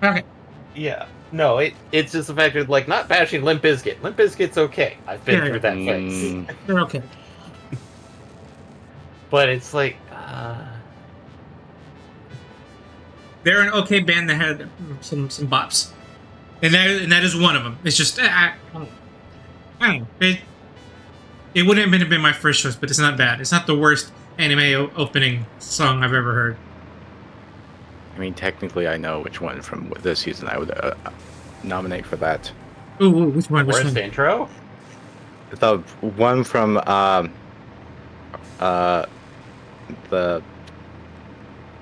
Okay. Yeah. No, it's just the fact that, like, not bashing Limp Bizkit. Limp Bizkit's okay. I've been Yeah, through that phase. they're okay. But it's like, They're an okay band that had some bops, and that is one of them. It's just I don't know. It wouldn't have been my first choice, but it's not bad. It's not the worst anime opening song I've ever heard. I mean, technically, I know which one from this season I would nominate for that. Ooh, which one? Which worst one? intro? The one from the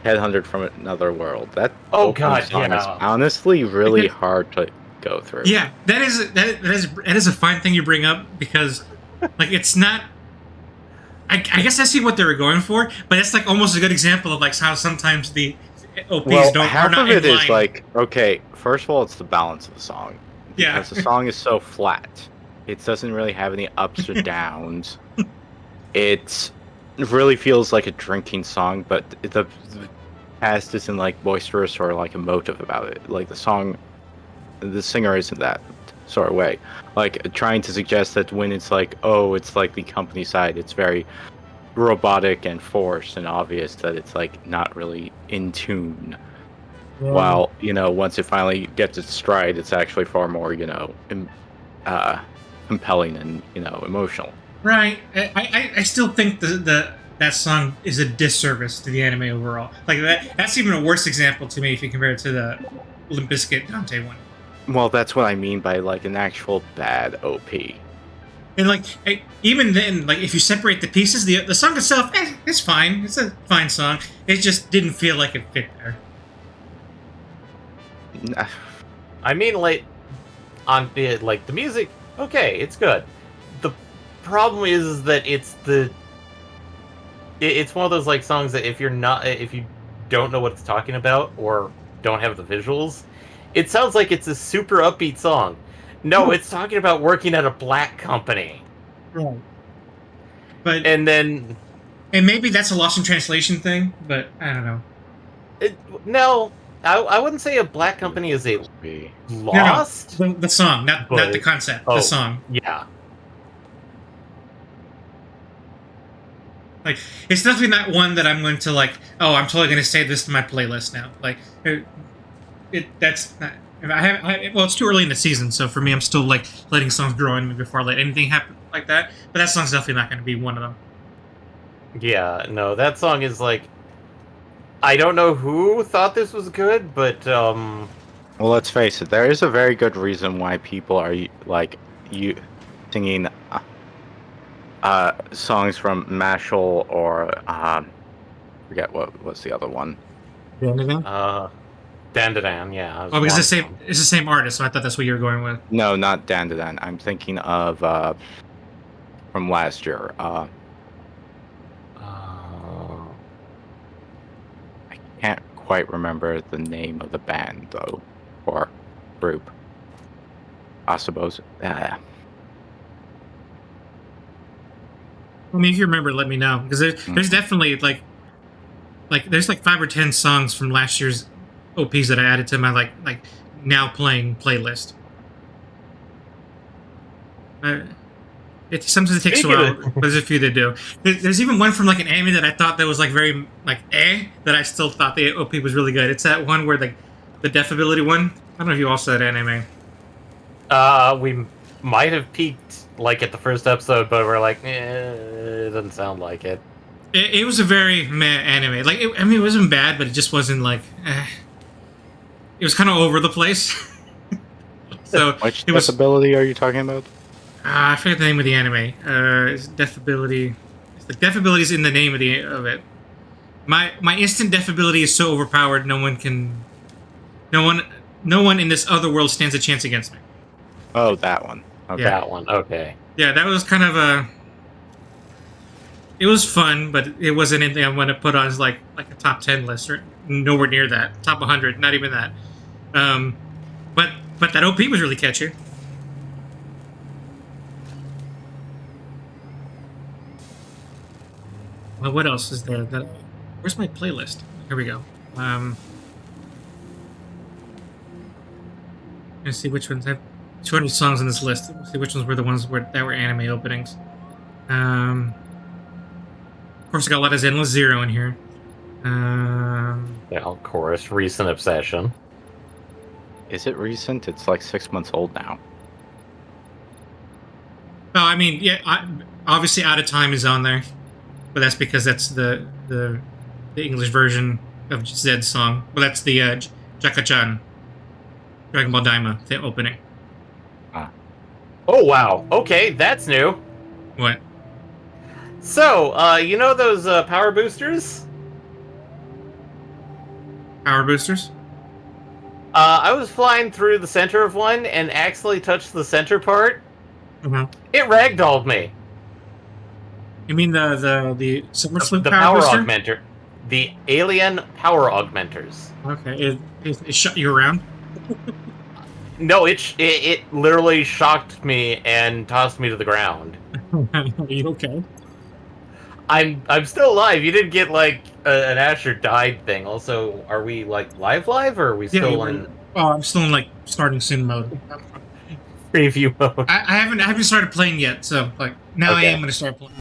Headhunted from Another World. That Oh, opening God, song is yeah. honestly really hard to go through. Yeah, that is a fine thing you bring up because, like, it's not. I guess I see what they were going for, but it's like almost a good example of like how sometimes the OPs Well, are half not of it in is line. like, okay, first of all, it's the balance of the song. Yeah. Because the song is so flat. It doesn't really have any ups or downs. It really feels like a drinking song, but the past isn't like boisterous or like emotive about it. Like the song, the singer isn't that sort of way. Like trying to suggest that when it's like, oh, it's like the company side, it's very robotic and forced and obvious that it's like not really in tune. While, once it finally gets its stride, it's actually far more, compelling and, emotional. Right. I still think that song is a disservice to the anime overall. Like that's even a worse example to me if you compare it to the Limp Bizkit Dante one. Well, that's what I mean by like an actual bad OP. And like even then, like if you separate the pieces, the song itself, it's fine. It's a fine song. It just didn't feel like it fit there. I mean, like, on the like the music, okay, it's good. The problem is that it's one of those like songs that if you don't know what it's talking about or don't have the visuals, it sounds like it's a super upbeat song. No, it's talking about working at a black company. Right. But And then maybe that's a lost in translation thing, but I don't know. No, I wouldn't say a black company is a lost. No, the song, not the concept. The song. Yeah. Like, it's definitely not one that I'm going to like. Oh, I'm totally going to save this to my playlist now. Like, that's not. Well, it's too early in the season, so for me, I'm still like letting songs grow on me before I let anything happen like that. But that song's definitely not going to be one of them. Yeah, no, that song is like. I don't know who thought this was good, but Well, let's face it. There is a very good reason why people are like singing songs from Mashal or forget what's the other one. Dandadan, yeah. Oh, because it's the same artist, so I thought that's what you were going with. No, not Dandadan. I'm thinking of from last year. I can't quite remember the name of the band though, or group. I suppose. I mean, if you remember, let me know because there's definitely like there's like 5 or 10 songs from last year's OPs that I added to my like now playing playlist. Sometimes it takes a while, but there's a few that do. There's even one from like an anime that I thought that was like very like that I still thought the OP was really good. It's that one where the deaf ability one. I don't know if you all saw that anime. We might have peaked like at the first episode, but we're like, it doesn't sound like it. It was a very meh anime. Like, I mean, it wasn't bad, but it just wasn't like. It was kind of over the place. So which deaf ability are you talking about? I forget the name of the anime. It's deaf ability. The deaf ability is in the name of it. My instant deaf ability is so overpowered. No one in this other world stands a chance against me. Oh, that one. Okay. Yeah. That one. Okay. Yeah, that was kind of a. It was fun, but it wasn't anything I want to put on as like a top 10 list or nowhere near that. Top 100, not even that. But that OP was really catchy. Well, what else is there? Where's my playlist? Here we go. Let's see which ones. I have 200 songs on this list. Let's see which ones were the ones that were anime openings. Of course, I got a lot of Zenless Zero in here. Yeah, of course, recent obsession. Is it recent? It's like 6 months old now. Oh, I mean, yeah. Obviously, Out of Time is on there, but that's because that's the English version of Zed's song. Well, that's the Jaka-chan, Dragon Ball Daima, the opening. Oh wow. Okay, that's new. What? So, you know those power boosters? Power boosters? I was flying through the center of one and accidentally touched the center part. Uh-huh. It ragdolled me. You mean the Summer Slip The power power booster? augmenter. The alien power augmenters. Okay, it shut you around. No, it literally shocked me and tossed me to the ground. Are you okay? I'm still alive. You didn't get like an Asher died thing. Also, are we like live or are we still in Oh, I'm still in like starting soon mode. preview mode? I haven't started playing yet, so like now Okay. I am going to start playing.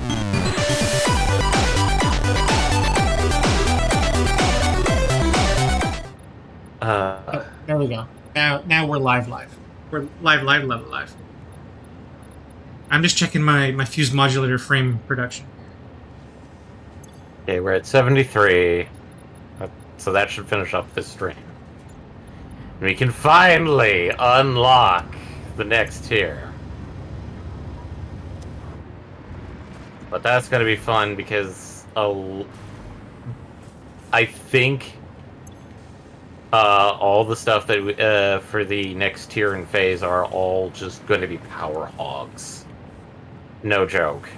There we go. Now we're live. We're live. I'm just checking my fuse modulator frame production. Okay, we're at 73. So that should finish up this stream. We can finally unlock the next tier. But that's going to be fun because I think all the stuff that for the next tier and phase are all just going to be power hogs. No joke.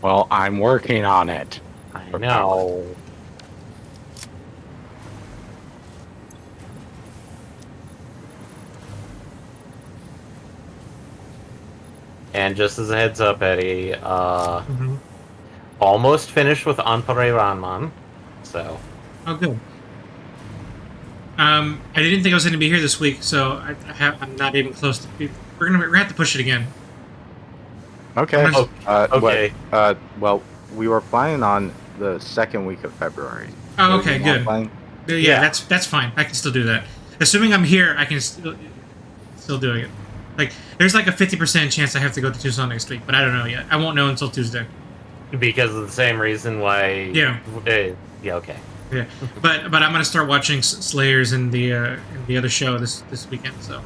Well, I'm working on it. I know. And just as a heads up, Eddie, almost finished with Anpare Ranman, so... Oh, good. I didn't think I was going to be here this week, so I'm not even close to... We're gonna have to push it again. Okay. Okay. Well, we were planning on the second week of February. Oh, okay, good. Playing? Yeah, that's fine. I can still do that. Assuming I'm here, I can still doing it. Like, there's like a 50% chance I have to go to Tucson next week, but I don't know yet. I won't know until Tuesday. Because of the same reason why... Yeah. Yeah, okay. Yeah, but I'm gonna start watching Slayers and the other show this weekend. So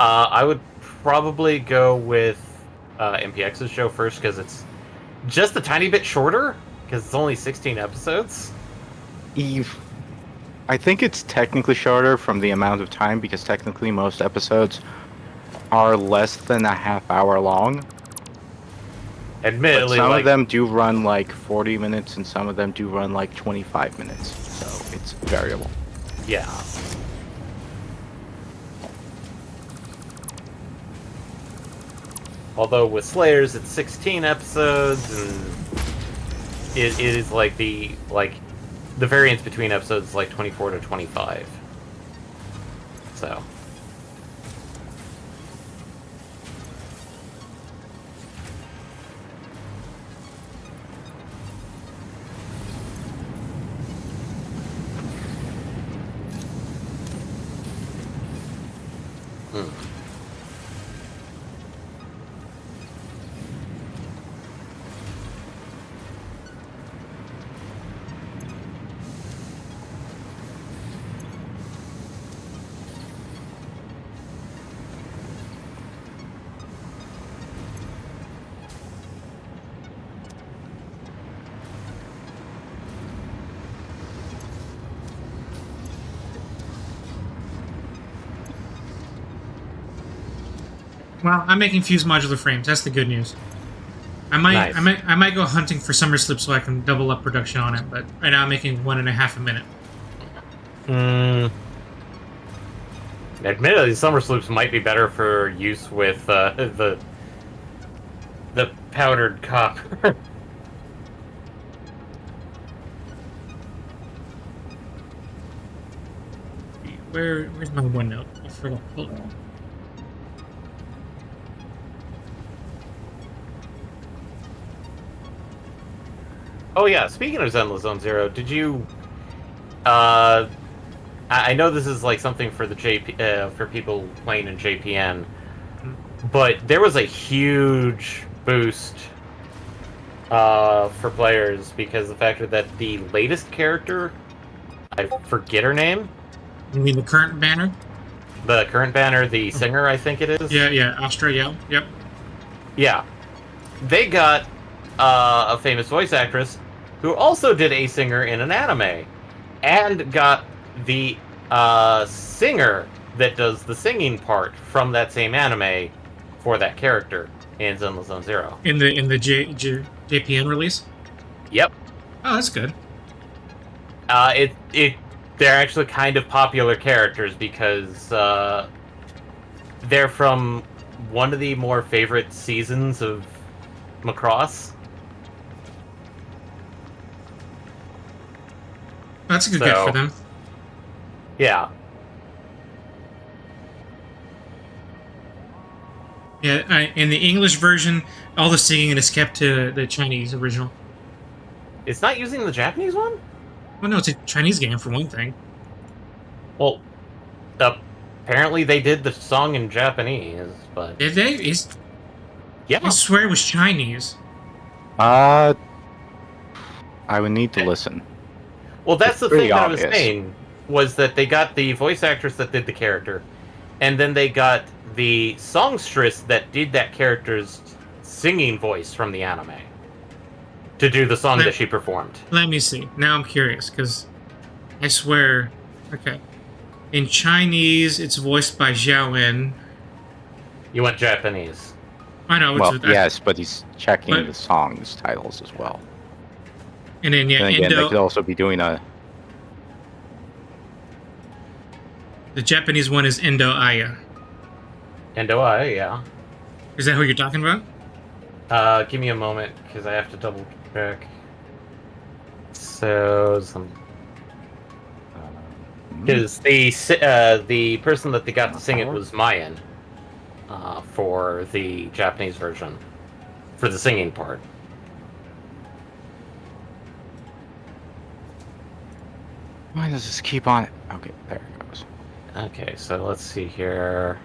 I would probably go with MPX's show first, because it's just a tiny bit shorter, because it's only 16 episodes. I think it's technically shorter from the amount of time, because technically most episodes are less than a half hour long. Admittedly, But some like, of them do run like 40 minutes, and some of them do run like 25 minutes. So it's variable. yeah. Although with Slayers, it's 16 episodes, and it is like the variance between episodes is like 24 to 25. So. well, I'm making fuse modular frames. That's the good news. I might go hunting for Summer Slip so I can double up production on it. But right now I'm making 1.5 a minute. Admittedly, Summer Sloops might be better for use with the powdered copper. Where's my OneNote? I forgot. Hold on. Oh yeah, speaking of Zenless Zone Zero, did you? I know this is like something for the for people playing in JPN, but there was a huge boost for players because the fact that the latest character, I forget her name, You mean the current banner? the current banner, the singer, I think it is. Yeah, Australia. Yep. Yeah, they got a famous voice actress who also did a singer in an anime, and got the singer that does the singing part from that same anime for that character in Zenless Zone Zero. In the JPN release. Yep. Oh, that's good. They're actually kind of popular characters because they're from one of the more favorite seasons of Macross. That's a good get for them. Yeah. Yeah, in the English version, all the singing is kept to the Chinese original. It's not using the Japanese one? Well, no, it's a Chinese game for one thing. Well, apparently they did the song in Japanese, but... Did they? Yeah. I swear it was Chinese. I would need to listen. Well, that's It's the pretty thing that I was obvious. saying, was that they got the voice actress that did the character, and then they got the songstress that did that character's singing voice from the anime to do the song that she performed. Let me see. Now I'm curious, because I swear... Okay. In Chinese, it's voiced by Zhao En. You went Japanese. I know. Well, yes, but he's checking the songs titles as well. And then, yeah, And again, they Indo... could also be doing a... The Japanese one is Indo Aya. Indo Aya, yeah. Is that who you're talking about? Give me a moment, because I have to double check. So, because the person that they got to sing it was Mayan for the Japanese version, for the singing part. Why does this keep on... Okay, there it goes. Okay, so let's see here.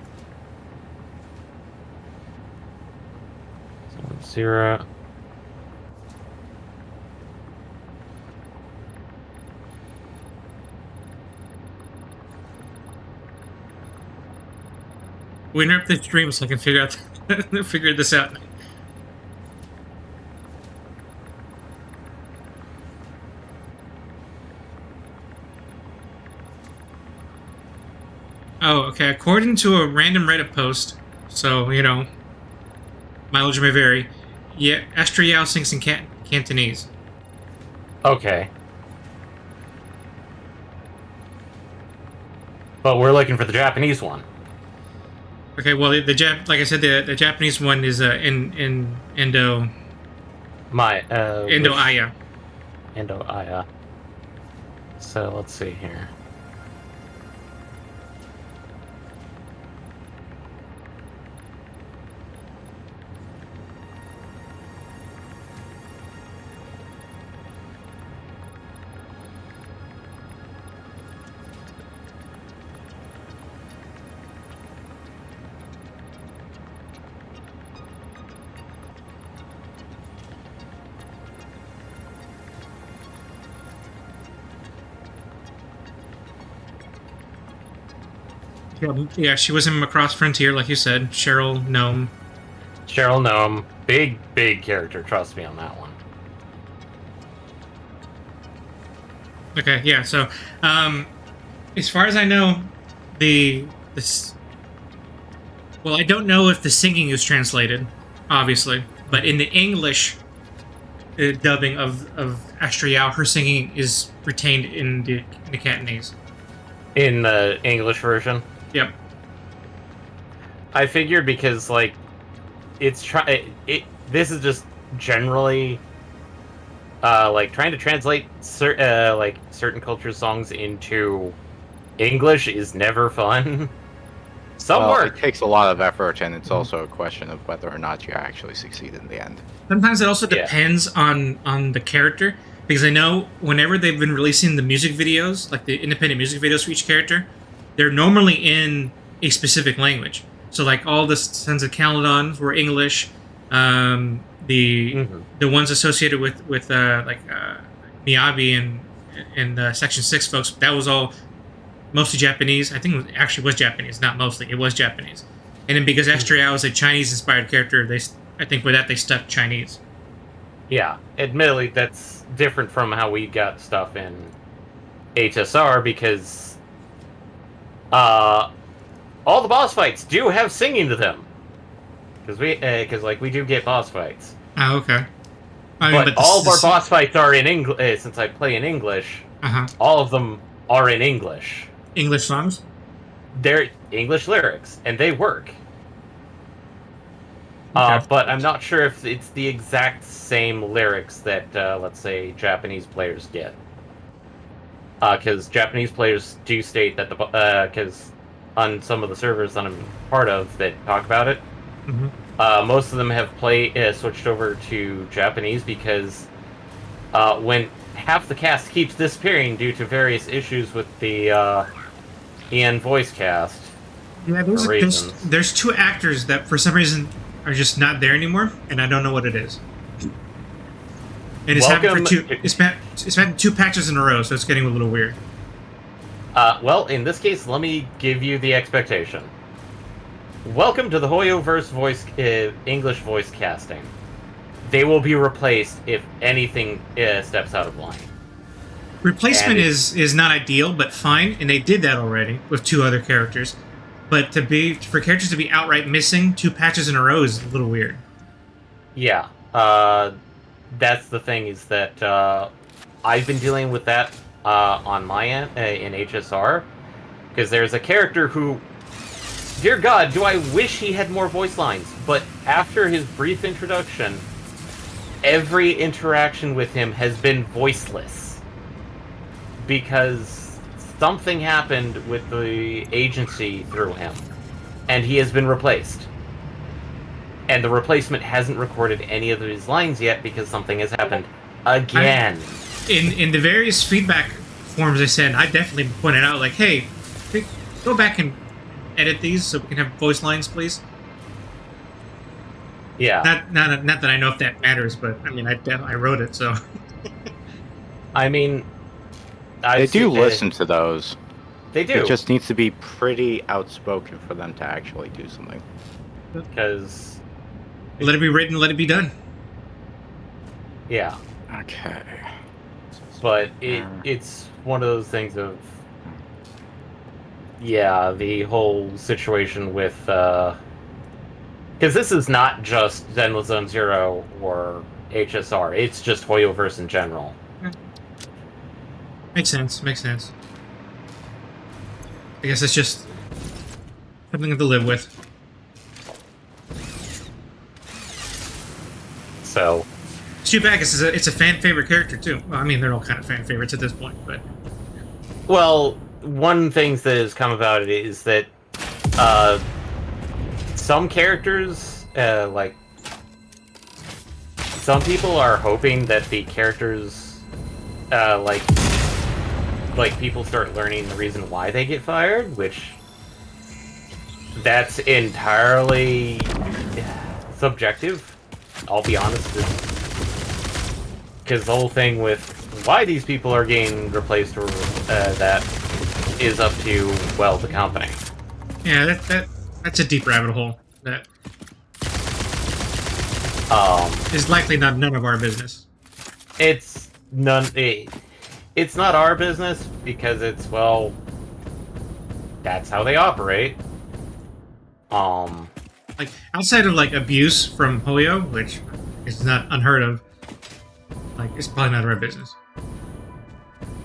0. We interrupt the stream so I can figure this out. Oh, okay. According to a random Reddit post, so, you know, mileage may vary, yeah, Esther Yao sings in Cantonese. Okay. But we're looking for the Japanese one. Okay, well, like I said, the Japanese one is in Indo Aya. Indo Aya. So let's see here. Yeah, she was in Macross Frontier, like you said. Cheryl Gnome. Cheryl Gnome. Big character, trust me on that one. Okay, yeah, so, as far as I know, well, I don't know if the singing is translated, obviously, but in the English dubbing of Astrid Yao, her singing is retained in the Cantonese. In the English version? Yep. I figured because, like, this is just generally, like, trying to translate certain culture songs into English is never fun. Some Well, work. it takes a lot of effort, and it's also a question of whether or not you actually succeed in the end. Sometimes it also Yeah. depends on the character, because I know whenever they've been releasing the music videos, like the independent music videos for each character, they're normally in a specific language. So like all the Sons of Caledons were English. The ones associated with Miyabi and Section 6 folks, that was all mostly Japanese. I think it actually was Japanese, not mostly. It was Japanese. And then because Extra was a Chinese-inspired character, I think with that they stuck Chinese. Yeah, admittedly, that's different from how we got stuff in HSR because all the boss fights do have singing to them. Because we do get boss fights. Oh, okay. But all of our boss fights are in English. Since I play in English, all of them are in English. English songs? They're English lyrics, and they work. Okay. But I'm not sure if it's the exact same lyrics that, let's say, Japanese players get. Because Japanese players do state that because on some of the servers that I'm part of that talk about it, most of them have switched over to Japanese because when half the cast keeps disappearing due to various issues with the EN voice cast. Yeah, there's two actors that for some reason are just not there anymore, and I don't know what it is. And it's happened for it's happened 2 patches in a row, so it's getting a little weird. Well, in this case, let me give you the expectation. Welcome to the Hoyoverse English voice casting. They will be replaced if anything steps out of line. Replacement is not ideal, but fine, and they did that already with 2 other characters. But for characters to be outright missing 2 patches in a row is a little weird. Yeah, that's the thing is that I've been dealing with that on my end in HSR because there's a character who, dear God, do I wish he had more voice lines. But after his brief introduction, every interaction with him has been voiceless because something happened with the agency through him, and he has been replaced. And the replacement hasn't recorded any of his lines yet because something has happened again. In the various feedback forms I sent, I definitely pointed out, like, hey, go back and edit these so we can have voice lines, please. Yeah. Not that I know if that matters, but I mean, I wrote it, so. I mean, they do listen to those. They do. It just needs to be pretty outspoken for them to actually do something. Because let it be written, let it be done. Yeah. Okay. But it's one of those things of the whole situation with because this is not just Zenless Zone Zero or HSR, it's just Hoyoverse in general. Makes sense. I guess it's just something to live with. So It's too bad because it's a fan favorite character too. Well, I mean, they're all kind of fan favorites at this point, but. Well, one thing that has come about it is that some characters, like some people are hoping that the characters, like people start learning the reason why they get fired, which that's entirely subjective. I'll be honest, because the whole thing with why these people are getting replaced or that is up to, well, the company. Yeah, that's a deep rabbit hole. That is likely none of our business. It's it's not our business because it's, well, that's how they operate. Like outside of like abuse from Hoyo, which is not unheard of, like it's probably none of our business.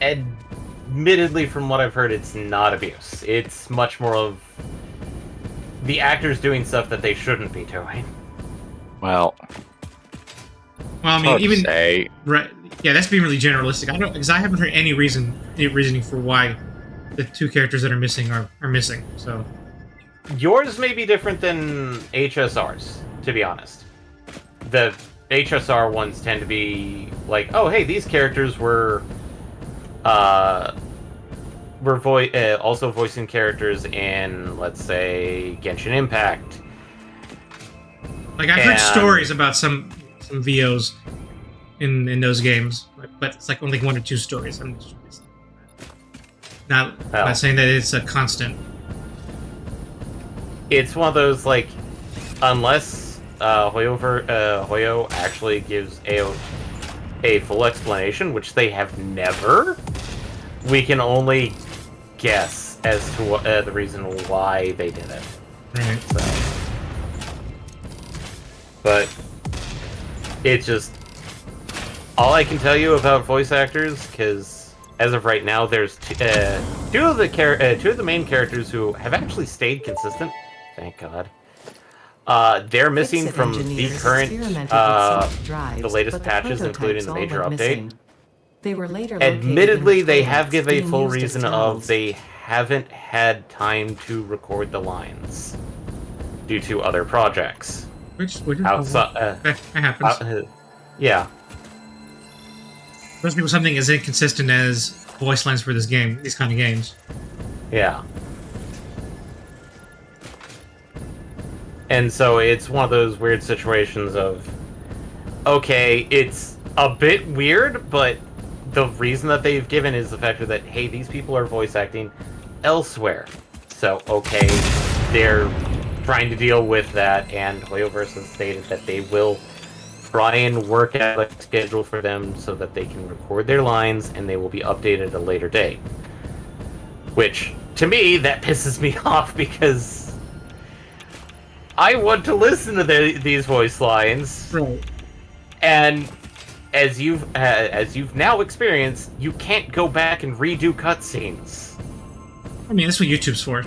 Admittedly, from what I've heard, it's not abuse. It's much more of the actors doing stuff that they shouldn't be doing. Well, I mean, even say. Right, yeah, that's being really generalistic. Because I haven't heard any reasoning for why the two characters that are missing are missing. So Yours may be different than HSR's, to be honest. The HSR ones tend to be like, oh, hey, these characters were also voicing characters in, let's say, Genshin Impact. like I've heard stories about some VOs in those games, but it's like only 1 or 2 stories. I'm just not saying that it's a constant. It's one of those, like, unless Hoyo actually gives a full explanation, which they have never, we can only guess as to the reason why they did it. Right. So. But it's just all I can tell you about voice actors, because as of right now, there's two of the main characters who have actually stayed consistent. Thank God. They're missing from the current, the latest patches, including the major update. They were later Admittedly, they have given a full reason of they haven't had time to record the lines due to other projects. Which Outside, that happens. Yeah. Especially with something as inconsistent as voice lines for this game, these kind of games. Yeah. And so it's one of those weird situations of, okay, it's a bit weird, but the reason that they've given is the fact that, hey, these people are voice acting elsewhere. So, okay, they're trying to deal with that, and Hoyoverse has stated that they will try and work out a schedule for them so that they can record their lines and they will be updated at a later date. Which, to me, that pisses me off because I want to listen to these voice lines. Right. And as you've now experienced, you can't go back and redo cutscenes. I mean, that's what YouTube's for.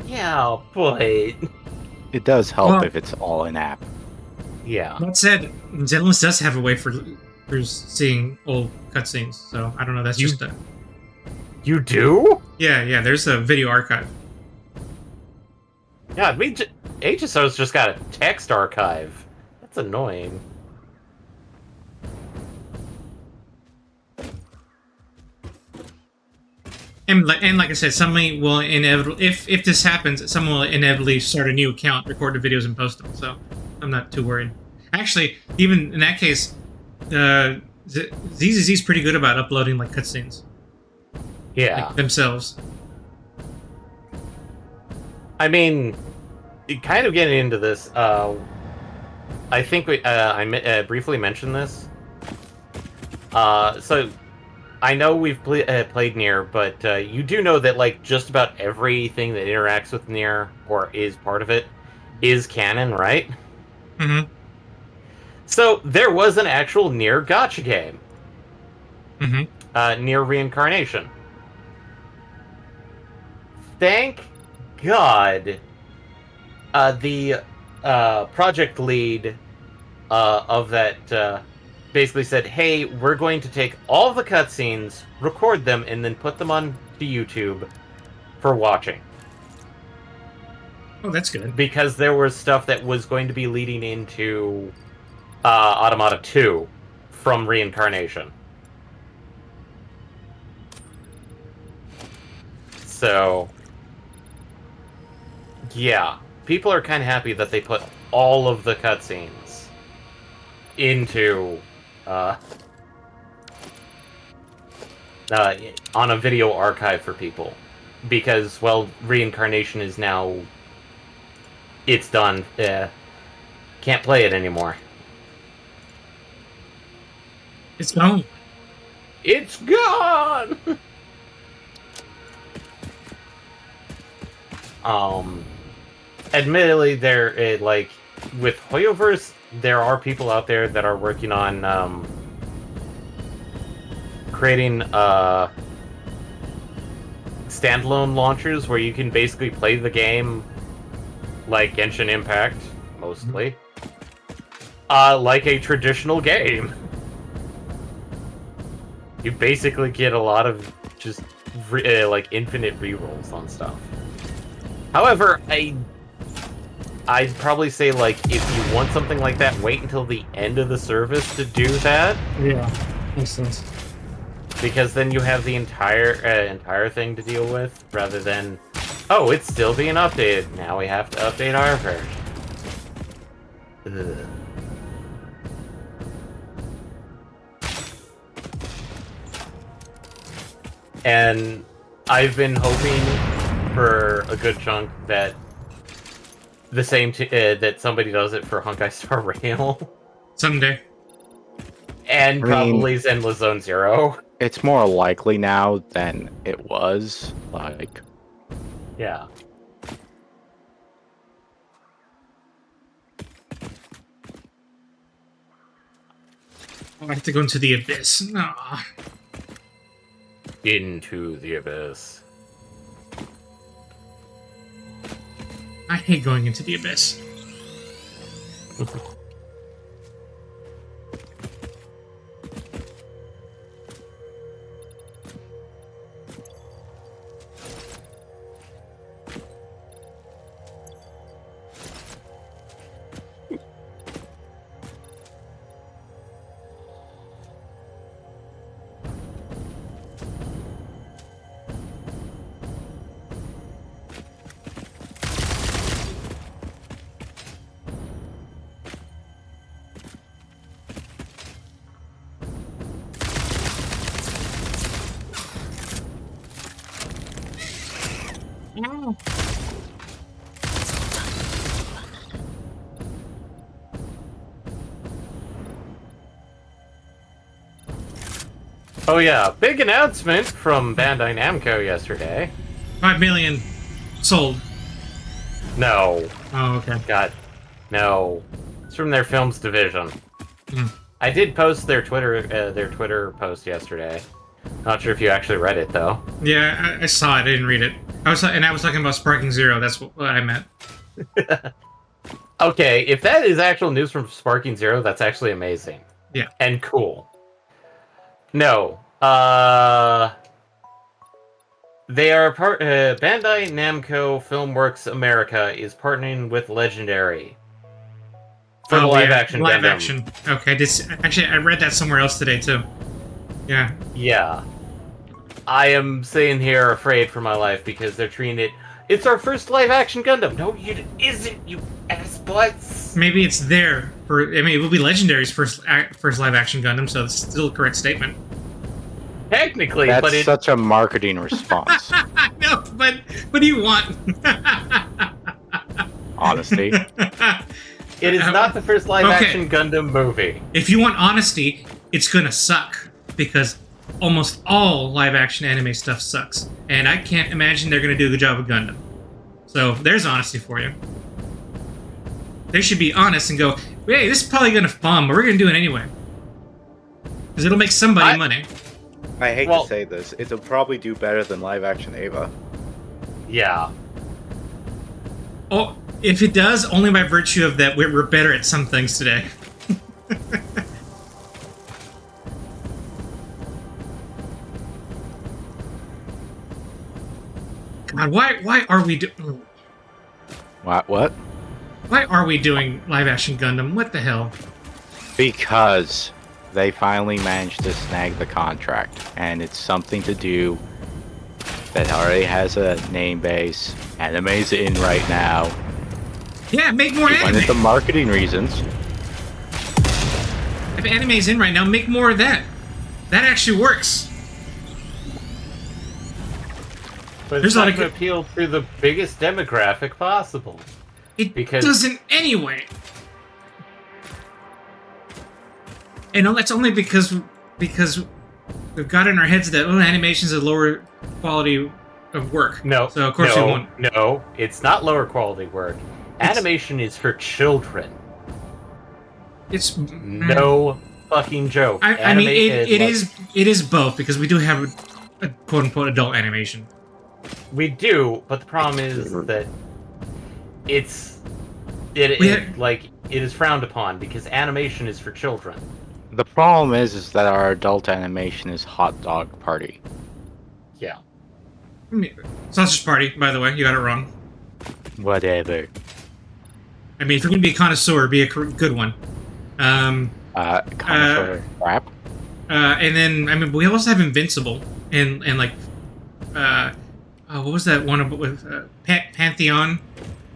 Yeah, but It does help Well- if it's all in-app. yeah. That said, Zenless does have a way for seeing old cutscenes, so I don't know. That's just a You do? yeah. There's a video archive. Yeah, HSO's just got a text archive. That's annoying. And like I said, somebody will inevitably, if this happens, someone will inevitably start a new account, record the videos, and post them. So I'm not too worried. Actually, even in that case, ZZZ's pretty good about uploading like cutscenes, Yeah. like, themselves. I mean, kind of getting into this, I think I briefly mentioned this. So I know we've played Nier, but you do know that like just about everything that interacts with Nier or is part of it is canon, right? Mm-hmm. So there was an actual Nier gacha game, Mm-hmm. Nier Reincarnation. Thank God, the project lead of that basically said, hey, we're going to take all the cutscenes, record them, and then put them on to YouTube for watching. Oh, that's good. Because there was stuff that was going to be leading into Automata 2 from Reincarnation. So, yeah, people are kind of happy that they put all of the cutscenes into on a video archive for people, because, well, Reincarnation is now, it's done. Can't play it anymore. It's gone. It's gone. Admittedly, there like with Hoyoverse, there are people out there that are working on creating standalone launchers where you can basically play the game like Genshin Impact, mostly, like a traditional game. You basically get a lot of just like infinite rerolls on stuff. However, I'd probably say, like, if you want something like that, wait until the end of the service to do that. Yeah, makes sense. Because then you have the entire thing to deal with, rather than, oh, it's still being updated. Now we have to update our version. Ugh. And I've been hoping for a good chunk that the same that somebody does it for Honkai Star Rail. Someday. And probably Zenless Zone Zero. It's more likely now than it was. Like, Yeah. Oh, I have to go into the abyss. No. Into the abyss. I hate going into the abyss. No. Oh yeah, big announcement from Bandai Namco yesterday. 5 million sold. No. Oh, okay. God. No. It's from their films division. Hmm. I did post their Twitter post yesterday. Not sure if you actually read it though. Yeah, I saw it. I didn't read it. I was talking about Sparking Zero. That's what I meant. Okay, if that is actual news from Sparking Zero, that's actually amazing. Yeah. And cool. No. They are Bandai Namco Filmworks America is partnering with Legendary for the live-action live Gundam. action. Okay, actually, I read that somewhere else today, too. Yeah. Yeah. I am sitting here afraid for my life because they're treating it... It's our first live-action Gundam! No, it isn't, you ass-butts! Maybe it's there for... I mean, it will be Legendary's first live-action Gundam, so it's still a correct statement. Technically, that's but it... such a marketing response. No, but what do you want? Honesty. It is not the first live-action Gundam movie. If you want honesty, it's gonna suck, because almost all live-action anime stuff sucks, and I can't imagine they're gonna do a good job with Gundam. So there's honesty for you. They should be honest and go, hey, this is probably gonna bomb, but we're gonna do it anyway. Because it'll make somebody money. I hate to say this, it'll probably do better than live action Ava. Yeah. Oh, if it does, only by virtue of that we're better at some things today. God, why are we doing... What? Why are we doing live-action Gundam? What the hell? Because they finally managed to snag the contract, and it's something to do that already has a name base. Anime's in right now. Yeah, make more One anime! of the marketing reasons. If anime's in right now, make more of that. That actually works. But There's it's a lot not of going to appeal to the biggest demographic possible. It Because- doesn't anyway. And that's only because we've got in our heads that animation's a lower quality of work. No, So of course we won't. No, it's not lower quality work. Animation is for children. It's No fucking joke. I mean, it is both, because we do have a quote unquote adult animation. We do, but the problem is that it is frowned upon because animation is for children. The problem is that our adult animation is Hot Dog Party. Yeah. Sausage Party, by the way, you got it wrong. Whatever. I mean, if you're gonna be a connoisseur, be a good one. Connoisseur crap. And then I mean, we also have Invincible and like, what was that one with Pantheon?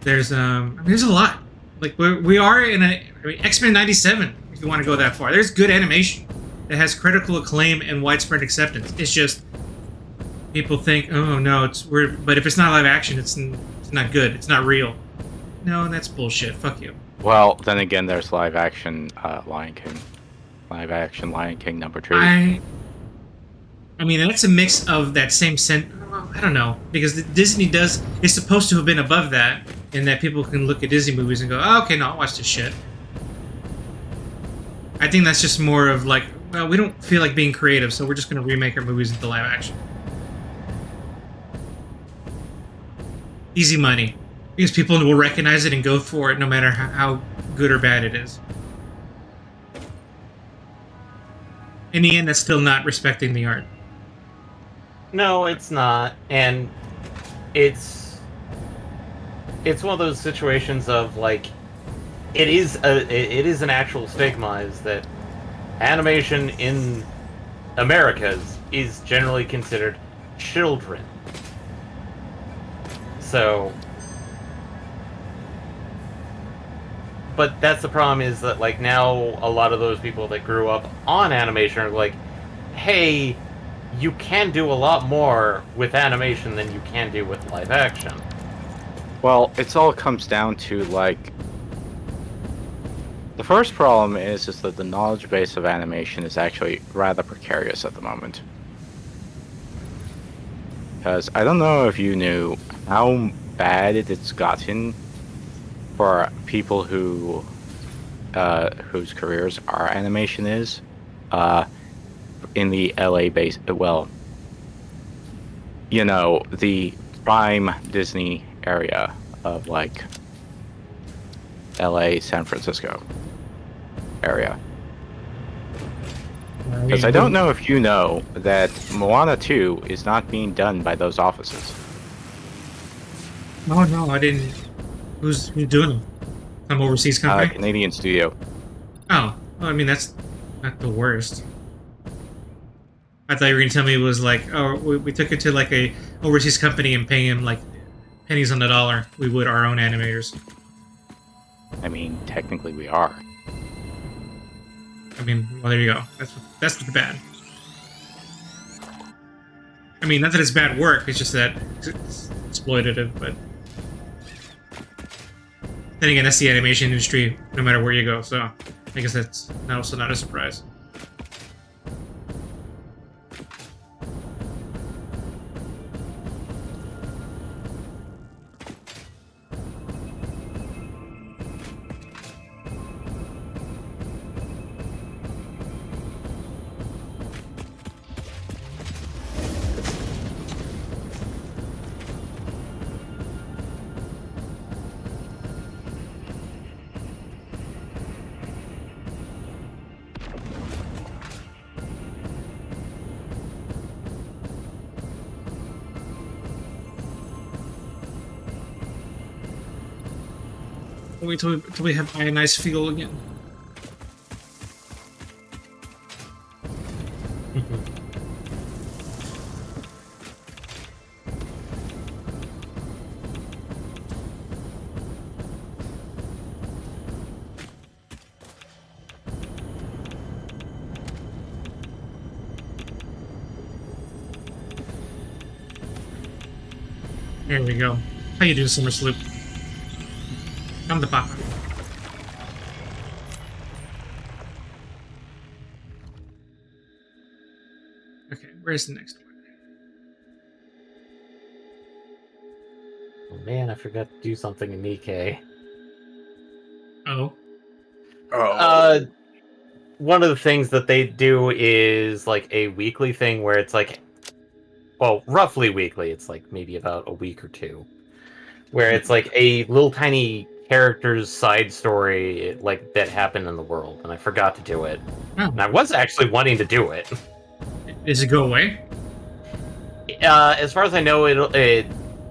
There's I mean, there's a lot. Like we are in X-Men '97. If you want to go that far, there's good animation that has critical acclaim and widespread acceptance. It's just people think, oh no, it's weird. But if it's not live action, it's not good. It's not real. No, that's bullshit. Fuck you. Well, then again, there's live action Lion King. Live action Lion King #2. I mean, that's a mix of that same I don't know, because Disney is supposed to have been above that, in that people can look at Disney movies and go, oh, okay, no, I'll watch this shit. I think that's just more of like, well, we don't feel like being creative, so we're just going to remake our movies into live action. Easy money. Because people will recognize it and go for it no matter how good or bad it is. In the end, that's still not respecting the art. No, it's not, and it's one of those situations of like, it is an actual stigma, is that animation in Americas is generally considered children. So, but that's the problem, is that like now a lot of those people that grew up on animation are like, hey, you can do a lot more with animation than you can do with live action. Well, it's all comes down to like, the first problem is that the knowledge base of animation is actually rather precarious at the moment. Because I don't know if you knew how bad it's gotten for people who whose careers are animation is in the LA base. Well, you know, the prime Disney area of like LA, San Francisco area. Because I don't know if you know that Moana 2 is not being done by those offices. Oh no, I didn't. Who's doing them? Some overseas company? Canadian studio. Oh, well, I mean, that's not the worst. I thought you were going to tell me it was like, oh, we took it to like a overseas company and paying him like pennies on the dollar. We would our own animators. I mean, technically we are. I mean, well, there you go. That's bad. I mean, not that it's bad work. It's just that it's exploitative. But then again, that's the animation industry, no matter where you go. So I guess that's also not a surprise. Wait till we have ionized fuel again. There we go. How you doing, Summer Sloop? Come to Papa. Okay, where's the next one? Oh man, I forgot to do something in Nikkei. Oh. One of the things that they do is like a weekly thing where it's like, well, roughly weekly. It's like maybe about a week or two, where it's like a little tiny character's side story like that happened in the world, and I forgot to do it. Oh. And I was actually wanting to do it. Does it go away? As far as I know,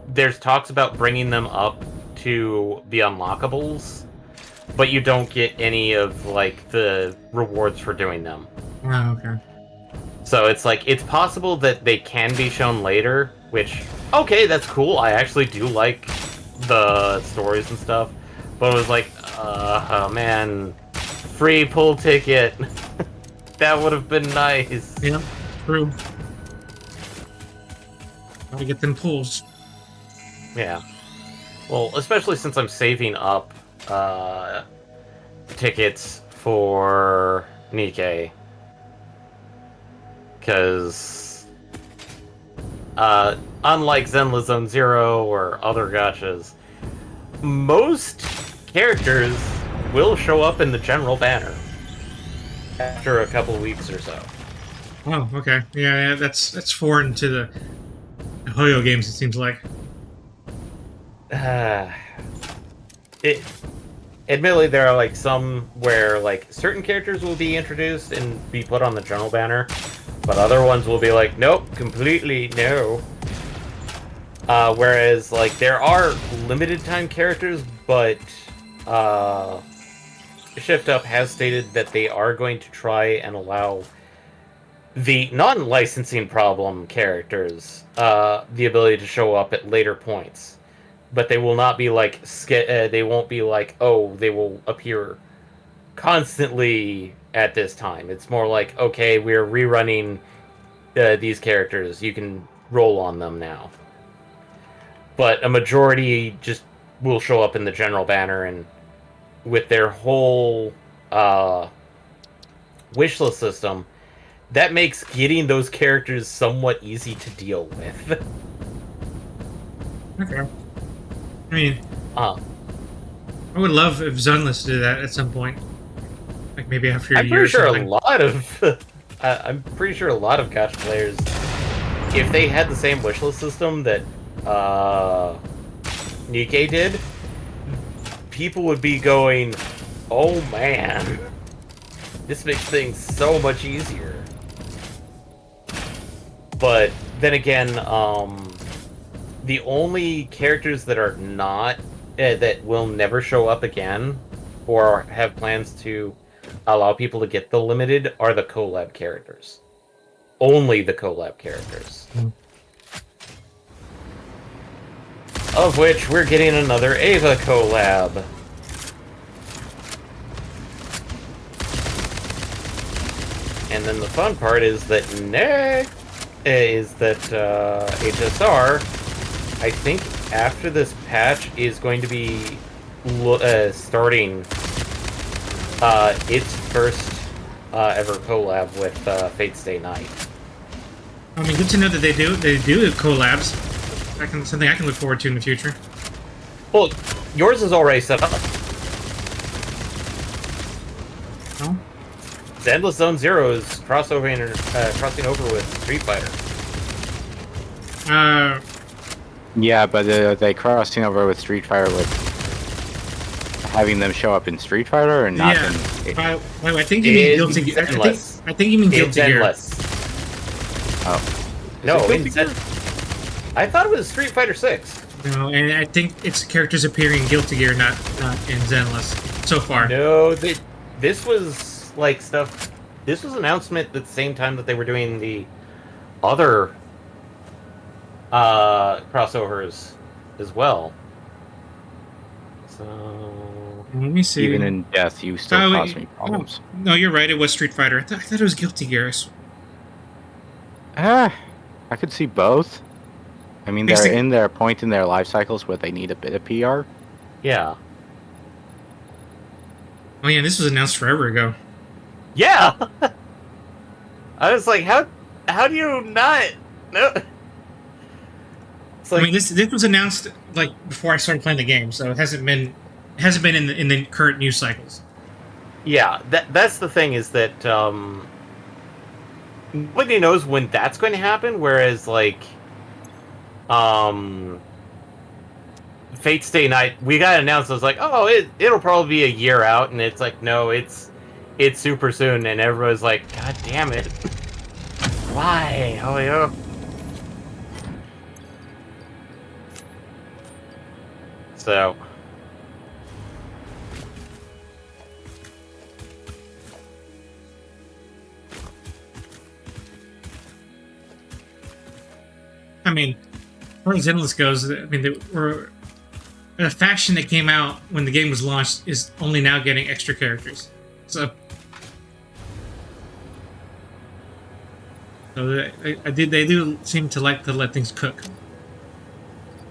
there's talks about bringing them up to the unlockables, but you don't get any of like the rewards for doing them. Oh, okay. So it's like it's possible that they can be shown later, which okay, that's cool. I actually do like the stories and stuff, but it was like, oh man, free pull ticket. That would have been nice. Yeah, true. Gotta get them pulls. Yeah. Well, especially since I'm saving up tickets for Nikkei. Because unlike Zenless Zone Zero or other gachas, most characters will show up in the general banner after a couple of weeks or so. Oh, okay. Yeah, that's foreign to the Hoyo games, it seems like. Admittedly, there are like some where like certain characters will be introduced and be put on the general banner, but other ones will be like, nope, completely no. Whereas like there are limited time characters, but Shift Up has stated that they are going to try and allow the non-licensing problem characters the ability to show up at later points. But they will not be like they won't be like, oh, they will appear constantly at this time. It's more like, okay, we're rerunning these characters. You can roll on them now. But a majority just will show up in the general banner, and with their whole wishlist system, that makes getting those characters somewhat easy to deal with. Okay. I mean, Uh, I would love if Zunless did that at some point. Like maybe after a I'm year pretty or sure something. a lot of I'm pretty sure a lot of gacha players, if they had the same wishlist system that Nikkei did, people would be going, "Oh man, this makes things so much easier." But then again, the only characters that are not that will never show up again, or have plans to allow people to get the limited, are the collab characters. Only the collab characters. Hmm. Of which we're getting another Ava collab. And then the fun part is that HSR, I think after this patch, is going to be starting its first ever collab with Fate Stay Night. I mean, good to know that they do collabs. Something I can look forward to in the future. Well, yours is already set up. No? Zenless Zone Zero is crossing over with Street Fighter. Yeah, but are they crossing over with Street Fighter with having them show up in Street Fighter or not? Yeah. In... By the way, I think you mean In Guilty Gear. Zenless. I think you mean Guilty Gear. Zenless. Oh. No, Is it in Guilty Zen... Gear? I thought it was Street Fighter 6. No, and I think it's characters appearing in Guilty Gear, not in Zenless so far. No, this was like stuff. This was an announcement at the same time that they were doing the other crossovers as well. So Let me see. Even in death, you still cause me problems. No, you're right. It was Street Fighter. I thought it was Guilty Gear. I could see both. I mean, Makes they're it- in their point in their life cycles where they need a bit of PR. yeah, Oh yeah, this was announced forever ago. yeah. I was like, how do you not? No. It's like, I mean, this was announced like before I started playing the game, so it hasn't been in the current news cycles. yeah. That's the thing, is that nobody knows when that's going to happen. Whereas like Fate Stay Night, we got announced. I was like, oh, it'll probably be a year out, and it's like, no, it's super soon, and everyone's like, God damn it, why? Oh yeah. So, I mean, as far as Endless goes, I mean, they were a faction that came out when the game was launched is only now getting extra characters. So they do seem to like to let things cook.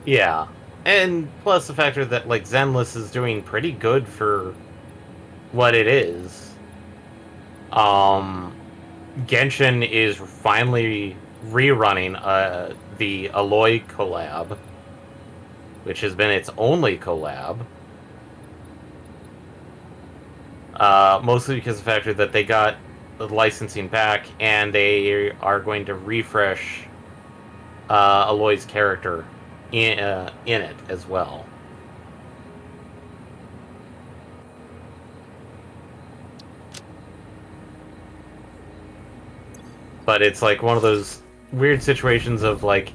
yeah. And plus the factor that, like, Zenless is doing pretty good for what it is. Genshin is finally rerunning the Aloy collab, which has been its only collab. Mostly because of the factor that they got the licensing back, and they are going to refresh Aloy's character in it as well. But it's like one of those weird situations of like,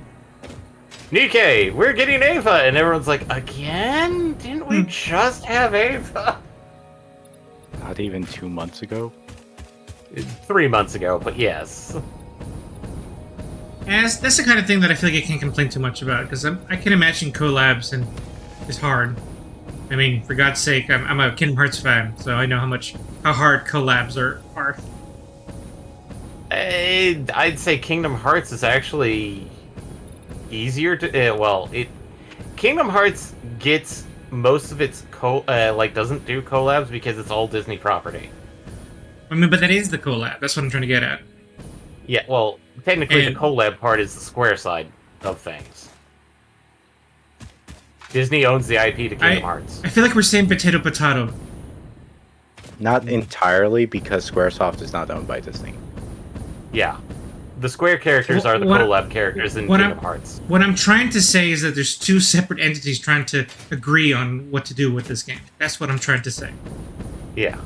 Nikkei, we're getting Ava, and everyone's like, again? Didn't we just have Ava? Not even 2 months ago. 3 months ago, but yes. And that's the kind of thing that I feel like I can't complain too much about, because I can imagine collabs and it's hard. I mean, for God's sake, I'm a Kingdom Hearts fan, so I know how hard collabs are. I'd say Kingdom Hearts is actually easier to. Kingdom Hearts gets most of its doesn't do collabs because it's all Disney property. I mean, but that is the collab. That's what I'm trying to get at. Yeah, well, technically And- the collab part is the Square side of things. Disney owns the IP to Kingdom Hearts. I feel like we're saying potato. Not entirely, because SquareSoft is not owned by Disney. Yeah. The Square characters are the collab characters in Kingdom Hearts. What I'm trying to say is that there's two separate entities trying to agree on what to do with this game. That's what I'm trying to say. Yeah.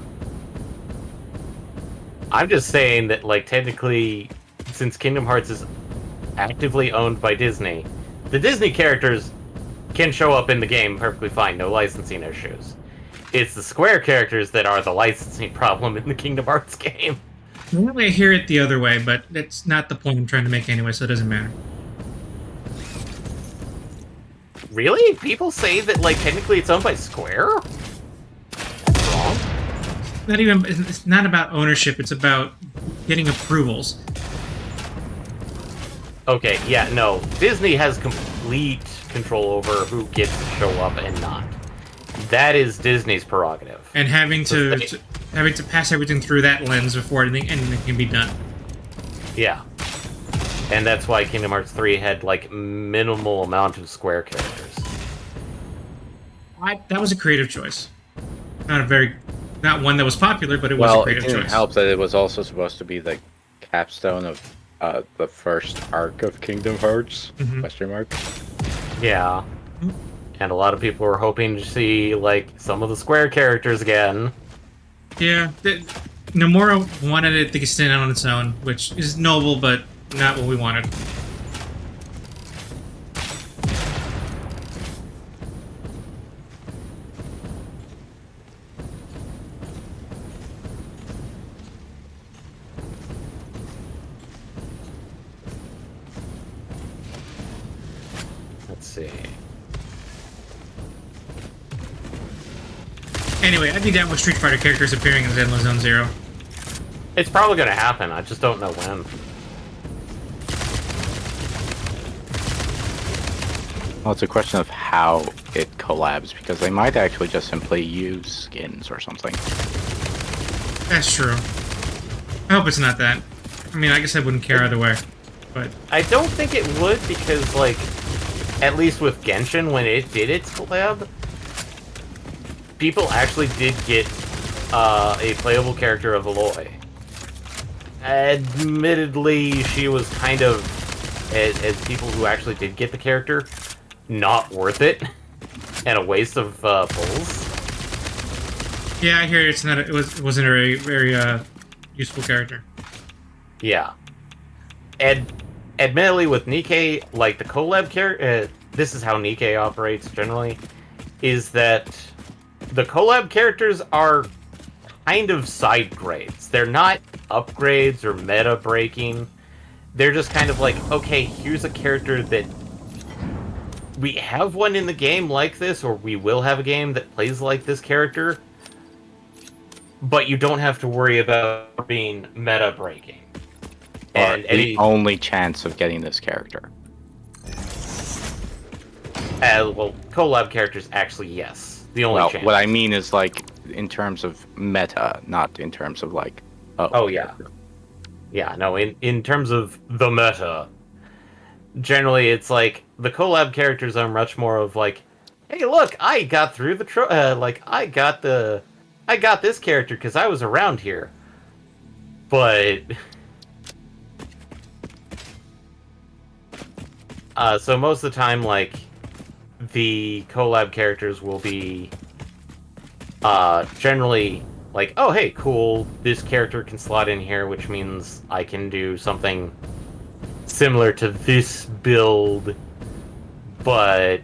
I'm just saying that, like, technically, since Kingdom Hearts is actively owned by Disney, the Disney characters can show up in the game perfectly fine, no licensing issues. It's the Square characters that are the licensing problem in the Kingdom Hearts game. Normally I hear it the other way, but that's not the point I'm trying to make anyway, so it doesn't matter. Really? People say that, like, technically it's owned by Square? That's wrong. It's not about ownership, it's about getting approvals. Okay, yeah, no. Disney has complete control over who gets to show up and not. That is Disney's prerogative. And having to pass everything through that lens before anything can be done. Yeah. And that's why Kingdom Hearts 3 had, like, minimal amount of Square characters. That was a creative choice. Not one that was popular, but it was a creative choice. Well, it didn't help that it was also supposed to be the capstone of the first arc of Kingdom Hearts, question mark. Yeah. And a lot of people were hoping to see, like, some of the Square characters again. Yeah, Nomura wanted it to stand on its own, which is noble, but not what we wanted. Let's see. Anyway, I'd be down with Street Fighter characters appearing in Zenless Zone Zero. It's probably going to happen, I just don't know when. Well, it's a question of how it collabs, because they might actually just simply use skins or something. That's true. I hope it's not that. I mean, I guess I wouldn't care either way, but... I don't think it would, because, like, at least with Genshin, when it did its collab, people actually did get a playable character of Aloy. Admittedly, she was kind of, as people who actually did get the character, not worth it, and a waste of pulls. Yeah, I hear it wasn't a very useful character. Yeah. And admittedly, with Nikkei, like, the collab character, this is how Nikkei operates generally. is that the collab characters are kind of side grades. They're not upgrades or meta breaking. They're just kind of like, okay, here's a character that we have one in the game like this, or we will have a game that plays like this character, but you don't have to worry about being meta breaking. And the only chance of getting this character. Well, collab characters, actually, yes. The only chance. What I mean is, like, in terms of meta, not in terms of, like... Oh yeah. Yeah, no, in terms of the meta, generally it's like, the collab characters are much more of like, hey, look, I got through the I got this character because I was around here. But... so most of the time, like, the collab characters will be generally like, oh, hey, cool, this character can slot in here, which means I can do something similar to this build, but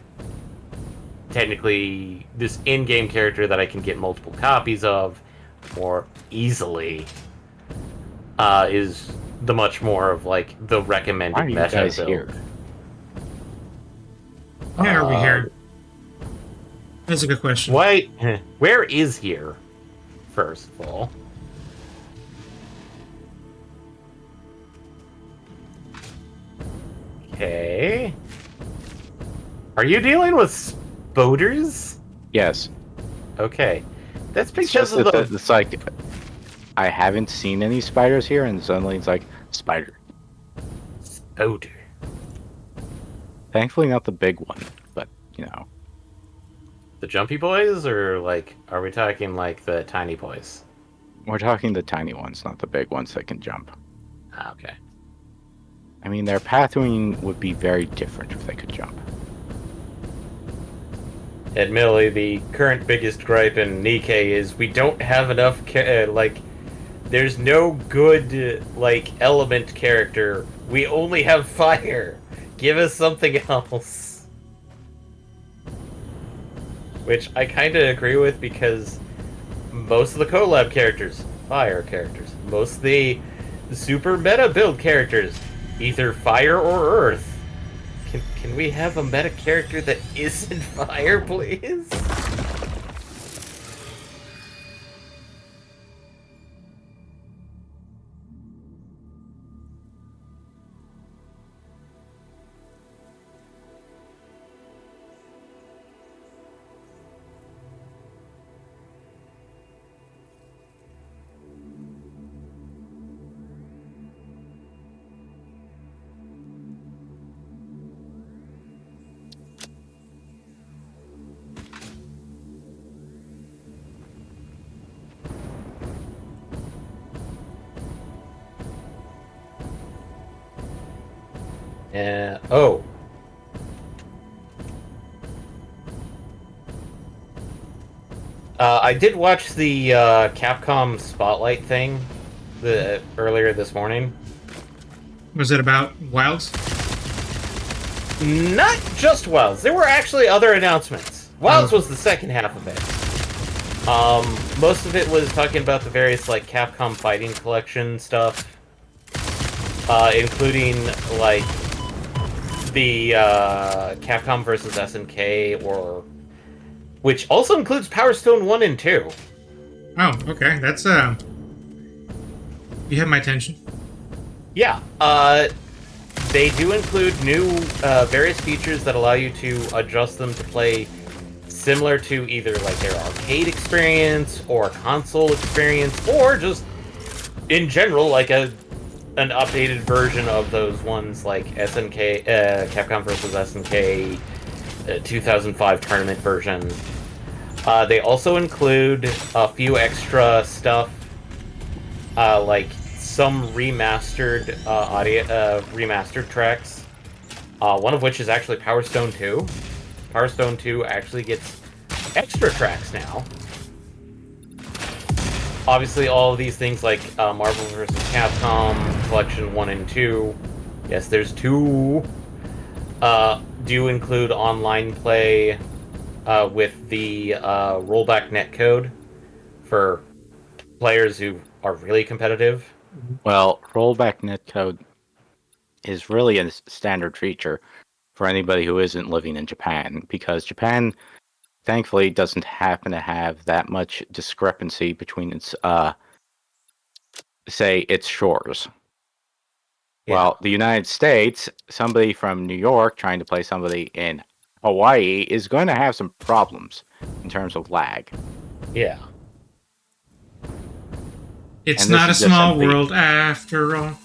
technically this in-game character that I can get multiple copies of more easily is the much more of, like, the recommended Why are you meta guys build. here? Why are we here? That's a good question. Where is here, first of all? Okay. Are you dealing with spoders? Yes. Okay. That's It's because just of that it's like, I haven't seen any spiders here, and suddenly it's like, spider. Spoder. Thankfully not the big one, but, you know. The jumpy boys, or, like, are we talking, like, the tiny boys? We're talking the tiny ones, not the big ones that can jump. Ah, okay. I mean, their pathing would be very different if they could jump. Admittedly, the current biggest gripe in Nikkei is we don't have enough, there's no good, element character. We only have fire. Give us something else. Which I kind of agree with, because most of the collab characters, fire characters. Most of the super meta build characters, either fire or earth. Can we have a meta character that isn't fire, please? Oh. I did watch the Capcom Spotlight thing earlier this morning. Was it about Wilds? Not just Wilds. There were actually other announcements. Wilds was the second half of it. Most of it was talking about the various, Capcom Fighting Collection stuff. Including, the Capcom vs. SNK, which also includes Power Stone 1 and 2. Oh, okay. That's, you have my attention. Yeah, they do include new, various features that allow you to adjust them to play similar to either, their arcade experience, or console experience, or just, in general, an updated version of those ones, like SNK, Capcom vs. SNK 2005 tournament version. They also include a few extra stuff, like some remastered remastered tracks. One of which is actually Power Stone 2. Power Stone 2 actually gets extra tracks now. Obviously, all of these things like Marvel vs. Capcom Collection 1 and 2, yes, there's 2, do include online play, with the rollback netcode for players who are really competitive. Well, rollback netcode is really a standard feature for anybody who isn't living in Japan, because Japan, thankfully, doesn't happen to have that much discrepancy between its, say, its shores. Yeah. Well, the United States, somebody from New York trying to play somebody in Hawaii is going to have some problems in terms of lag. Yeah. It's And this not a is just small simply- world after all.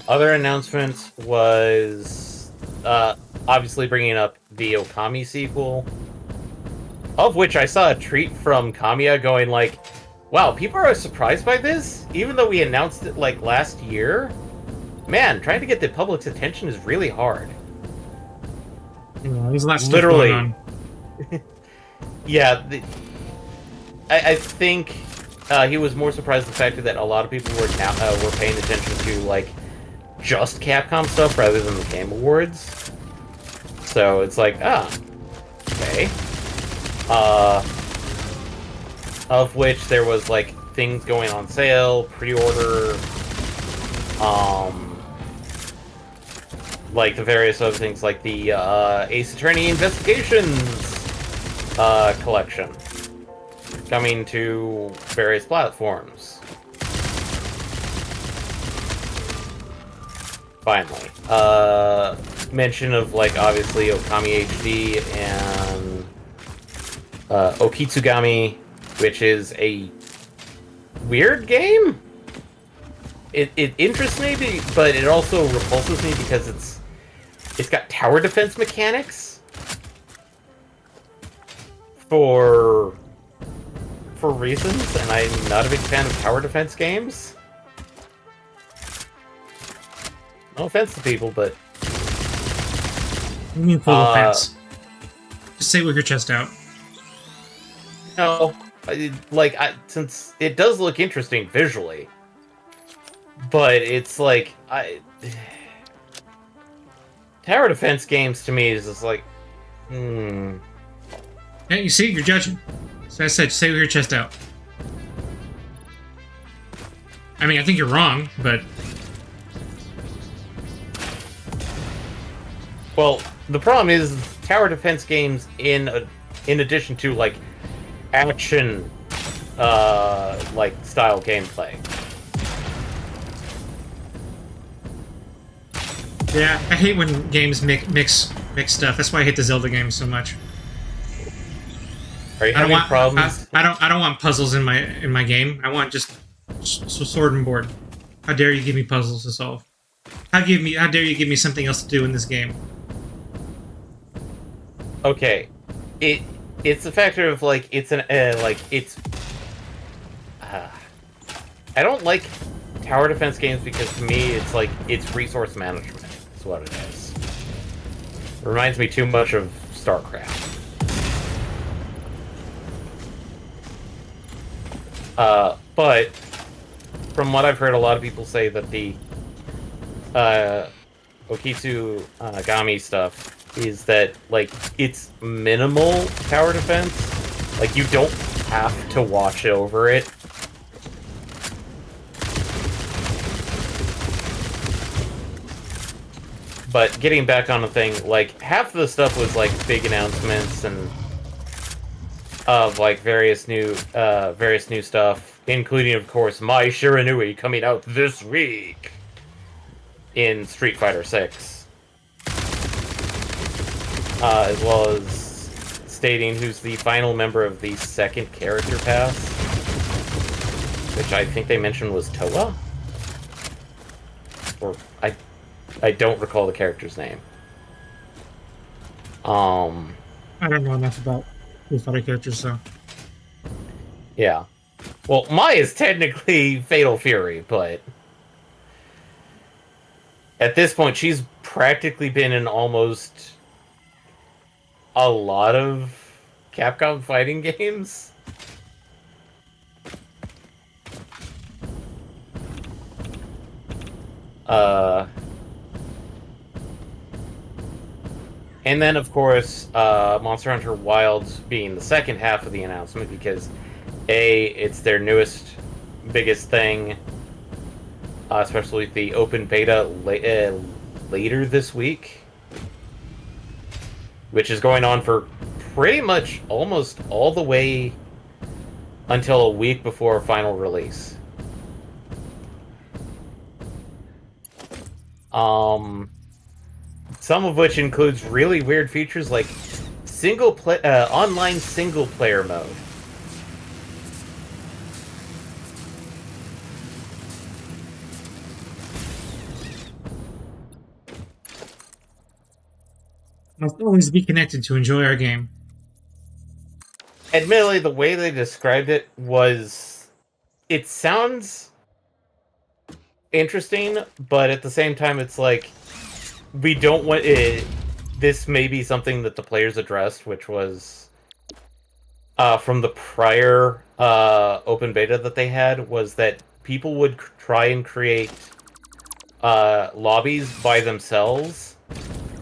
Other announcements was obviously bringing up the Okami sequel, of which I saw a tweet from Kamiya going like, "Wow, people are surprised by this, even though we announced it like last year. Man, trying to get the public's attention is really hard." Yeah, there's a lot of stuff Literally. going on. Yeah, I think he was more surprised at the fact that a lot of people were paying attention to like just Capcom stuff rather than the Game Awards. So it's like, okay. Of which there was like things going on sale, pre-order, like the various other things like the Ace Attorney Investigations collection coming to various platforms. Finally. Mention of, like, obviously Okami HD and Okitsugami, which is a weird game? It interests me, but it also repulses me because it's got tower defense mechanics for reasons, and I'm not a big fan of tower defense games. No offense to people, but What do you mean full offense? Just say it with your chest out. no, since it does look interesting visually, but it's like tower defense games to me is just like, Yeah, you see, you're judging. So I said, say it with your chest out. I mean, I think you're wrong, but Well, the problem is tower defense games in addition to like action like style gameplay. yeah, I hate when games mix stuff. That's why I hate the Zelda games so much. Are you I don't having want problems? I don't want puzzles in my game. I want just sword and board. How dare you give me puzzles to solve? How dare you give me something else to do in this game? Okay, it's a factor of like it's an like it's. I don't like tower defense games because to me it's like it's resource management. That's what it is. It reminds me too much of StarCraft. But from what I've heard, a lot of people say that the Okitsugami stuff is that like it's minimal tower defense. Like you don't have to watch over it. But getting back on the thing, like half of the stuff was like big announcements and of like various new stuff, including of course My Shiranui coming out this week in Street Fighter 6. As well as stating who's the final member of the second character pass, which I think they mentioned was Toa? Or I don't recall the character's name. I don't know enough about Street Fighter characters, so. Yeah. Well, Mai is technically Fatal Fury, but at this point, she's practically been in almost a lot of Capcom fighting games. And then, of course, Monster Hunter Wilds being the second half of the announcement because, A, it's their newest, biggest thing, especially with the open beta later this week, which is going on for pretty much almost all the way until a week before final release. Some of which includes really weird features like online single player mode. Must always be connected to enjoy our game. Admittedly, the way they described it was... It sounds interesting, but at the same time, it's like... We don't want it. This may be something that the players addressed, which was from the prior open beta that they had, was that people would try and create lobbies by themselves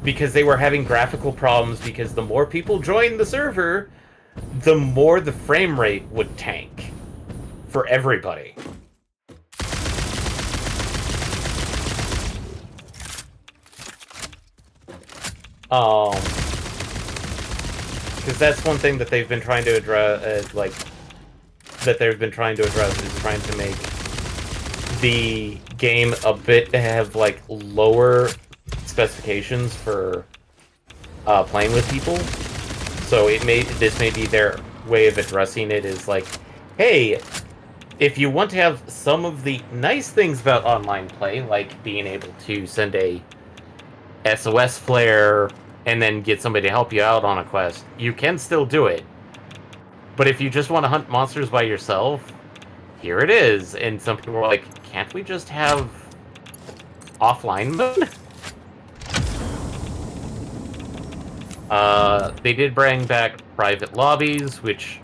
because they were having graphical problems because the more people joined the server, the more the frame rate would tank for everybody. Because that's one thing that they've been trying to address, that they've been trying to address is trying to make the game a bit have like lower specifications for playing with people. So this may be their way of addressing it is like, hey, if you want to have some of the nice things about online play, like being able to send a SOS flare and then get somebody to help you out on a quest, you can still do it. But if you just want to hunt monsters by yourself, here it is. And some people were like, can't we just have offline mode? They did bring back private lobbies, which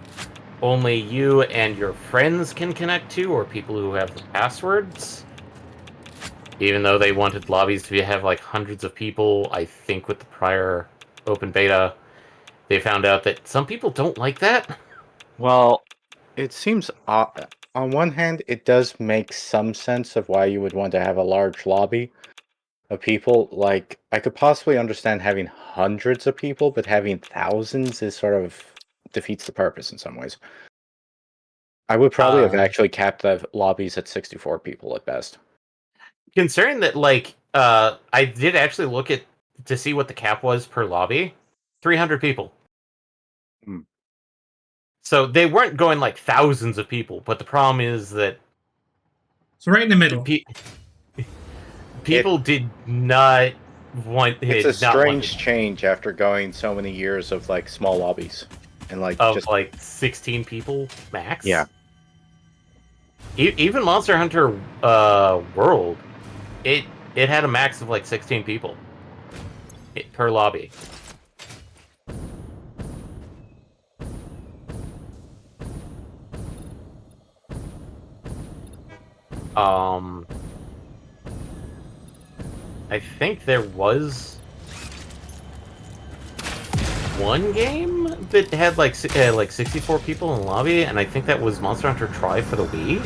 only you and your friends can connect to, or people who have the passwords. Even though they wanted lobbies to have like hundreds of people, I think with the prior open beta, they found out that some people don't like that. Well, it seems on one hand, it does make some sense of why you would want to have a large lobby of people. Like, I could possibly understand having hundreds of people, but having thousands is sort of defeats the purpose in some ways. I would probably have actually capped the lobbies at 64 people at best. Considering that, like, I did actually look to see what the cap was per lobby. 300 people. Hmm. So they weren't going like thousands of people, but the problem is that So right in the middle. People did not want. It's a strange change after going so many years of like small lobbies and like of just like 16 people max. Yeah. Even Monster Hunter World, it had a max of like 16 people per lobby. I think there was one game that had like 64 people in the lobby, and I think that was Monster Hunter Tri for the Wii.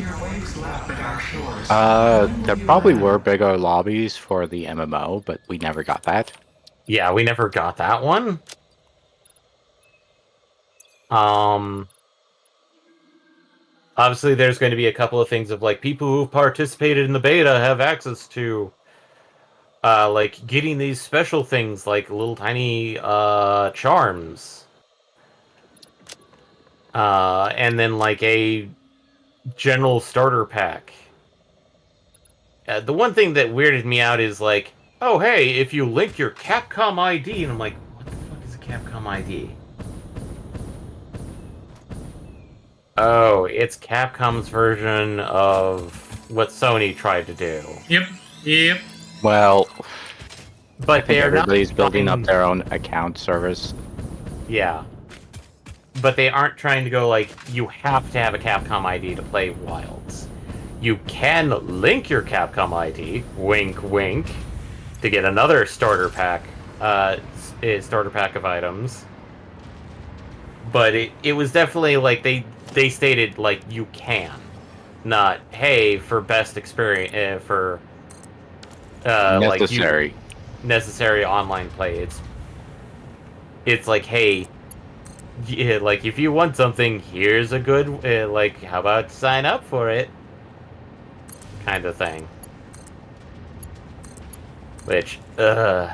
There probably were bigger lobbies for the MMO, but we never got that. Yeah, we never got that one. Obviously, there's going to be a couple of things of like people who've participated in the beta have access to, like getting these special things like little tiny charms, and then like a general starter pack. The one thing that weirded me out is like, oh hey, if you link your Capcom ID, and I'm like, what the fuck is a Capcom ID? Oh, it's Capcom's version of what Sony tried to do. Yep. Well, but I think everybody's building up their own account service. Yeah. But they aren't trying to go like, you have to have a Capcom ID to play Wilds. You can link your Capcom ID, wink wink, to get another starter pack starter pack of items. But it was definitely like they stated like you can, not hey for best experience for like you Necessary. necessary online play. It's like hey, yeah, like if you want something, here's a good like how about sign up for it, kind of thing. Which Eh.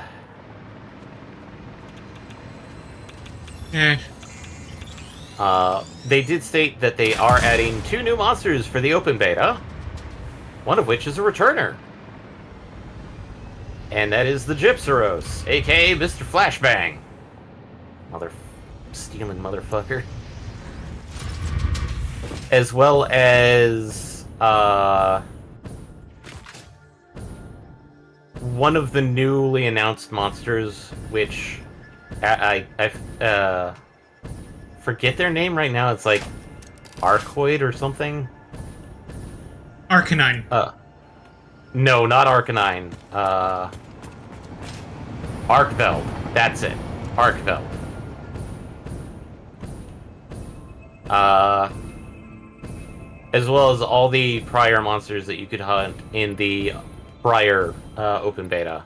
they did state that they are adding 2 new monsters for the open beta, one of which is a returner. And that is the Gypsaros, aka Mr. Flashbang. Stealing motherfucker. As well as one of the newly announced monsters, which I forget their name right now. It's like Arcoid or something. Arcanine. No, not Arcanine. Arkveld. That's it. Arkveld. As well as all the prior monsters that you could hunt in the prior open beta.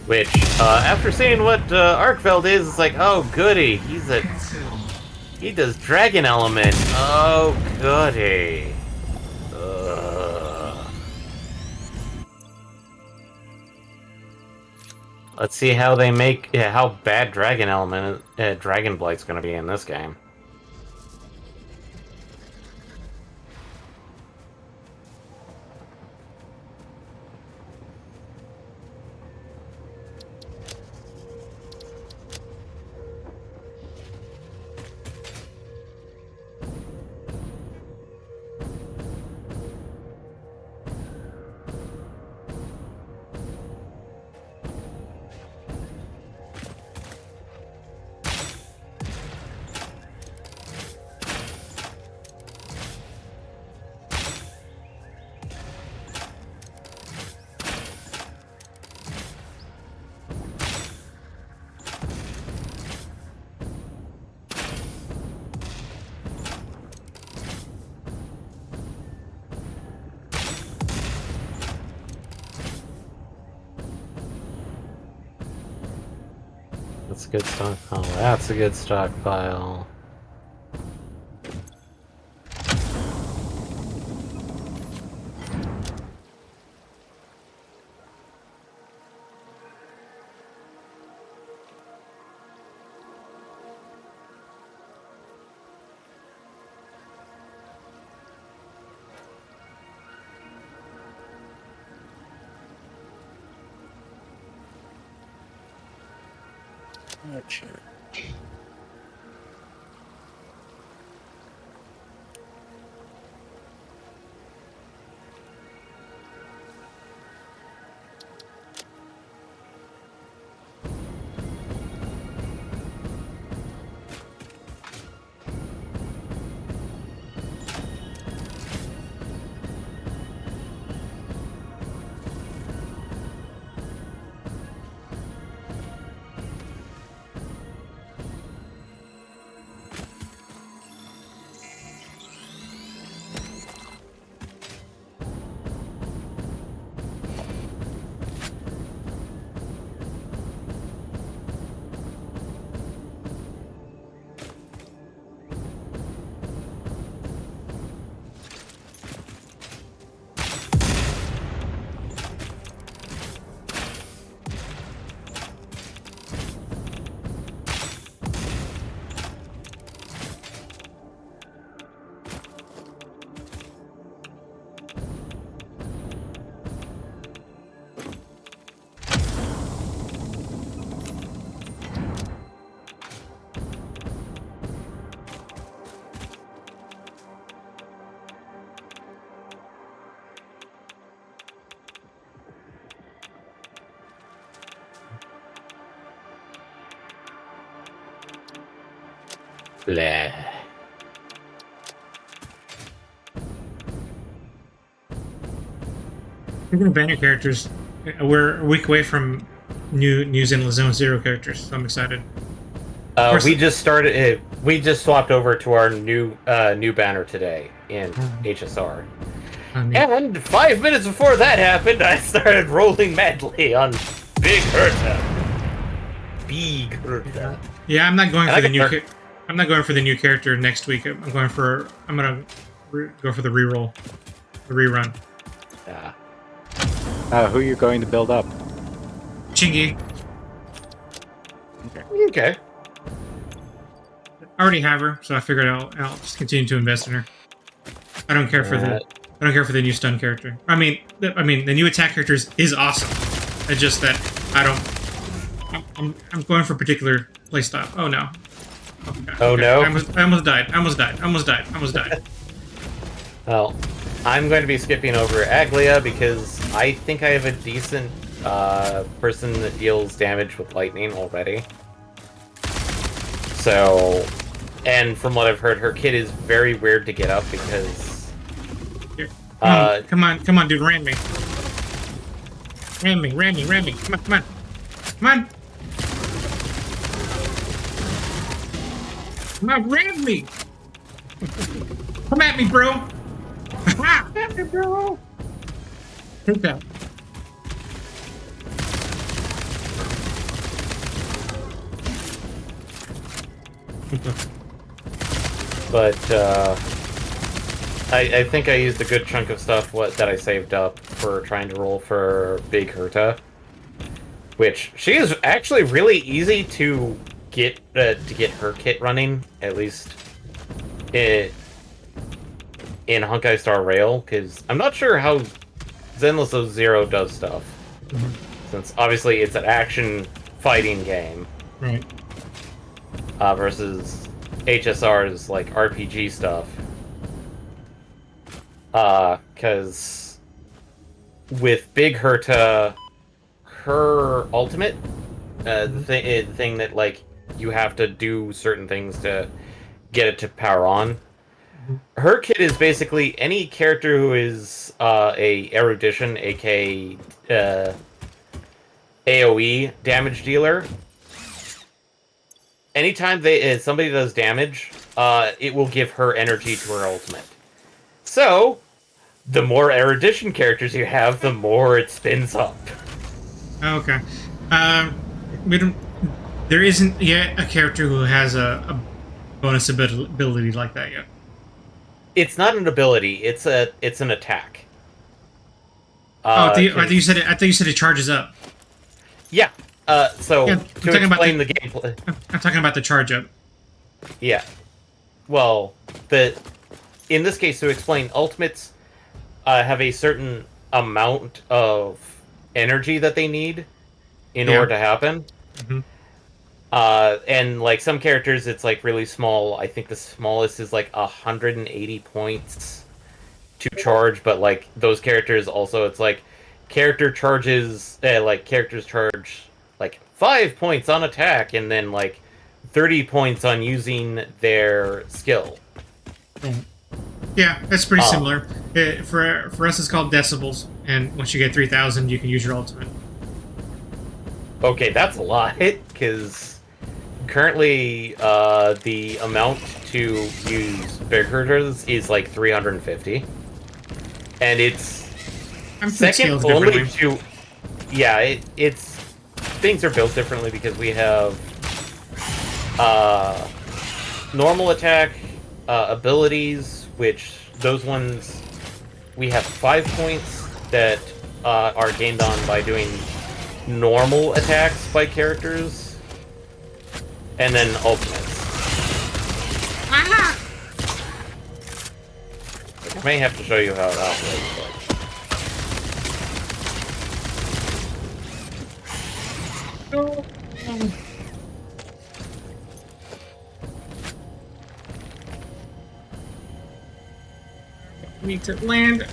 Which, after seeing what Arkveld is, it's like, oh goody, he does Dragon Element. Oh goody. Let's see how they make how bad Dragon Element Dragon Blight's gonna be in this game. That's a good stockpile. That's a good stockpile. Gotcha. Blah. Speaking of banner characters, we're a week away from new Zenless Zone Zero characters, so I'm excited. We just started. We just swapped over to our new banner today in HSR. And 5 minutes before that happened, I started rolling madly on Big Herta. Big Herta. Yeah, I'm not going for the new. I'm not going for the new character next week. I'm gonna go for the reroll, the rerun. Yeah. Who are you going to build up? Chingy. Okay. I already have her, so I figured I'll just continue to invest in her. I don't care for the new stun character. I mean the new attack character is awesome. It's just that I'm going for a particular playstyle. Oh no. Oh no. I almost died. Well, I'm going to be skipping over Aglia because I think I have a decent person that deals damage with lightning already. So, and from what I've heard, her kit is very weird to get up because... Here. Come on, dude, ram me. Ram me. Come on. Come on, ram me. Come at me, bro. At me, bro. Take that. But, I think I used a good chunk of stuff that I saved up for trying to roll for Big Herta. Which, she is actually really easy to get her kit running, at least in Honkai Star Rail, because I'm not sure how Zenless Zero does stuff. Since, obviously, it's an action fighting game. Right. Versus HSR's like RPG stuff. Because with Big Herta, her ultimate, the thing that like you have to do certain things to get it to power on. Her kit is basically any character who is a erudition, aka AoE damage dealer. Anytime somebody does damage, it will give her energy to her ultimate. So, the more erudition characters you have, the more it spins up. Okay. There isn't yet a character who has a bonus ability like that yet. It's not an ability; it's an attack. I thought you said it charges up. Yeah. So Yeah, to explain the gameplay, I'm talking about the charge up. Yeah. Well, in this case, to explain, ultimates have a certain amount of energy that they need in order to happen. Mm-hmm. And like some characters, it's like really small. I think the smallest is like 180 points to charge, but like those characters also, it's like characters charge like 5 points on attack and then like 30 points on using their skill. Yeah, that's pretty similar. For us, it's called decibels, and once you get 3,000, you can use your ultimate. Okay, that's a lot, because currently the amount to use Big Herders is like 350. And it's second only to... Yeah, it's... Things are built differently because we have normal attack, abilities, which those ones we have 5 points that are gained on by doing normal attacks by characters, and then ultimates. I may have to show you how it operates, but... Need to land.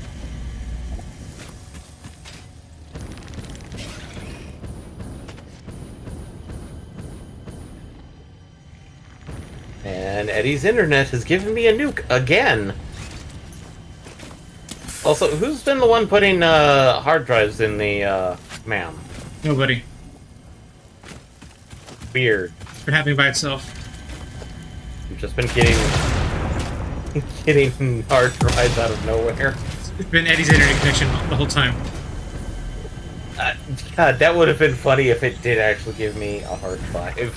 And Eddie's internet has given me a nuke again. Also, who's been the one putting hard drives in the ma'am? Nobody. Weird. It's been happening by itself. We've just been getting hard drives out of nowhere. It's been Eddie's internet connection the whole time. God, that would have been funny if it did actually give me a hard drive.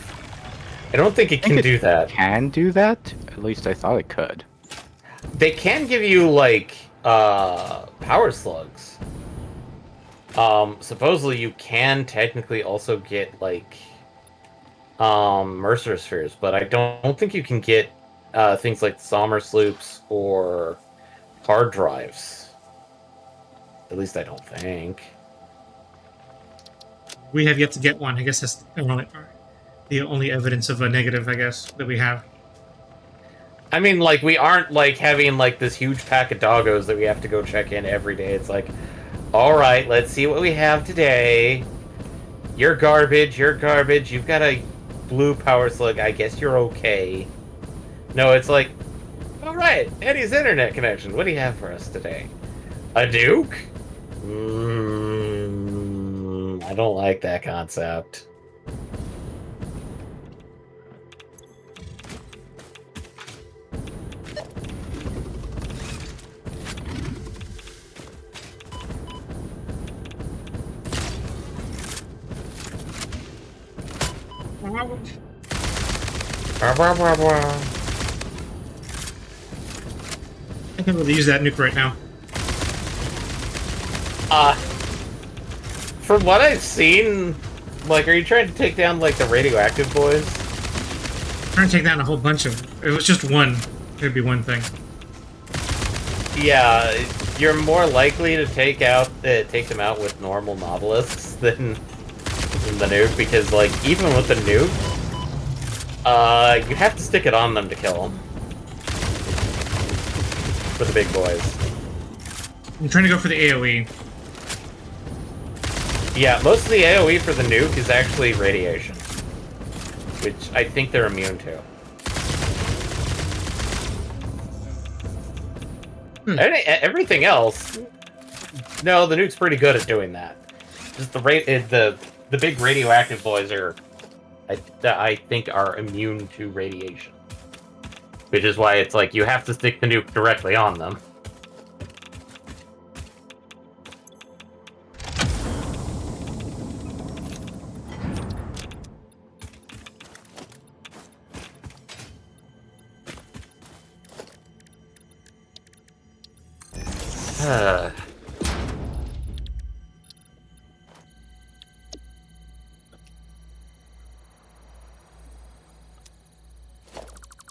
I don't think it can do that. Can do that? At least I thought it could. They can give you, like, power slugs. Supposedly you can technically also get, like, Mercer spheres, but I don't think you can get things like Sommer sloops or hard drives. At least I don't think. We have yet to get one. I guess that's the only evidence of a negative, I guess, that we have. I mean, like, we aren't, like, having, like, this huge pack of doggos that we have to go check in every day. It's like, alright, let's see what we have today. You're garbage, you've got a blue power slug, I guess you're okay. No, it's like, alright, Eddie's internet connection, what do you have for us today? A Duke? I don't like that concept. I can't really use that nuke right now. From what I've seen, like, are you trying to take down, like, the radioactive boys? I'm trying to take down a whole bunch of them. If it was just one, it would be one thing. Yeah, you're more likely to take them out with normal novelisks than the nuke, because, like, even with the nuke, you have to stick it on them to kill them. For the big boys. I'm trying to go for the AoE. Yeah, most of the AoE for the nuke is actually radiation, which I think they're immune to. Everything else, no, the nuke's pretty good at doing that. Just the big radioactive boys are, I think, are immune to radiation, which is why it's like you have to stick the nuke directly on them.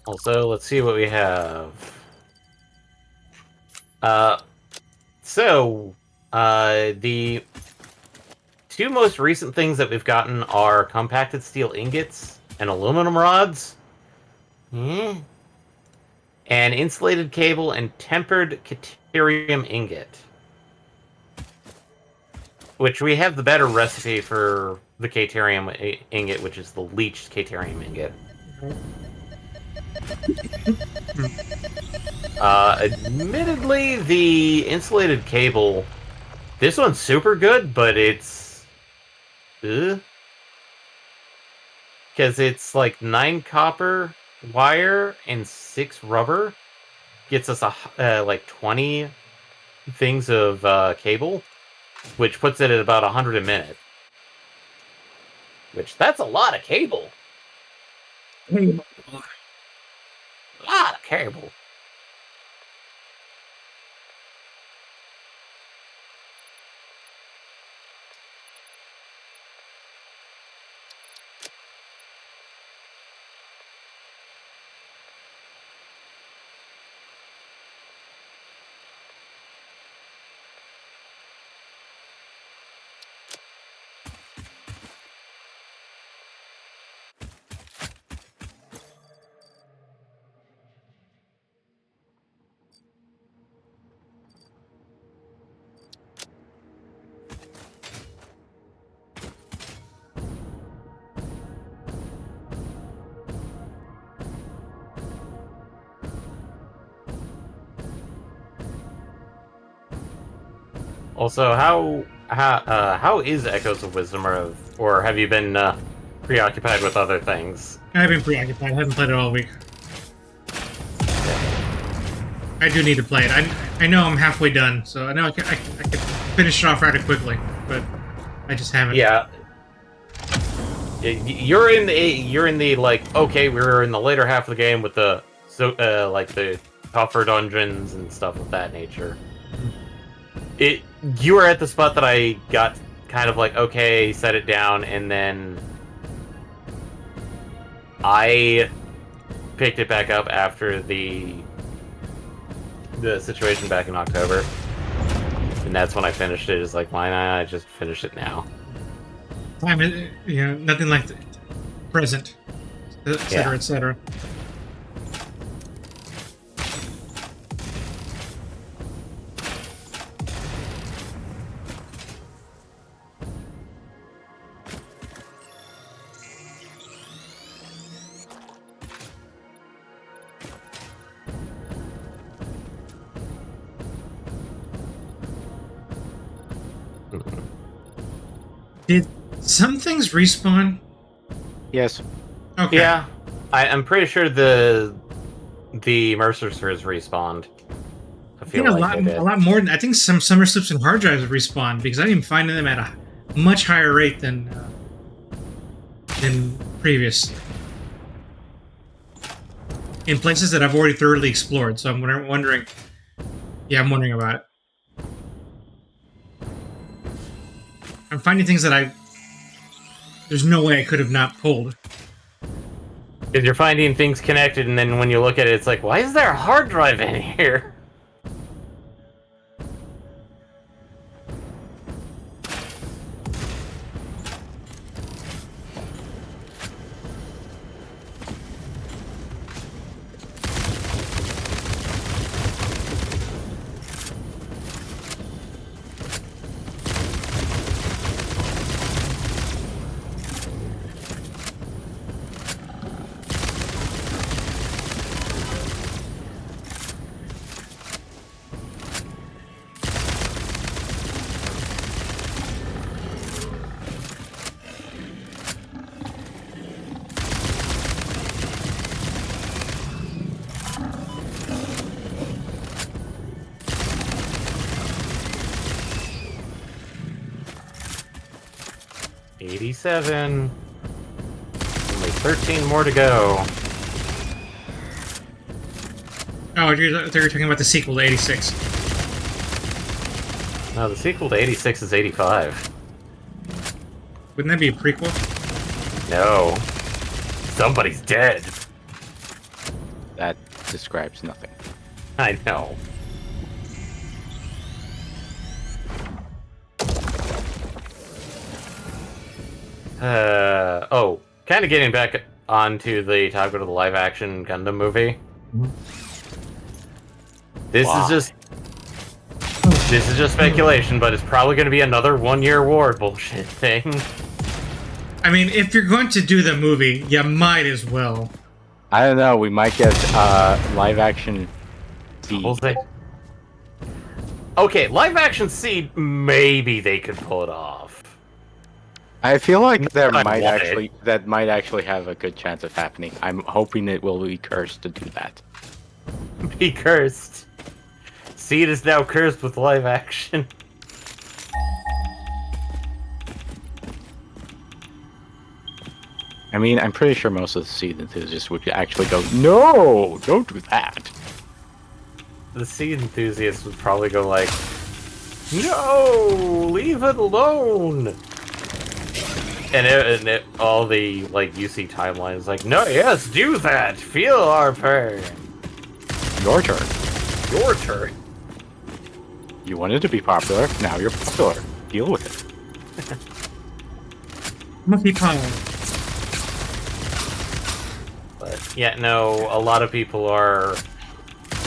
Also, let's see what we have. The two most recent things that we've gotten are compacted steel ingots and aluminum rods. And insulated cable and tempered caterium ingot. Which we have the better recipe for the caterium ingot, which is the leached caterium ingot. Admittedly, the insulated cable, this one's super good, but it's... because it's like 9 copper wire and 6 rubber. Gets us like 20 things of cable, which puts it at about 100 a minute. Which, that's a lot of cable. A lot of cable. Also, how is Echoes of Wisdom, or have you been preoccupied with other things? I've been preoccupied. I haven't played it all week. I do need to play it. I know I'm halfway done, so I know I could finish it off rather quickly, but I just haven't. Yeah. You're in the like, okay, we're in the later half of the game with the like the tougher dungeons and stuff of that nature. You were at the spot that I got kind of like, okay, set it down, and then I picked it back up after the situation back in October, and that's when I finished it. It's like, why not I just finish it now? Time, nothing like the present, etc., etc. Did some things respawn? Yes. Okay. Yeah, I'm pretty sure the Mercers respawned. I feel like a lot more than I think. Some summer slips and hard drives have respawned because I didn't find them at a much higher rate than previous in places that I've already thoroughly explored. So I'm wondering. Yeah, I'm wondering about it. I'm finding things that there's no way I could have not pulled. Because you're finding things connected, and then when you look at it, it's like, why is there a hard drive in here? $87. Only 13 more to go. Oh, I thought you were talking about the sequel to 86. No, the sequel to 86 is 85. Wouldn't that be a prequel? No. Somebody's dead. That describes nothing. I know. Kind of getting back onto the topic of the live-action Gundam movie. This is just speculation, but it's probably going to be another one-year award bullshit thing. I mean, if you're going to do the movie, you might as well. I don't know. We might get live action. We'll see. Okay, live-action Seed, maybe they could pull it off. I feel like that I might want it. actually have a good chance of happening. I'm hoping it will be cursed to do that. Be cursed. Seed is now cursed with live action. I mean, I'm pretty sure most of the Seed enthusiasts would actually go, "No, don't do that." The Seed enthusiasts would probably go like, "No, leave it alone." And all the like UC timelines like, "No, yes, do that. Feel our pain." Your turn. Your turn. You wanted to be popular. Now you're popular. Deal with it. Monkey pile. But yeah, no, a lot of people are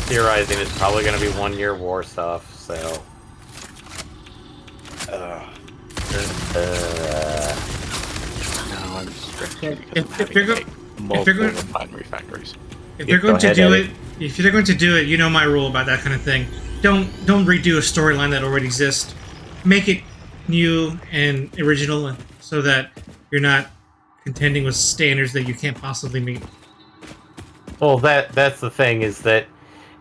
theorizing it's probably going to be one-year war stuff. So. No, I'm stretching If you're going, multiple refinery factories. if they're going to do it, if they're going to do it, you know my rule about that kind of thing. Don't redo a storyline that already exists. make it new and original, so that you're not contending with standards that you can't possibly meet. Well, that's the thing, is that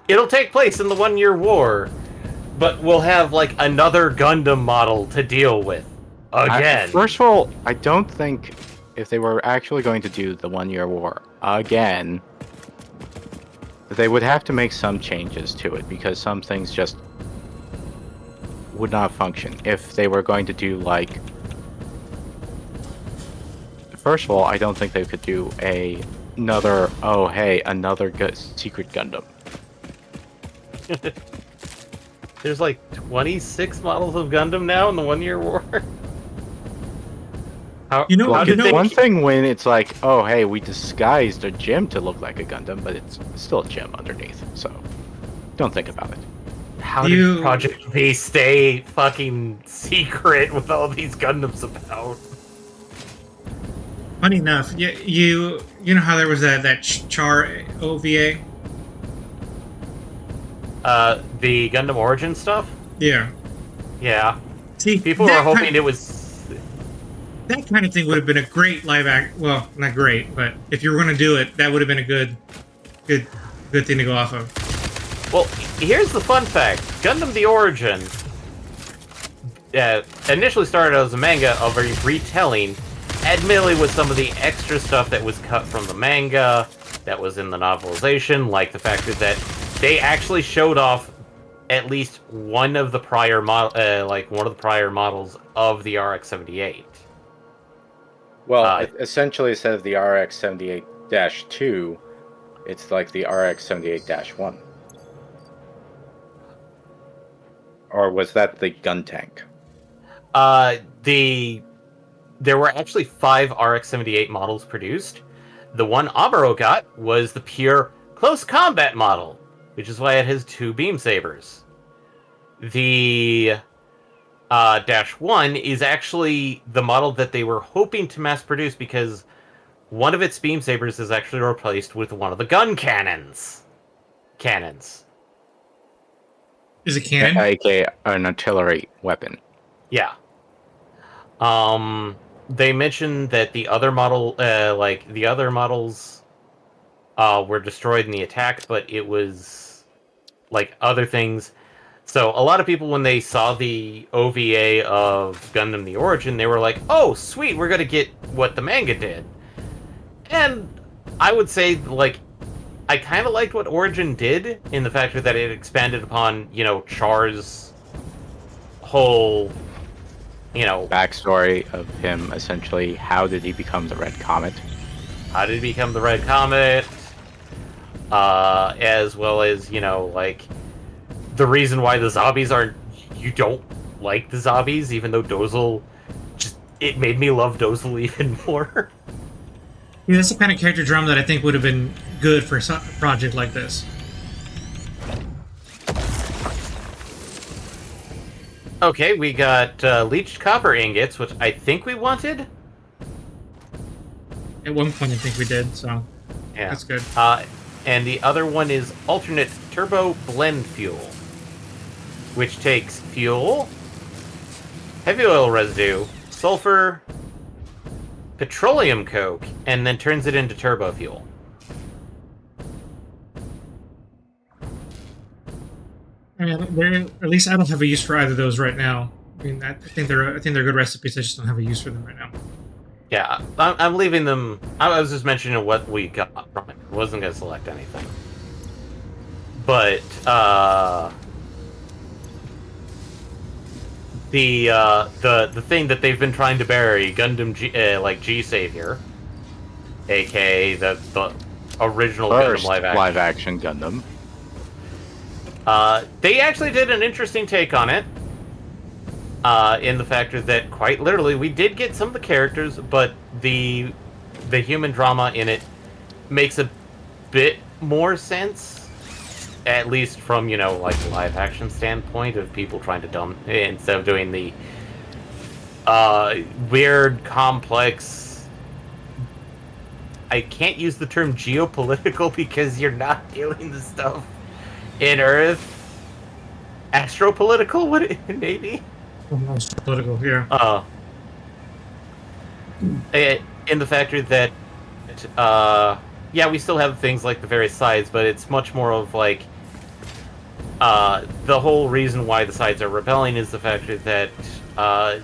it'll take place in the 1-year war, but we'll have like another Gundam model to deal with again. First of all, I don't think if they were actually going to do the 1-year war again, they would have to make some changes to it, because some things just would not function. If they were going to do like... First of all, I don't think they could do another secret Gundam. There's like 26 models of Gundam now in the 1-year war. How did they... One thing when it's like, oh hey, we disguised a gem to look like a Gundam, but it's still a gem underneath, so don't think about it. How did Project V stay fucking secret with all these Gundams about? Funny enough, you know how there was that Char OVA? The Gundam Origin stuff? Yeah. Yeah. See, people were hoping it was... That kind of thing would have been a great live act. Well, not great, but if you were going to do it, that would have been a good thing to go off of. Well, here's the fun fact: Gundam the Origin initially started as a manga of a retelling, admittedly with some of the extra stuff that was cut from the manga that was in the novelization, like the fact that they actually showed off at least one of the prior models of the RX-78. Well, essentially, instead of the RX-78-2, it's like the RX-78-1. Or was that the gun tank? There were actually 5 RX-78 models produced. The one Amuro got was the pure close combat model, which is why it has 2 beam sabers. The -1 is actually the model that they were hoping to mass produce, because one of its beam sabers is actually replaced with one of the gun cannons. Is it cannon? AKA an artillery weapon. Yeah. They mentioned that the other models were destroyed in the attack, but it was like other things. So a lot of people, when they saw the OVA of Gundam the Origin, they were like, oh, sweet, we're going to get what the manga did. And I would say, like, I kind of liked what Origin did, in the fact that it expanded upon, Char's whole, backstory of him, essentially. How did he become the Red Comet? How did he become the Red Comet? As well as, the reason why the zombies aren't... You don't like the zombies, even though Dozel... It made me love Dozel even more. Yeah, that's the kind of character drama that I think would have been good for a project like this. Okay, we got leached copper ingots, which I think we wanted. At one point, I think we did, so yeah, that's good. And the other one is alternate turbo blend fuel, which takes fuel, heavy oil residue, sulfur, petroleum coke, and then turns it into turbo fuel. At least I don't have a use for either of those right now. I mean, I think they're good recipes. I just don't have a use for them right now. Yeah, I'm leaving them. I was just mentioning what we got from it. I wasn't going to select anything. But the thing that they've been trying to bury, Gundam G Savior, aka the original First Gundam live action Gundam. They actually did an interesting take on it. In the factor that, quite literally, we did get some of the characters, but the human drama in it makes a bit more sense, at least from, live action standpoint of people trying to dumb, instead of doing the weird, complex... I can't use the term geopolitical because you're not dealing with stuff in Earth. Astropolitical, maybe? Almost political here. In the factor that, yeah, we still have things like the various sides, but it's much more of like, the whole reason why the sides are rebelling is the factor that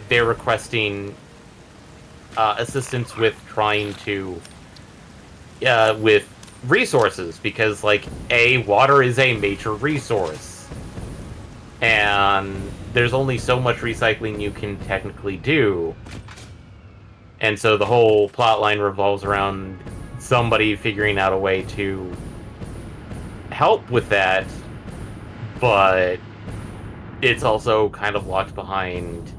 they're requesting assistance with trying to, with resources, because like water is a major resource, and there's only so much recycling you can technically do. And so the whole plot line revolves around somebody figuring out a way to help with that, but it's also kind of locked behind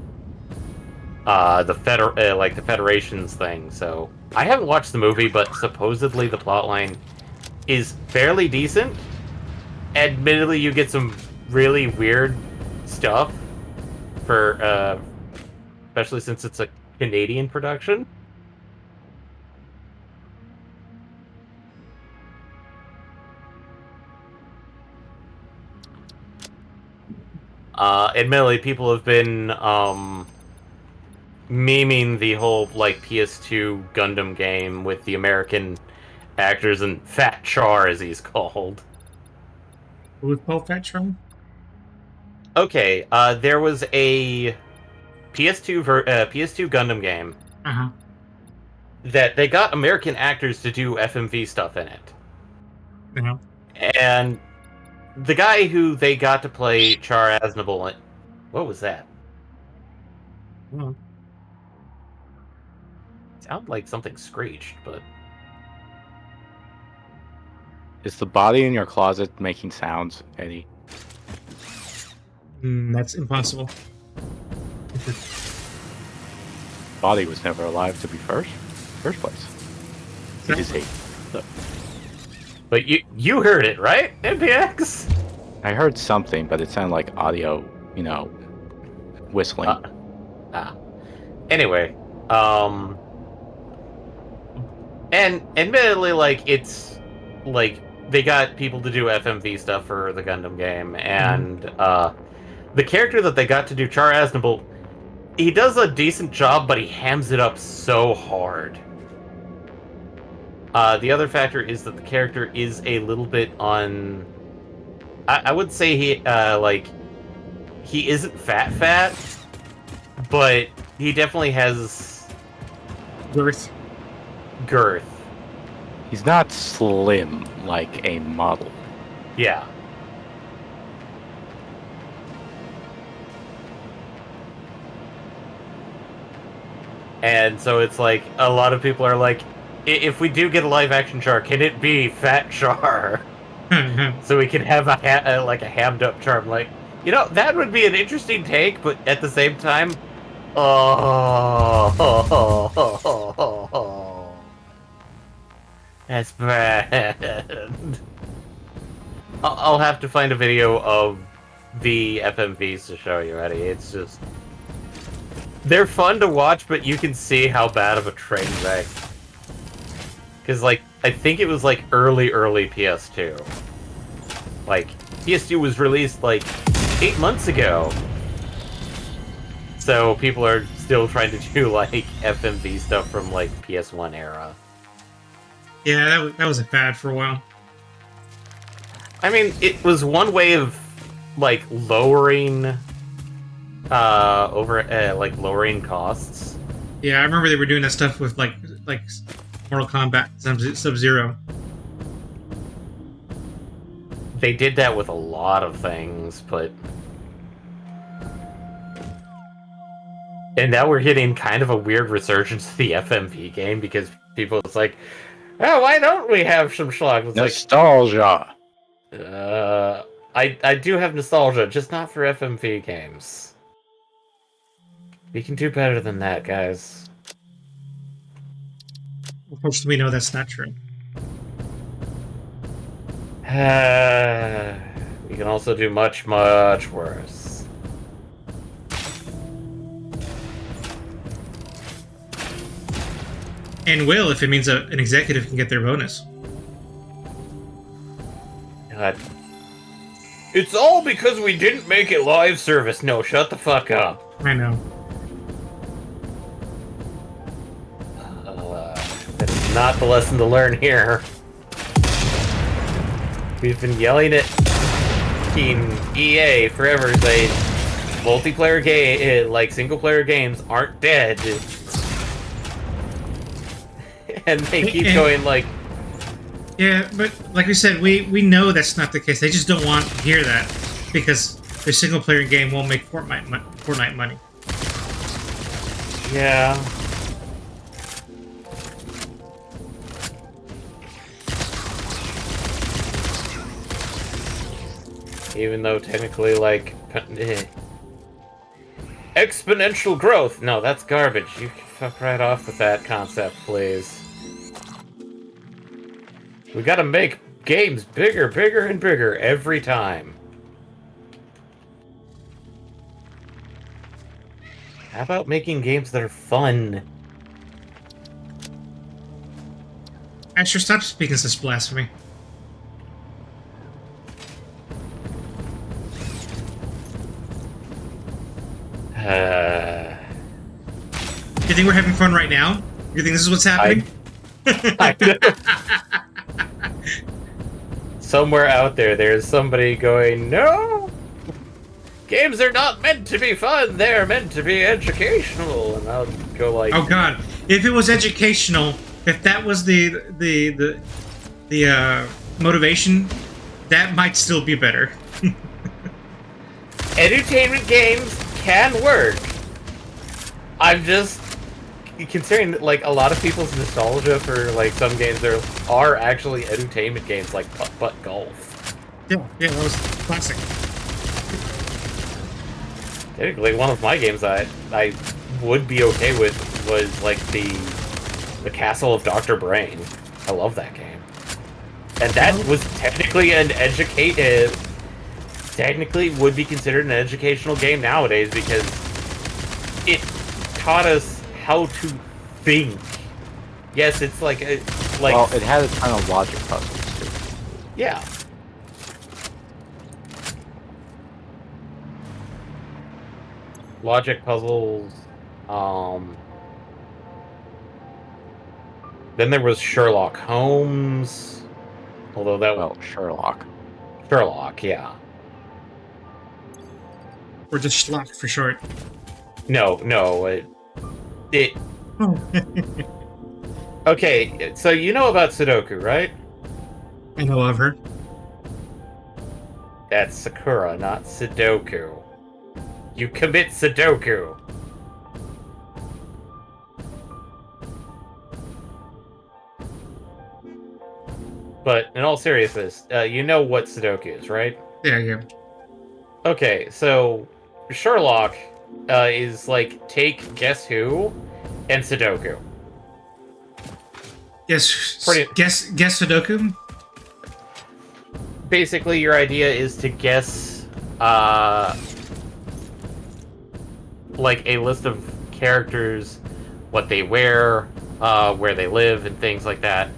the Federation's thing. So I haven't watched the movie, but supposedly the plot line is fairly decent. Admittedly, you get some really weird stuff for especially since it's a Canadian production. Admittedly, people have been memeing the whole like PS2 Gundam game with the American actors and Fat Char, as he's called. Who would Paul Fetch from? Okay, there was a PS2 Gundam game Uh-huh. that they got American actors to do FMV stuff in it. Uh-huh. And the guy who they got to play Char Aznavour, what was that? Well, Sounded like something screeched, but Is the body in your closet making sounds, Eddie? that's impossible. Body was never alive to be first place. He just ate. but you heard it, right, NPX? I heard something, but it sounded like audio, whistling. Anyway, and admittedly, like, it's like they got people to do FMV stuff for the Gundam game, and the character that they got to do, Char Aznavour, he does a decent job, but he hams it up so hard. The other factor is that the character is a little bit on. I would say he isn't fat, but he definitely has girth. He's not slim like a model. Yeah. And so it's like, a lot of people are like, if we do get a live action Char, can it be Fat Char? So we can have a hammed up Char. I'm like, that would be an interesting take, but at the same time, that's bad. I'll have to find a video of the FMVs to show you, Eddie. It's just, they're fun to watch, but you can see how bad of a train wreck. Because, like, I think it was, like, early PS2. Like, PS2 was released, like, 8 months ago. So people are still trying to do, like, FMV stuff from, like, PS1 era. Yeah, that was a fad for a while. I mean, it was one way of, like, lowering lowering costs. Yeah, I remember they were doing that stuff with like Mortal Kombat Sub-Zero. They did that with a lot of things, but and now we're getting kind of a weird resurgence of the FMV game because people it's like, oh, why don't we have some schlock? It's nostalgia. I do have nostalgia, just not for FMV games. We can do better than that, guys. Unfortunately, we know that's not true. We can also do much, much worse. And will, if it means an executive can get their bonus. God. It's all because we didn't make it live service. No, shut the fuck up. I know. That's not the lesson to learn here. We've been yelling at Team EA forever, saying multiplayer game, like single-player games, aren't dead, and they keep going like. Yeah, but like we said, we know that's not the case. They just don't want to hear that because their single-player game won't make Fortnite money. Yeah. Even though technically, like, exponential growth. No, that's garbage. You can fuck right off with that concept, please. We gotta make games bigger, bigger, and bigger every time. How about making games that are fun? Asher, stop speaking such blasphemy. You think we're having fun right now? You think this is what's happening? I know. Somewhere out there, there's somebody going, no! Games are not meant to be fun, they're meant to be educational. And I'll go like... Oh god, if it was educational, if that was the motivation, that might still be better. Edutainment games can work. I'm just considering that, like, a lot of people's nostalgia for, like, some games there are actually edutainment games like Putt-Putt Golf. Yeah, that was classic. Technically, one of my games I would be okay with was, like, the Castle of Dr. Brain. I love that game. And that was technically technically would be considered an educational game nowadays because it taught us how to think. Yes, it's like well, it had a ton of logic puzzles too. Yeah. Logic puzzles. Then there was Sherlock Holmes. Although that Sherlock, yeah. Or just schlock for short. No, it Okay, so you know about Sudoku, right? I know of her. That's Sakura, not Sudoku. You commit Sudoku. But in all seriousness, you know what Sudoku is, right? Yeah. Okay, so Sherlock is like take Guess Who and Sudoku. Guess Sudoku? Basically, your idea is to guess like a list of characters, what they wear, where they live, and things like that.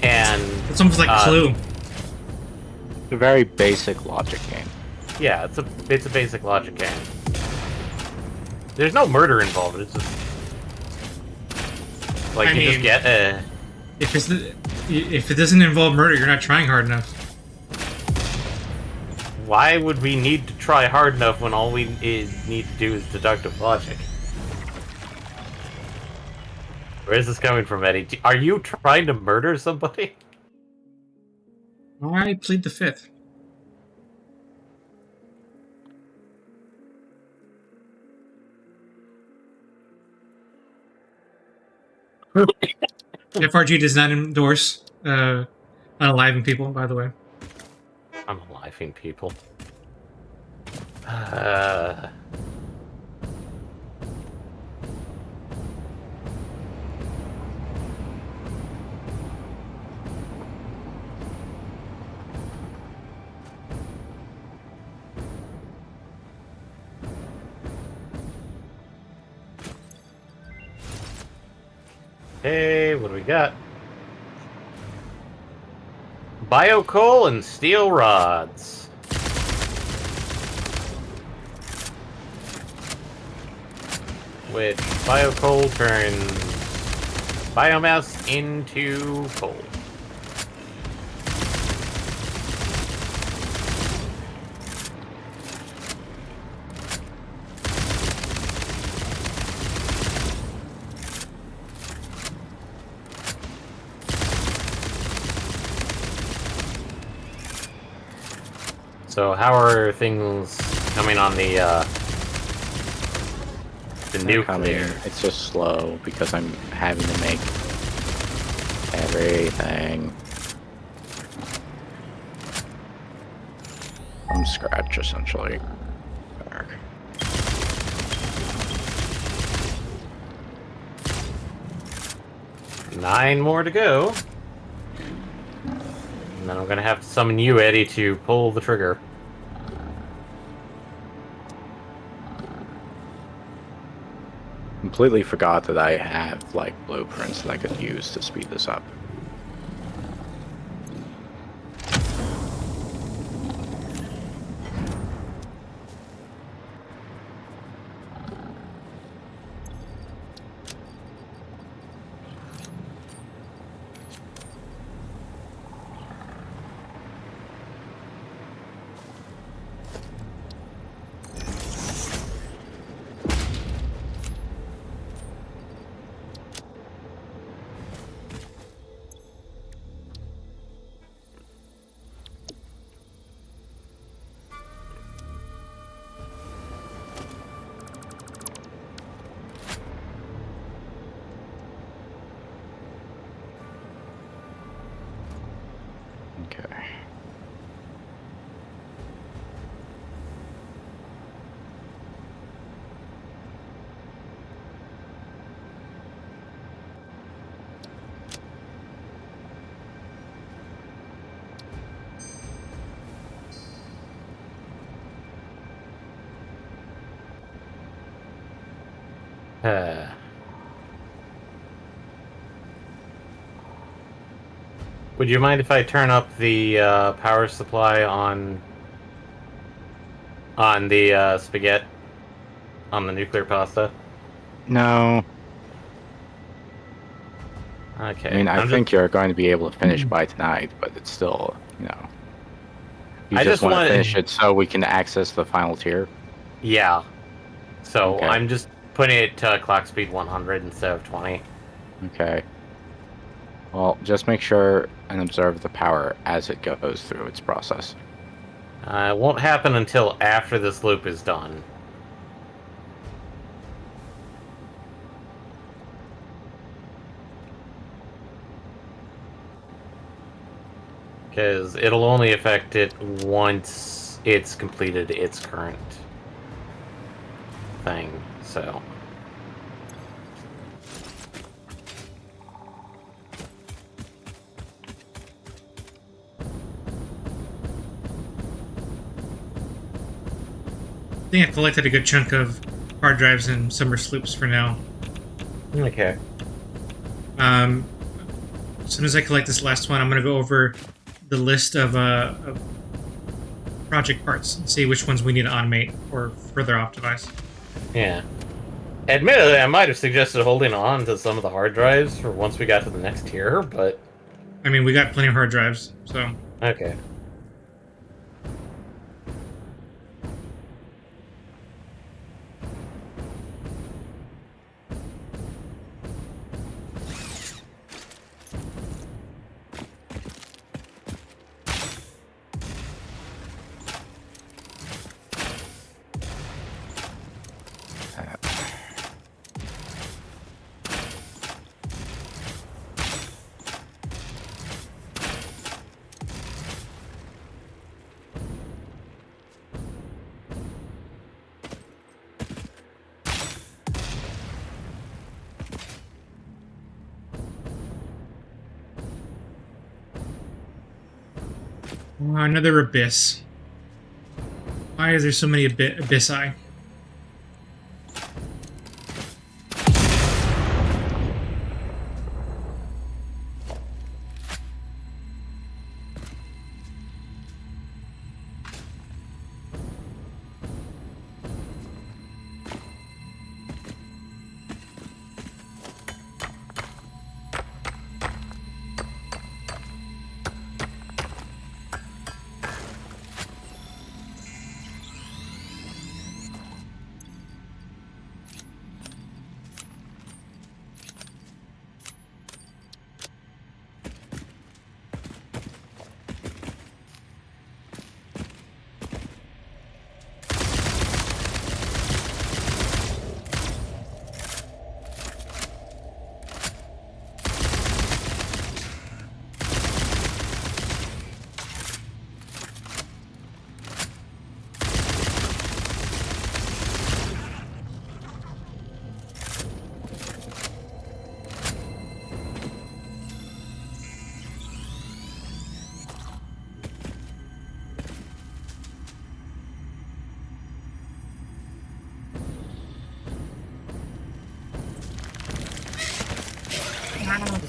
And It's almost like Clue. It's a very basic logic game. Yeah, it's a basic logic game. There's no murder involved. It's just like just get if it doesn't involve murder, you're not trying hard enough. Why would we need to try hard enough when all we need to do is deductive logic? Where is this coming from, Eddie? Are you trying to murder somebody? I plead the fifth. FRG does not endorse unaliving people, by the way. I'm aliving people. Hey, what do we got? Bio-coal and steel rods. which biocoal turns biomass into coal. So how are things coming on the They're coming. nuclear? It's just slow because I'm having to make everything from scratch, essentially. There. 9 more to go. And then I'm gonna have to summon you, Eddie, to pull the trigger. Completely forgot that I have like blueprints that I could use to speed this up. Okay. Would you mind if I turn up the power supply on the spaghetti on the nuclear pasta? No, Okay. I mean I I'm think you're going to be able to finish by tonight, but it's still, you know, you I just just want to want- finish it so we can access the final tier. Yeah. So Okay. I'm just putting it to clock speed 100 instead of 20. Okay. Well, just make sure and observe the power as it goes through its process. It won't happen until after this loop is done. Because it'll only affect it once it's completed its current thing, so... I think I collected a good chunk of hard drives and summer sloops for now. Okay. As soon as I collect this last one, I'm going to go over the list of project parts and see which ones we need to automate or further optimize. Yeah. Admittedly, I might have suggested holding on to some of the hard drives for once we got to the next tier, but... I mean, we got plenty of hard drives, so... Okay. Another abyss. Why is there so many abyssi?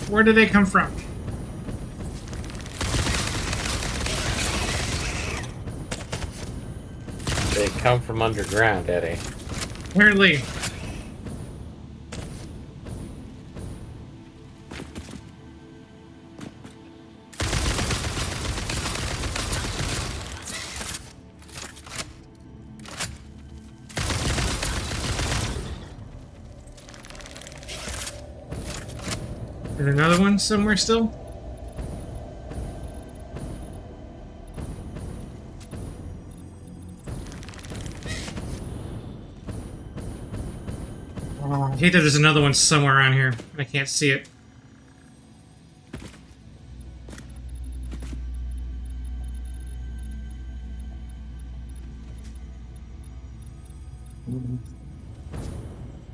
Where did they come from? They come from underground, Eddie. Apparently. Is there another one somewhere still? Oh, I hate that there's another one somewhere around here. I can't see it.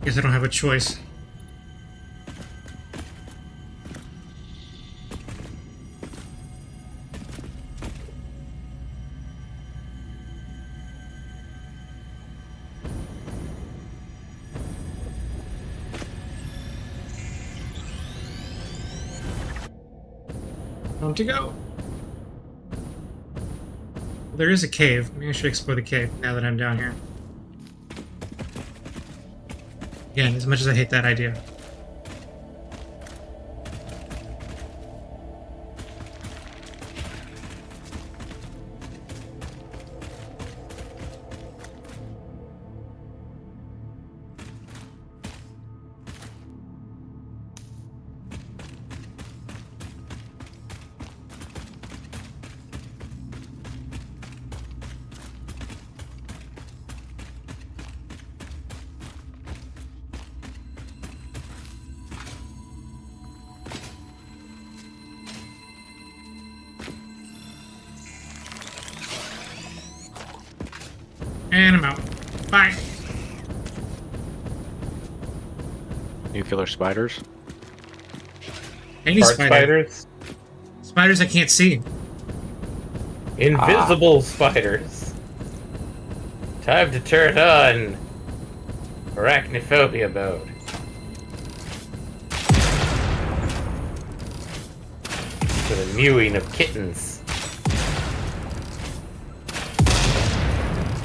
Guess I don't have a choice. Time to go. There is a cave. Maybe I should explore the cave now that I'm down here. Again, as much as I hate that idea. And I'm out. Bye. Nuclear spiders. Any Fart spider. spiders? Spiders I can't see. Invisible spiders. Time to turn on arachnophobia mode. For the mewing of kittens.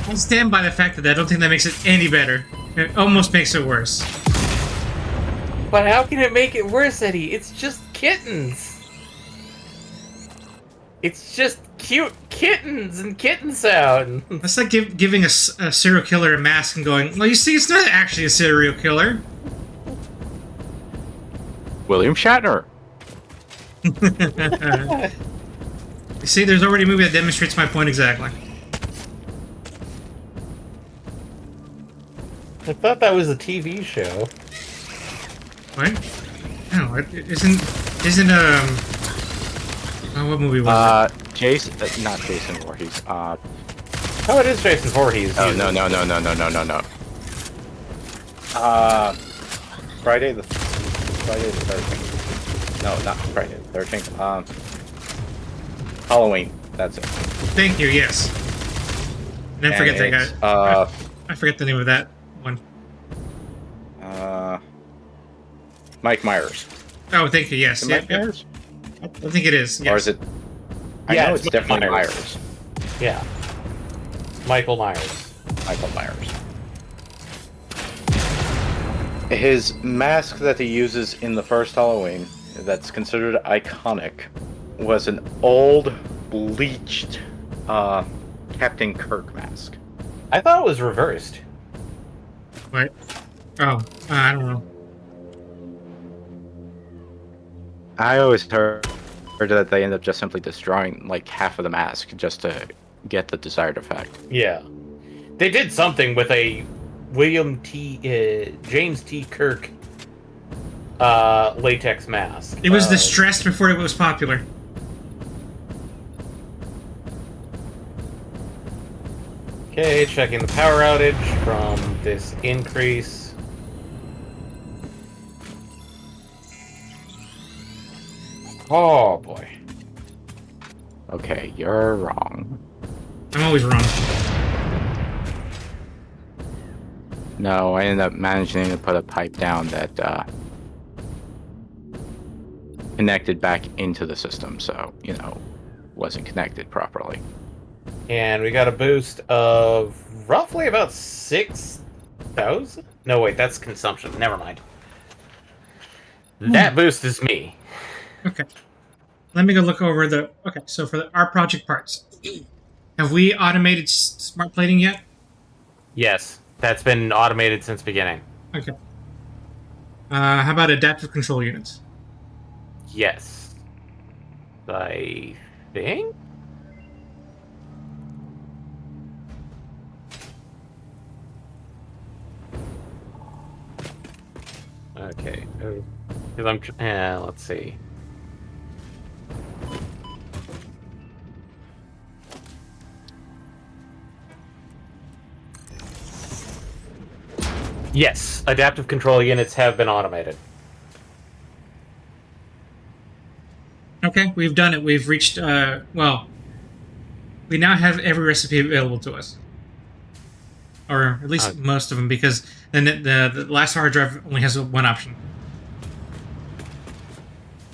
I stand by the fact that I don't think that makes it any better. It almost makes it worse. But how can it make it worse, Eddie? It's just kittens. It's just cute kittens and kitten sound. That's like giving a serial killer a mask and going, well, you see, it's not actually a serial killer. William Shatner. You see, there's already a movie that demonstrates my point exactly. I thought that was a TV show. What? No, it isn't oh, what movie was it? Jason, not Jason Voorhees. Oh, it is Jason Voorhees. Oh, no. Friday the 13th. No, not Friday the 13th. Halloween. That's it. Thank you. Yes. And I forget that guy. I forget the name of that one. Mike Myers. Oh, thank you. Yes. Mike Myers? I think it is. Yes. Or is it? I Yeah, know it's it's definitely Myers. Myers. Yeah. Michael Myers. Michael Myers. His mask that he uses in the first Halloween, that's considered iconic, was an old, bleached Captain Kirk mask. I thought it was reversed. What? Oh, I don't know. I always heard that they end up just simply destroying like half of the mask just to get the desired effect. Yeah. They did something with a James T. Kirk latex mask. It was distressed before it was popular. Okay, checking the power outage from this increase. Oh boy. Okay, you're wrong. I'm always wrong. No, I ended up managing to put a pipe down that connected back into the system, so, wasn't connected properly. And we got a boost of roughly about 6,000? No, wait, that's consumption. Never mind. That boost is me. Okay. Let me go look over the. Okay, so for our project parts, have we automated smart plating yet? Yes, that's been automated since beginning. Okay. How about adaptive control units? Yes. I think? Okay. Because let's see. Yes, adaptive control units have been automated. Okay, we've done it. We've reached. Well, we now have every recipe available to us, or at least most of them, because then the last hard drive only has one option.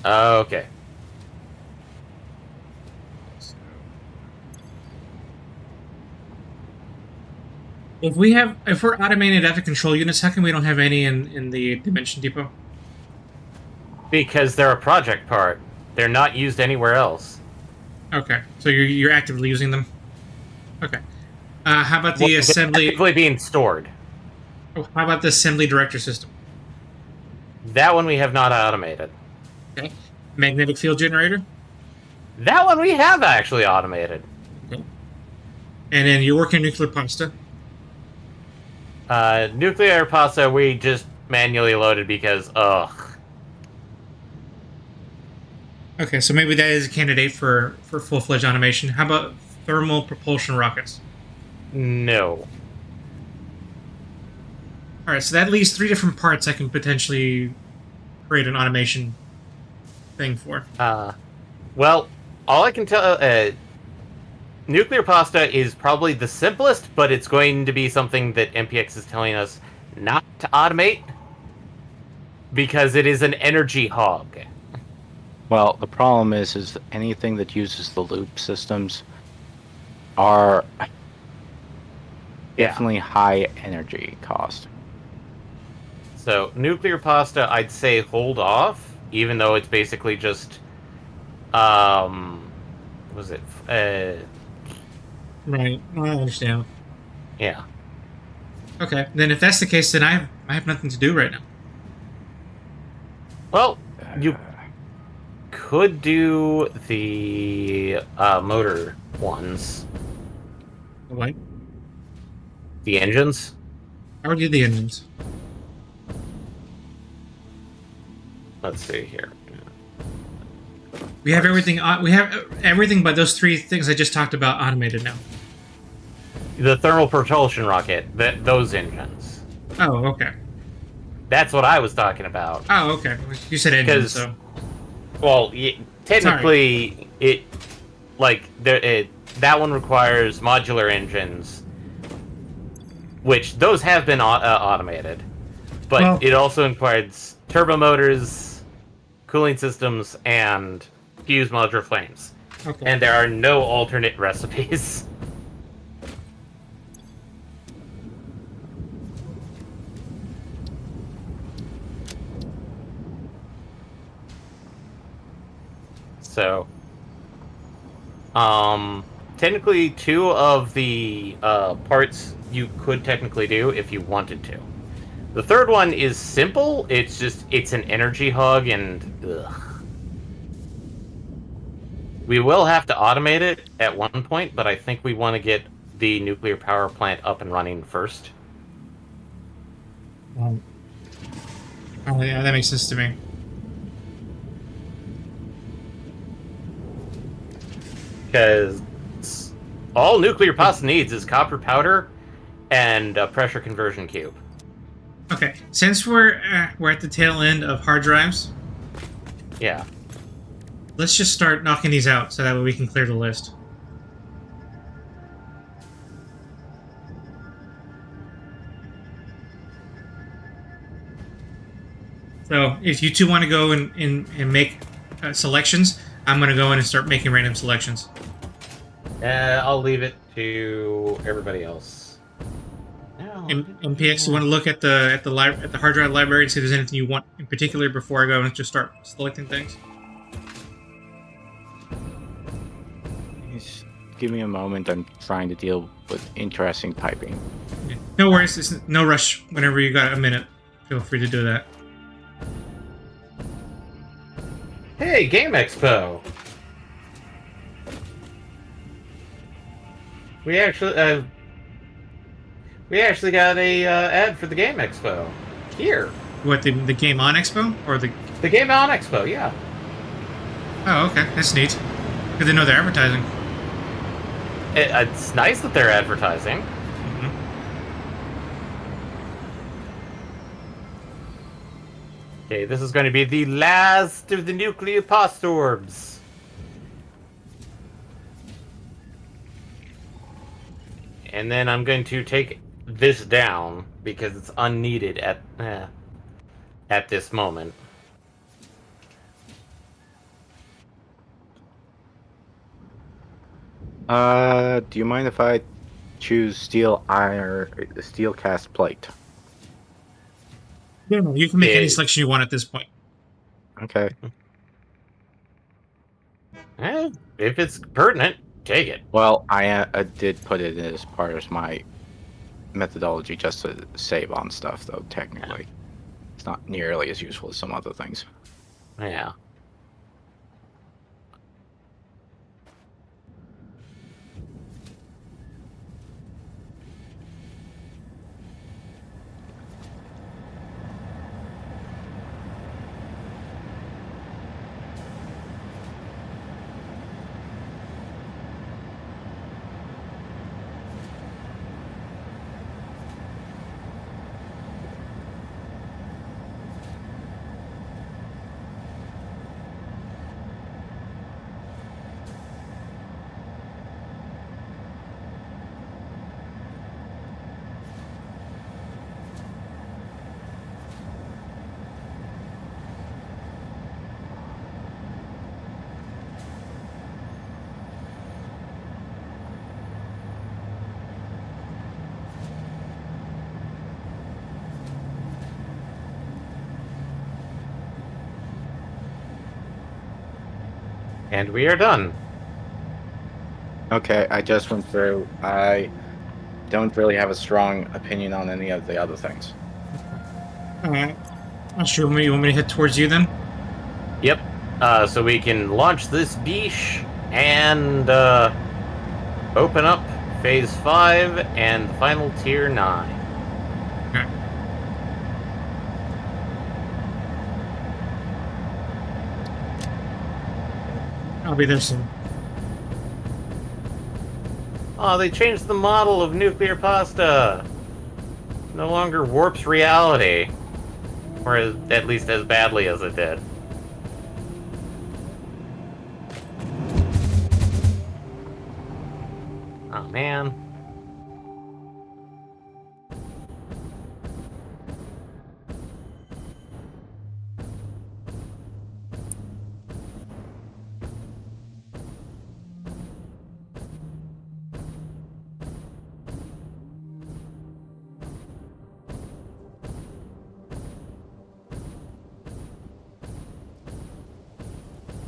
Okay. If we're automating adaptive control units, how come we don't have any in the Dimension Depot? Because they're a project part. They're not used anywhere else. Okay, so you're actively using them. Okay. How about the assembly? Actively being stored. Oh, how about the assembly director system? That one we have not automated. Okay. Magnetic field generator. That one we have actually automated. Okay. And then you're working nuclear pasta. Nuclear pasta we just manually loaded because, ugh. Okay, so maybe that is a candidate for full-fledged automation. How about thermal propulsion rockets? No. All right, so that leaves 3 different parts I can potentially create an automation thing for. Well, all I can tell, nuclear pasta is probably the simplest, but it's going to be something that MPX is telling us not to automate because it is an energy hog. Well, the problem is anything that uses the loop systems are definitely high energy cost. So, nuclear pasta, I'd say hold off, even though it's basically just, was it, Right, I understand. yeah. Okay, then if that's the case, then I have nothing to do right now. Well, you could do the motor ones. What? The engines. I already did the engines. Let's see here. We have everything. We have everything but those 3 things I just talked about automated now. The thermal propulsion rocket, those engines. Oh, okay. That's what I was talking about. Oh, okay. You said engines, so. Well, technically, that one requires modular engines, which those have been automated, but it also requires turbo motors, cooling systems, and fuse modular flames. Okay. And there are no alternate recipes. So, technically 2 of the parts you could technically do if you wanted to. The third one is simple, it's an energy hog, and ugh. We will have to automate it at one point, but I think we want to get the nuclear power plant up and running first. Oh, yeah, that makes sense to me. Because all nuclear pasta needs is copper powder and a pressure conversion cube. Okay, since we're at the tail end of hard drives, Yeah. let's just start knocking these out so that way we can clear the list. So if you two want to go and make selections, I'm gonna go in and start making random selections. I'll leave it to everybody else. No, MPX, you want to look at the hard drive library and see if there's anything you want in particular before I go and just start selecting things. Just give me a moment. I'm trying to deal with interesting typing. Yeah. No worries. It's no rush. Whenever you got a minute, feel free to do that. Hey, Game Expo. We actually got a ad for the Game Expo here. What, the Game On Expo or the Game On Expo? Yeah. Oh, okay, that's neat. Good to know they're advertising. It's nice that they're advertising. Mm-hmm. Okay, this is going to be the last of the nuclear past orbs. And then I'm going to take this down because it's unneeded at this moment. Do you mind if I choose steel cast plate? Yeah, no, you can make any selection you want at this point. Okay. If it's pertinent, take it. Well, I did put it as part of my methodology just to save on stuff, though, technically. It's not nearly as useful as some other things. Yeah. And we are done. Okay, I just went through. I don't really have a strong opinion on any of the other things. Alright. Not sure. You want me to head towards you then? Yep. So we can launch this beach and open up Phase 5 and final Tier 9. Okay. I'll be there soon. Oh, they changed the model of nuclear pasta. No longer warps reality. Or at least as badly as it did. Oh, man.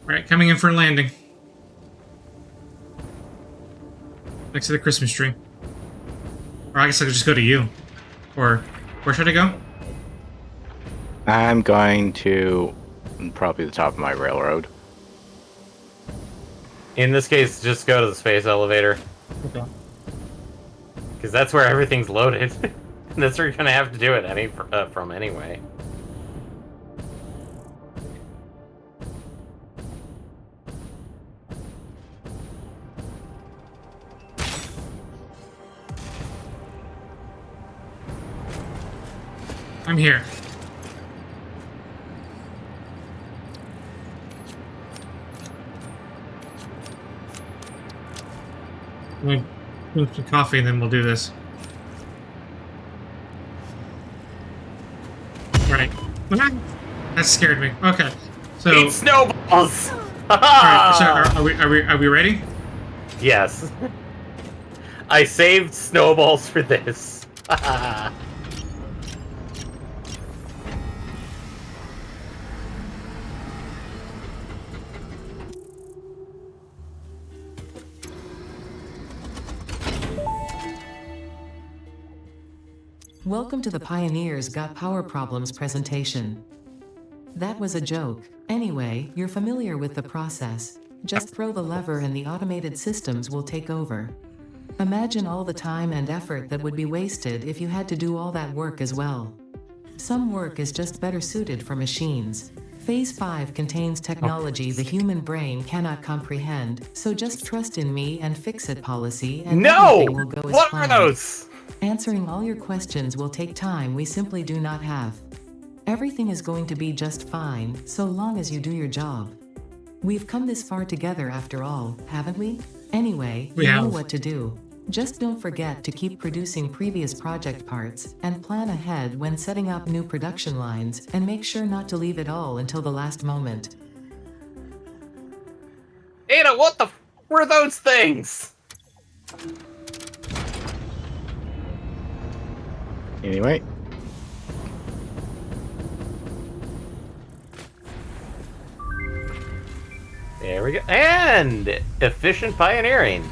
Alright, coming in for a landing. Next to the Christmas tree. Or I guess I could just go to you. Or where should I go? I'm going to probably the top of my railroad. In this case, just go to the space elevator. Okay. Because that's where everything's loaded. That's where you're going to have to do it from anyway. I'm here. Let me drink some coffee and then we'll do this. Right. That scared me. Okay. So, Eat snowballs! all right. So, are we ready? Yes. I saved snowballs for this. Welcome to the Pioneers Got Power Problems presentation. That was a joke. Anyway, you're familiar with the process. Just throw the lever and the automated systems will take over. Imagine all the time and effort that would be wasted if you had to do all that work as well. Some work is just better suited for machines. Phase 5 contains technology the human brain cannot comprehend, so just trust in me and fix it policy and No! everything will go as What planned. are those? Answering all your questions will take time we simply do not have. Everything is going to be just fine, so long as you do your job. We've come this far together after all, haven't we? Anyway, We you know have. what to do. Just don't forget to keep producing previous project parts, and plan ahead when setting up new production lines, and make sure not to leave it all until the last moment. Ada, what the f were those things? Anyway, There we go. And efficient pioneering.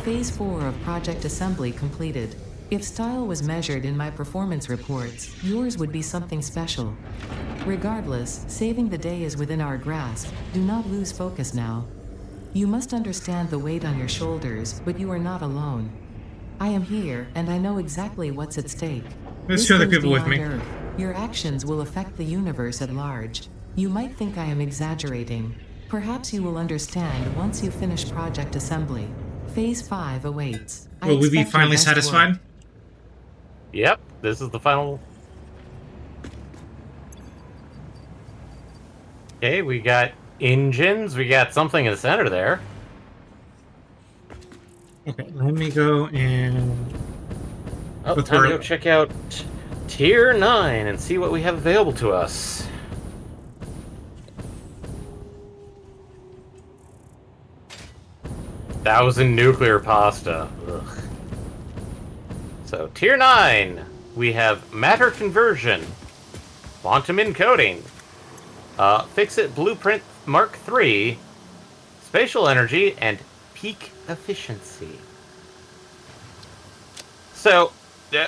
Phase 4 of Project Assembly completed. If style was measured in my performance reports, yours would be something special. Regardless, saving the day is within our grasp. Do not lose focus now. You must understand the weight on your shoulders, but you are not alone. I am here, and I know exactly what's at stake. Let's This show the goes people with beyond me. Earth. Your actions will affect the universe at large. You might think I am exaggerating. Perhaps you will understand once you finish Project Assembly. Phase 5 awaits. I Will we be expect your finally best satisfied? work. Yep, this is the final. Okay, we got engines. We got something in the center there. Okay, let me go and Oh, Go time to through. go check out Tier 9 and see what we have available to us. Thousand nuclear pasta. Ugh. So, Tier 9, we have matter conversion, quantum encoding, fix-it blueprint Mark III, spatial energy, and peak efficiency. So, I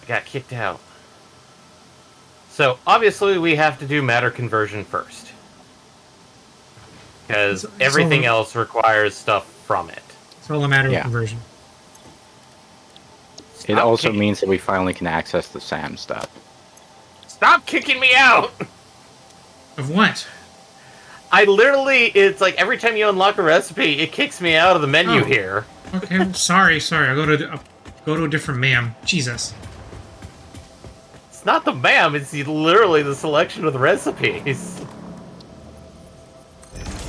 got kicked out. So, obviously, we have to do matter conversion first. Because It's everything all- else requires stuff from it. It's all a matter of Yeah. conversion. it also kick- means that we finally can access the SAM stuff. Stop kicking me out! Of what? I literally, it's like every time you unlock a recipe, it kicks me out of the menu Oh. here. Okay, sorry. I go to a different ma'am. Jesus. It's not the ma'am, it's literally the selection of the recipes.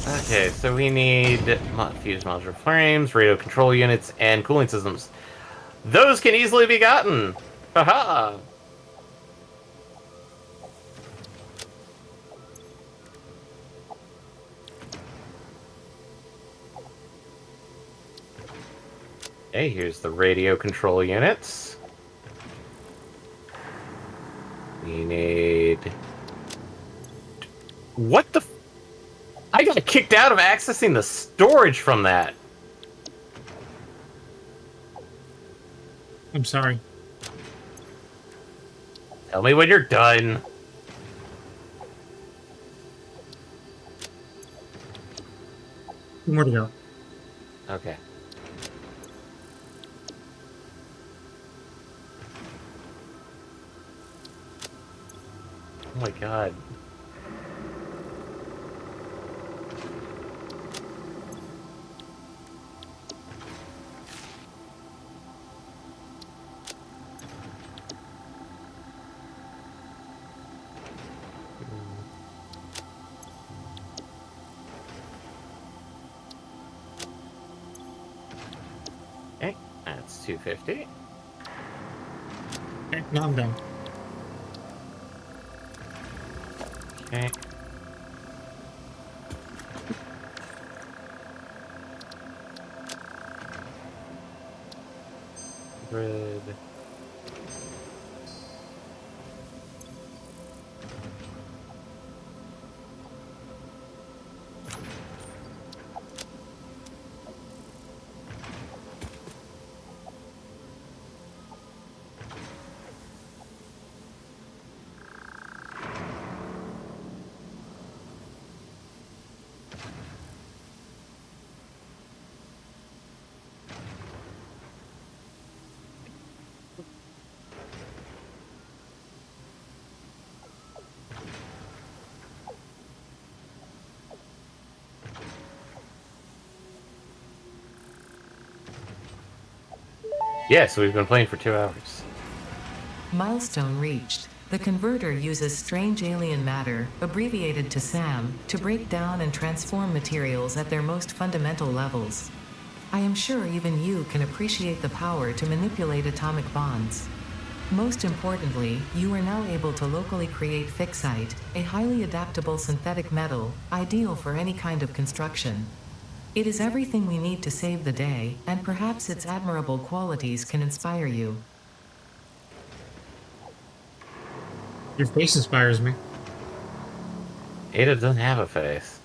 Okay, so we need fused modular frames, radio control units, and cooling systems. Those can easily be gotten! Haha! Okay, here's the radio control units. We need... What the... I got kicked out of accessing the storage from that. I'm sorry. Tell me when you're done. Two more to go. Okay. Oh my god. Okay, that's 250. Okay, now I'm done. Okay. Red. Yes, we've been playing for 2 hours. Milestone reached. The converter uses strange alien matter, abbreviated to SAM, to break down and transform materials at their most fundamental levels. I am sure even you can appreciate the power to manipulate atomic bonds. Most importantly, you are now able to locally create fixite, a highly adaptable synthetic metal, ideal for any kind of construction. It is everything we need to save the day, and perhaps its admirable qualities can inspire you. Your face inspires me. Ada doesn't have a face.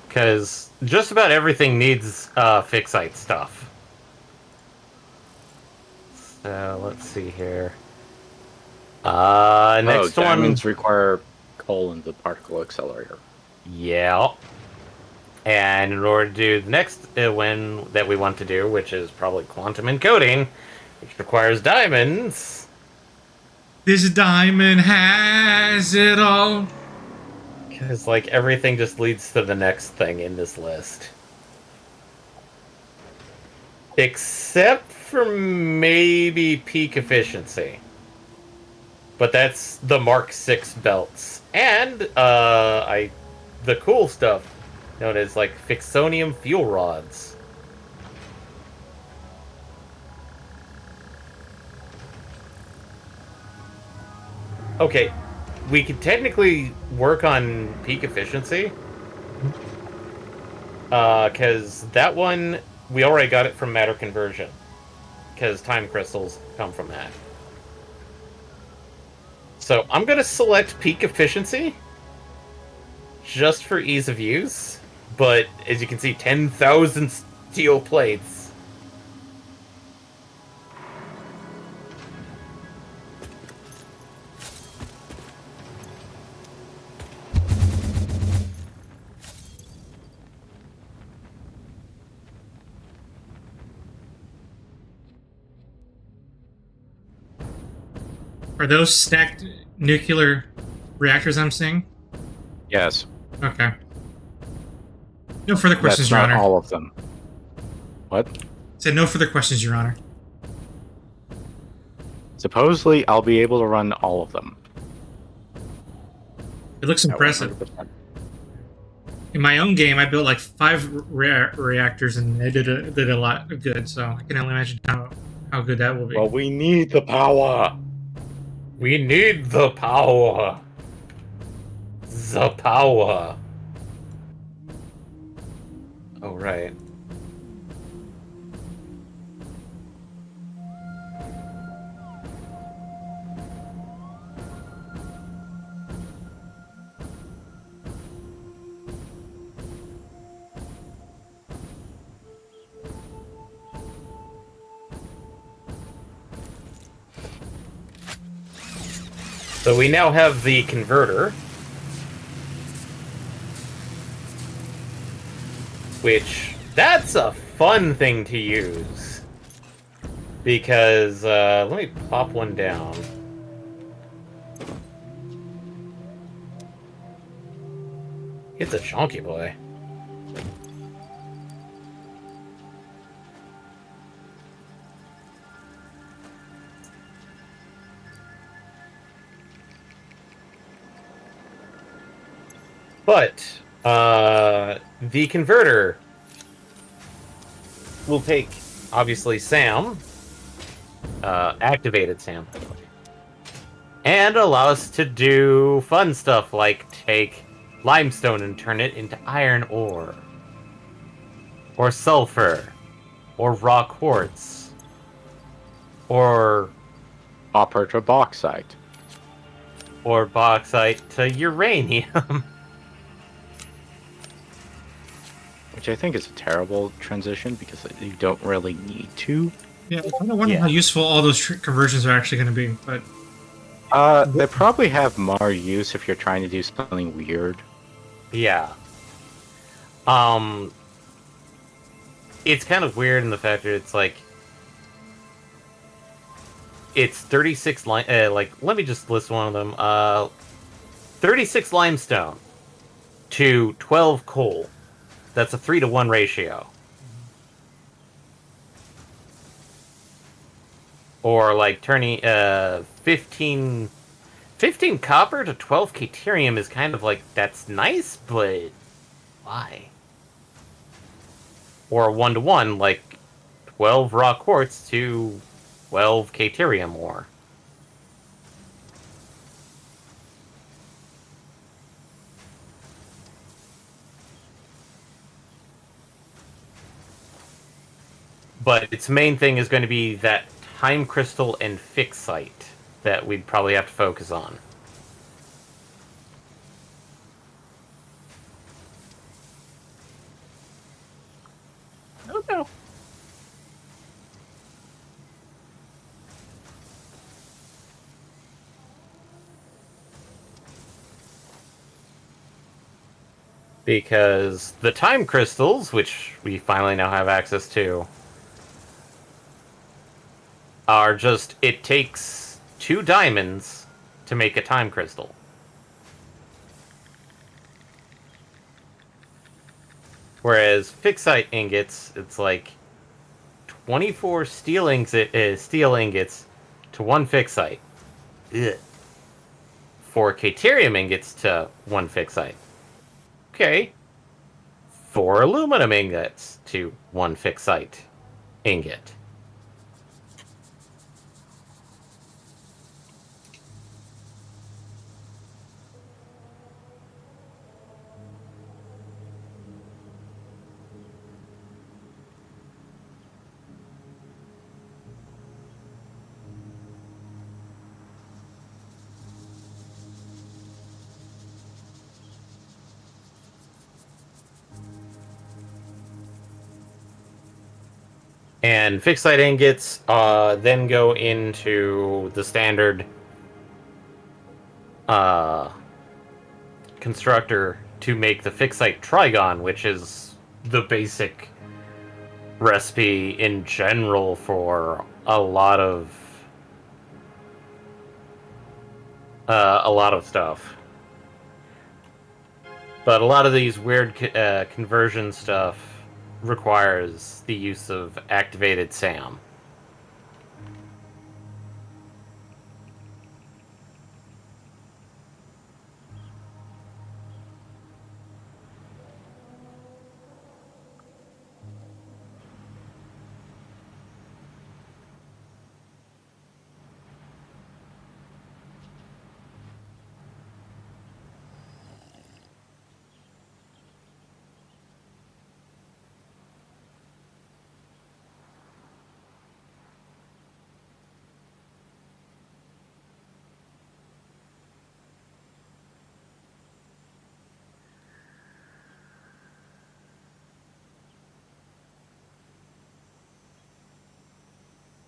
Because just about everything needs fixite stuff. So let's see here. Next one. Diamonds require coal in the particle accelerator. Yeah. And in order to do the next one that we want to do, which is probably quantum encoding, which requires diamonds. This diamond has it all. Because, like, everything just leads to the next thing in this list. Except for maybe peak efficiency. But that's the Mark 6 belts. And, the cool stuff, known as, like, Fixonium fuel rods. Okay, we could technically work on peak efficiency. Because that one, we already got it from matter conversion. Because time crystals come from that. So I'm going to select peak efficiency. Just for ease of use. But, as you can see, 10,000 steel plates. Are those stacked nuclear reactors I'm seeing? Yes. Okay. No further questions, That's Your not Honor. all of them. What? Said no further questions, Your Honor. Supposedly, I'll be able to run all of them. It looks at impressive. 100%. In my own game, I built like 5 reactors, and they did a lot of good. So I can only imagine how good that will be. Well, we need the power. We need the power. The power. Oh, right. So we now have the converter, which, that's a fun thing to use. Because, let me pop one down. It's a chunky boy. But, the converter will take obviously Sam, activated Sam, and allow us to do fun stuff like take limestone and turn it into iron ore, or sulfur, or raw quartz, or Copper to bauxite. bauxite to uranium. Which I think is a terrible transition because you don't really need to. Yeah, I kind of wonder Yeah. how useful all those conversions are actually going to be. But They probably have more use if you're trying to do something weird. Yeah. It's kind of weird in the fact that it's like it's 36 like let me just list one of them. 36 limestone to 12 coal. That's a 3-to-1 ratio. Or like turning 15 copper to 12 caterium is kind of like that's nice, but why? Or 1-to-1 like 12 raw quartz to 12 caterium ore. But its main thing is going to be that time crystal and fixite that we'd probably have to focus on. Oh no. Because the time crystals, which we finally now have access to, are just, it takes 2 diamonds to make a time crystal. Whereas fixite ingots, it's like 24 steel ingots to 1 fixite. Ugh. 4 caterium ingots to 1 fixite. Okay. 4 aluminum ingots to 1 fixite ingot. And fixite ingots then go into the standard constructor to make the fixite trigon, which is the basic recipe in general for a lot of stuff. But a lot of these weird conversion stuff requires the use of activated SAM.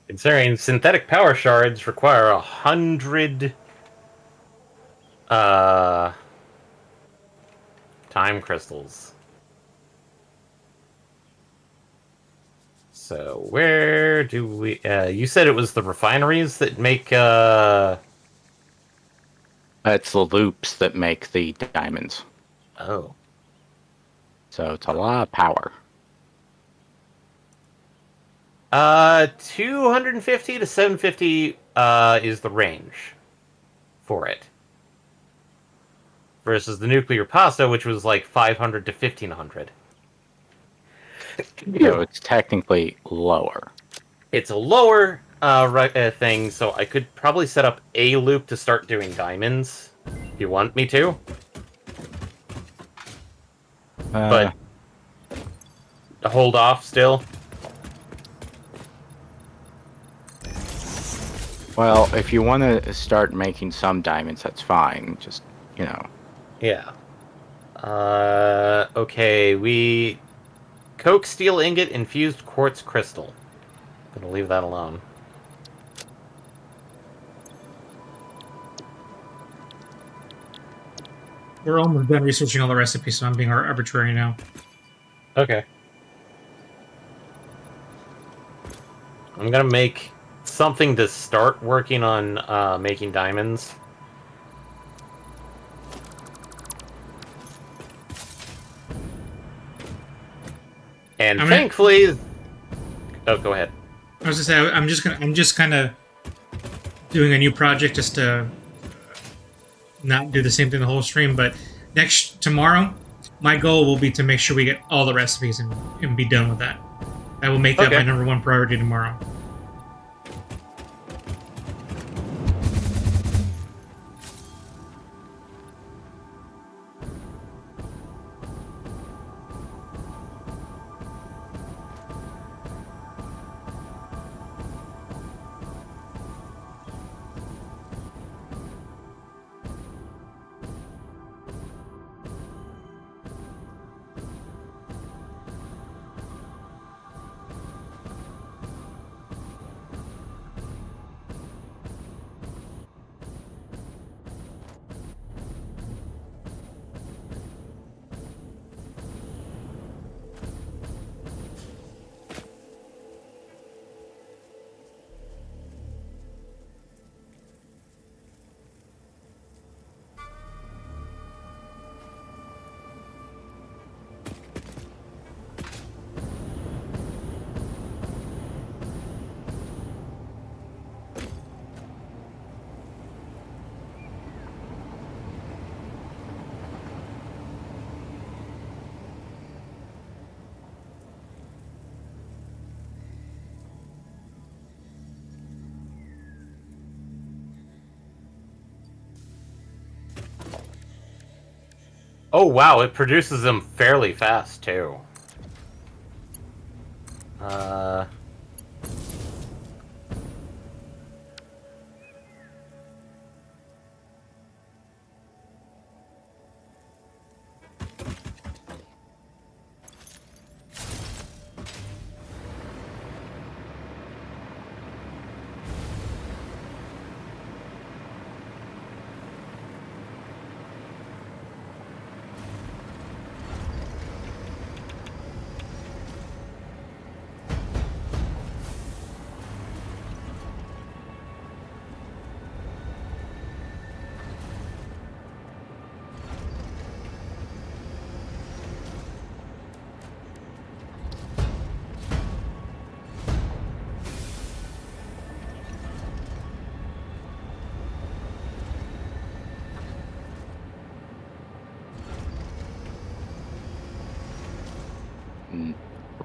Considering synthetic power shards require 100 time crystals. So where do we you said it was the refineries that make It's the loops that make the diamonds. oh. So it's a lot of power. 250 to 750 is the range for it. Versus the nuclear pasta, which was like 500 to 1500. So it's technically lower. It's a lower thing, so I could probably set up a loop to start doing diamonds. If you want me to. But hold off still. Well, if you want to start making some diamonds, that's fine. Just, you know. Yeah. Okay, we... Coke steel ingot infused quartz crystal. Gonna leave that alone. We're almost done researching all the recipes, so I'm being arbitrary now. Okay. I'm gonna make something to start working on making diamonds. And thankfully... Oh, go ahead. I was gonna say I'm just kind of doing a new project just to not do the same thing the whole stream. But tomorrow, my goal will be to make sure we get all the recipes and be done with that. I will make that my #1 priority tomorrow. Oh wow, it produces them fairly fast too.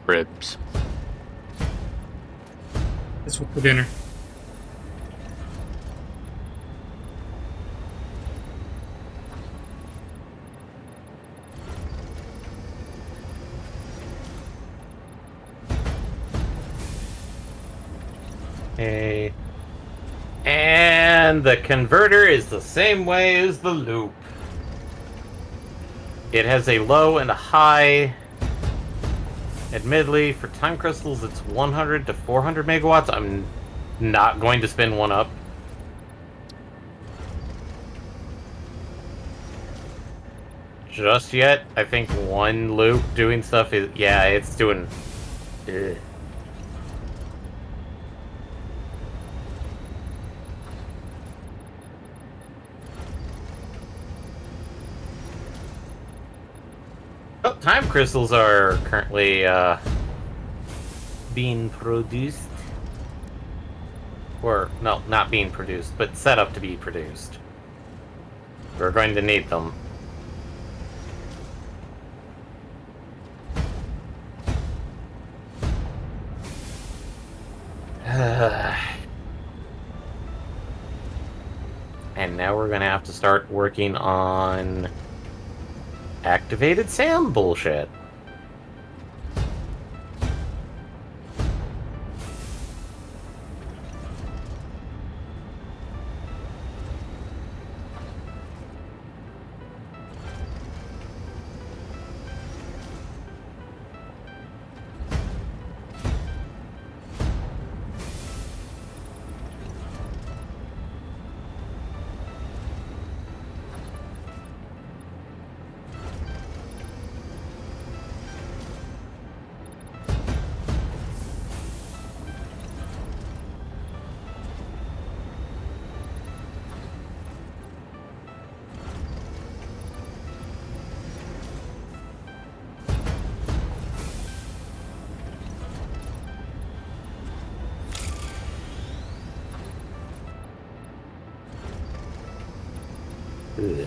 Ribs. That's what for dinner. Okay. And the converter is the same way as the loop. It has a low and a high. Admittedly, for time crystals, it's 100 to 400 megawatts. I'm not going to spin one up. Just yet. I think one loop doing stuff is... Yeah, it's doing... Ugh. Oh, time crystals are currently being produced. Or, no, not being produced, but set up to be produced. We're going to need them. And now we're gonna have to start working on activated SAM bullshit. Ugh.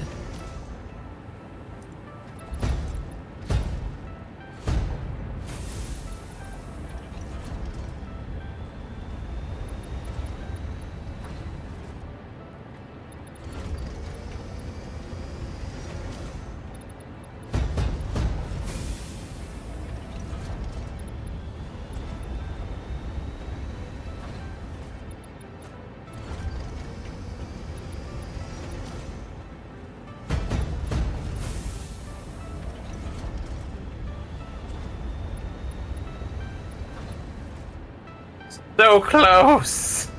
So close!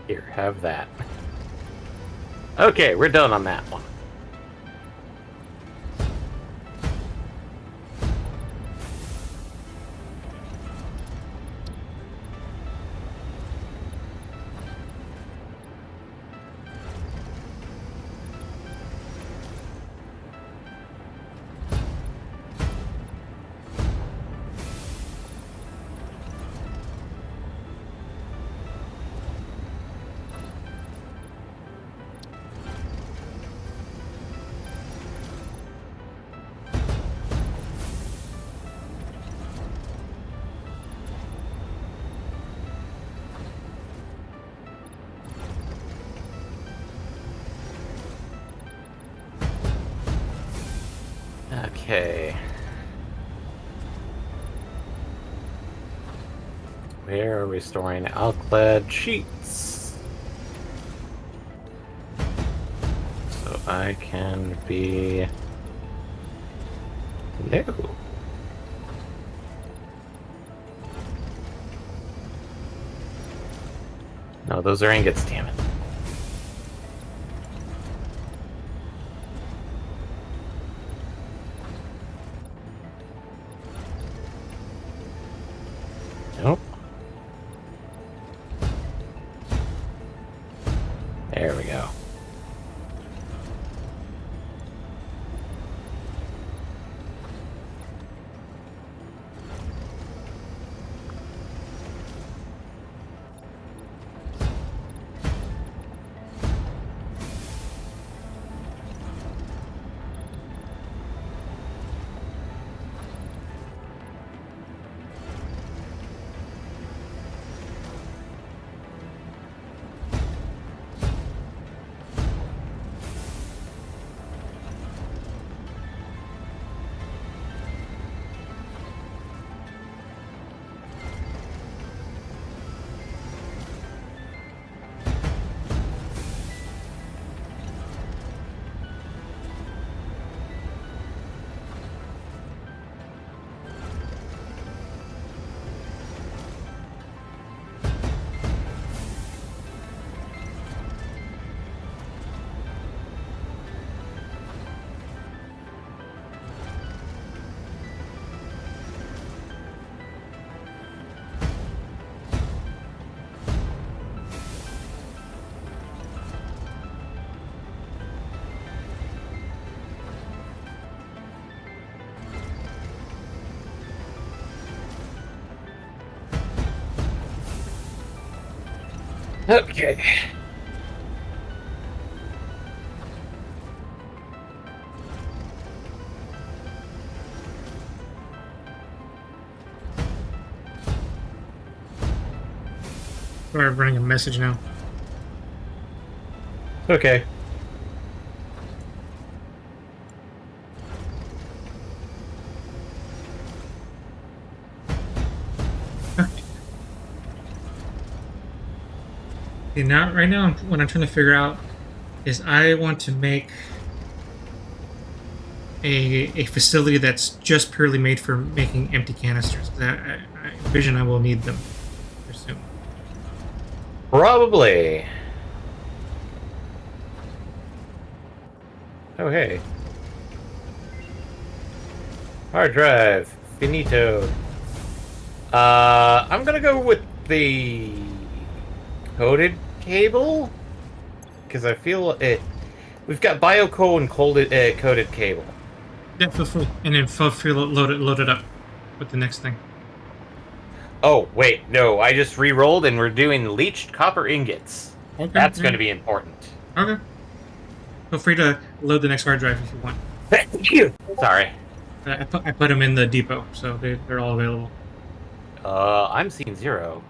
Here, have that. Okay, we're done on that one. Okay. Where are we storing alclad sheets? So I can be... No. No, those are ingots, damn it. Nope. There we go. Okay. Sorry, I'm running a message now. Okay. Okay, now, right now, what I'm trying to figure out is I want to make a facility that's just purely made for making empty canisters. 'Cause I envision I will need them here soon. Probably. Oh, hey. Hard drive. Finito. I'm gonna go with the coated cable because I feel it. We've got BioCo and coated cable. Yeah, feel free. And then feel free to load it up with the next thing. Oh wait, no! I just re-rolled and we're doing leached copper ingots. Okay. That's yeah. going to be important. Okay. Feel free to load the next hard drive if you want. Thank you. Sorry. I put them in the depot, so they're all available. I'm seeing 0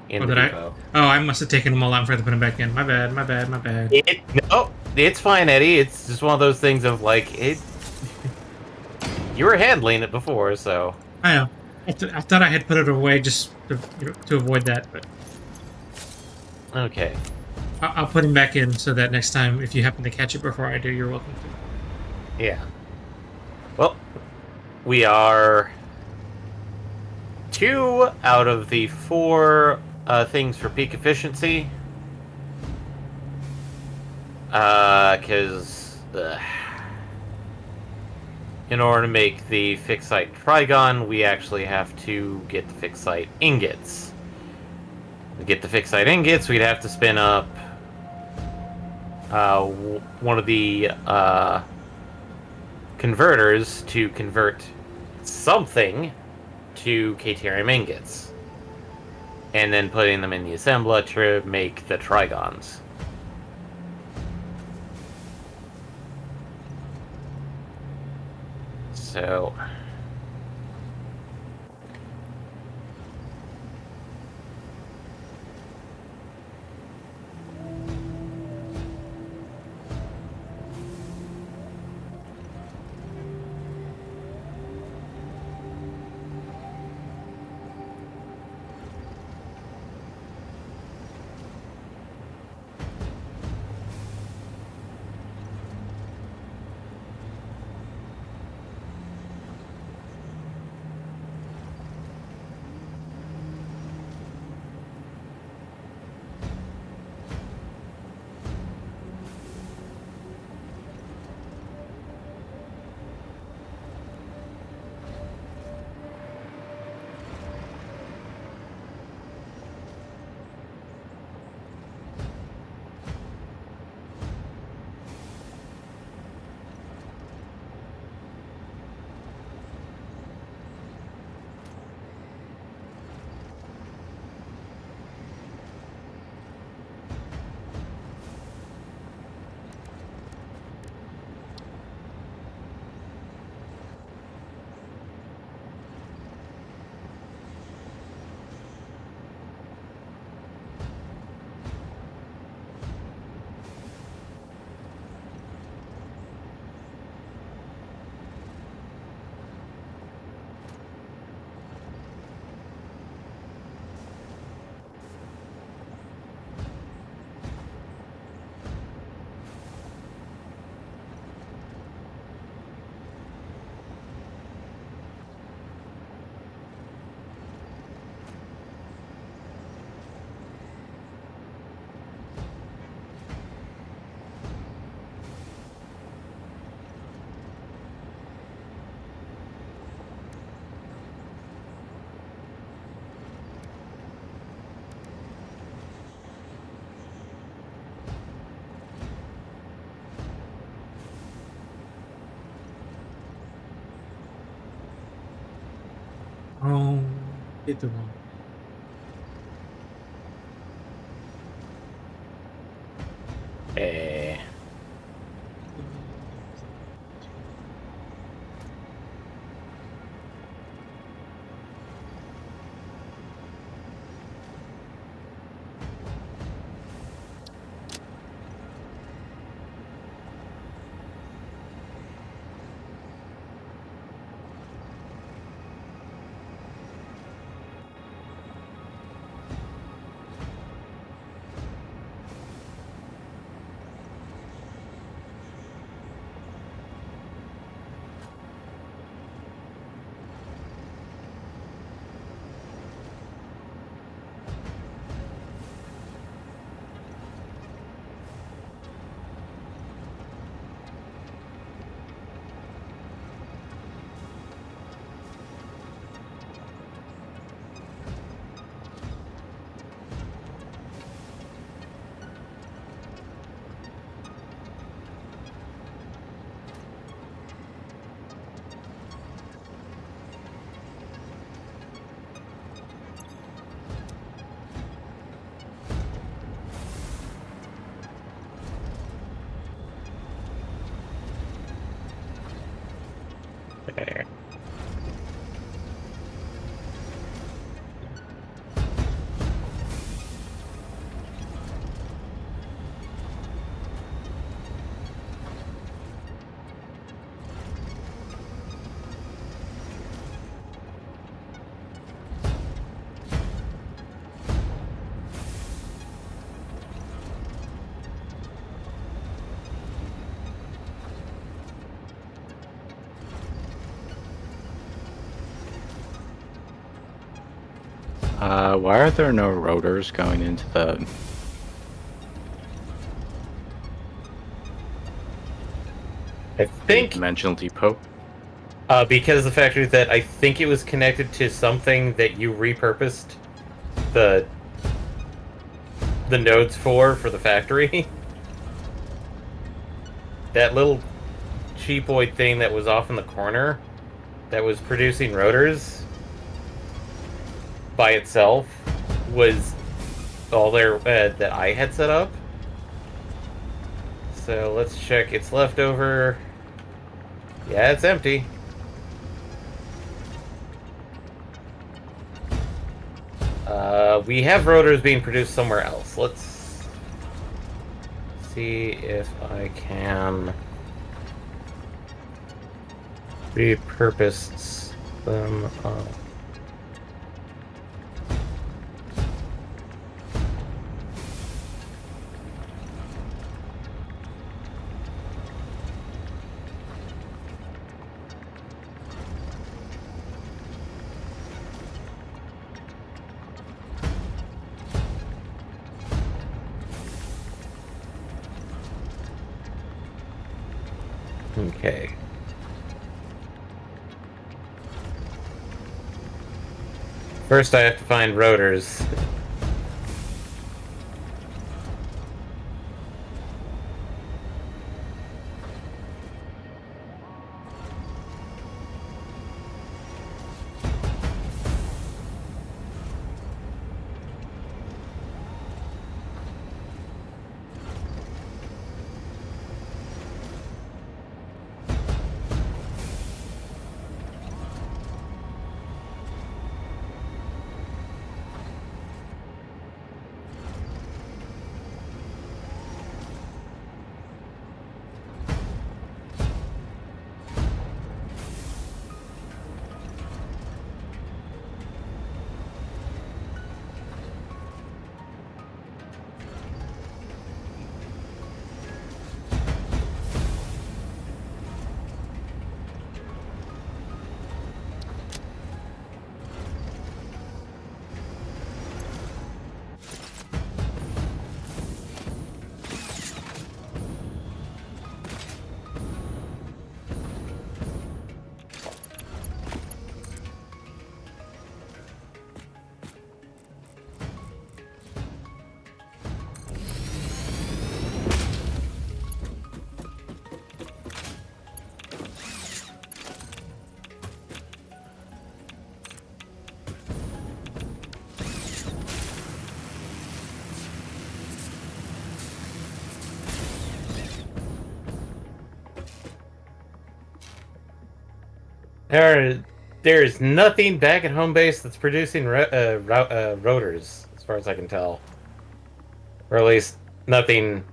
in Oh, the did depot. I must have taken them all out and forgot to put them back in. My bad. My bad. My bad. No, it's fine, Eddie. It's just one of those things of like it. You were handling it before, so. I know. I thought I had put it away just to avoid that, but Okay. I'll put them back in so that next time, if you happen to catch it before I do, you're welcome to. Yeah. Well, we are 2 out of the 4 things for peak efficiency. Because in order to make the fixed site trigon, we actually have to get the fixed site ingots. To get the fixed site ingots, we'd have to spin up one of the converters to convert something to Caterium ingots, and then putting them in the assembler to make the trigons. So Oh, hit the wrong. eh. Why are there no rotors going into the... I think dimensional depot? because the fact that I think it was connected to something that you repurposed the nodes for the factory. That little cheapoid thing that was off in the corner that was producing rotors by itself was all there that I had set up. So let's check its leftover. Yeah, it's empty. We have rotors being produced somewhere else. Let's see if I can repurpose them. Okay. First, I have to find rotors. There's nothing back at home base that's producing rotors, as far as I can tell. Or at least nothing.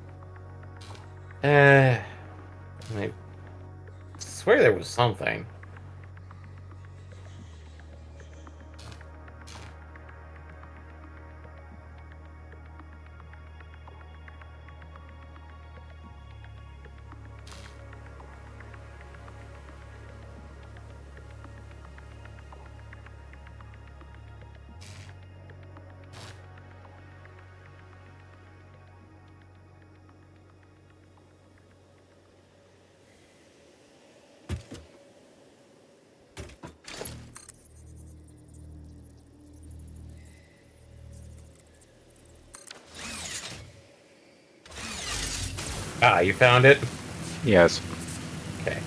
I swear there was something. Ah, you found it? Yes. Okay.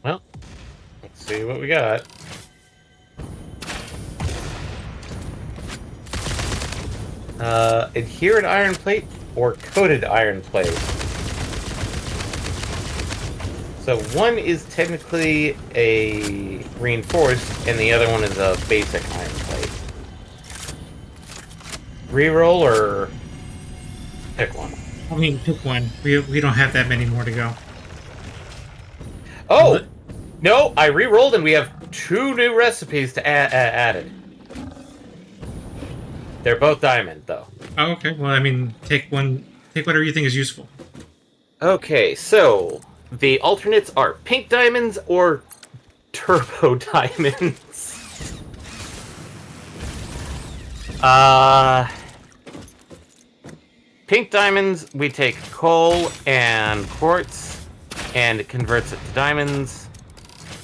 Well, let's see what we got. Adherent iron plate or coated iron plate? So one is technically a reinforced, and the other one is a basic iron plate. Reroll or pick one? I mean, pick one. We don't have that many more to go. Oh! No, I re-rolled and we have 2 new recipes to added. They're both diamond, though. Oh, okay. Well, I mean, take one. Take whatever you think is useful. Okay, so the alternates are pink diamonds or turbo diamonds. Pink diamonds, we take coal and quartz, and it converts it to diamonds,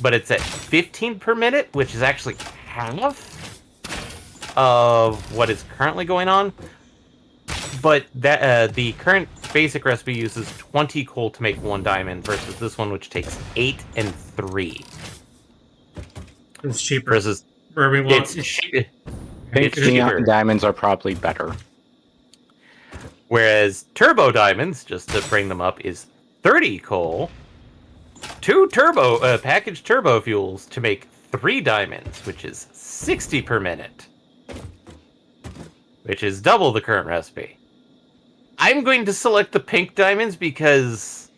but it's at 15 per minute, which is actually half of what is currently going on. But that the current basic recipe uses 20 coal to make 1 diamond versus this one, which takes 8 and 3. It's cheaper. Versus Or, I mean, well, it's Pink it's neon cheaper. diamonds are probably better. Whereas turbo diamonds, just to bring them up, is 30 coal, 2 turbo packaged turbo fuels to make 3 diamonds, which is 60 per minute, which is double the current recipe. I'm going to select the pink diamonds because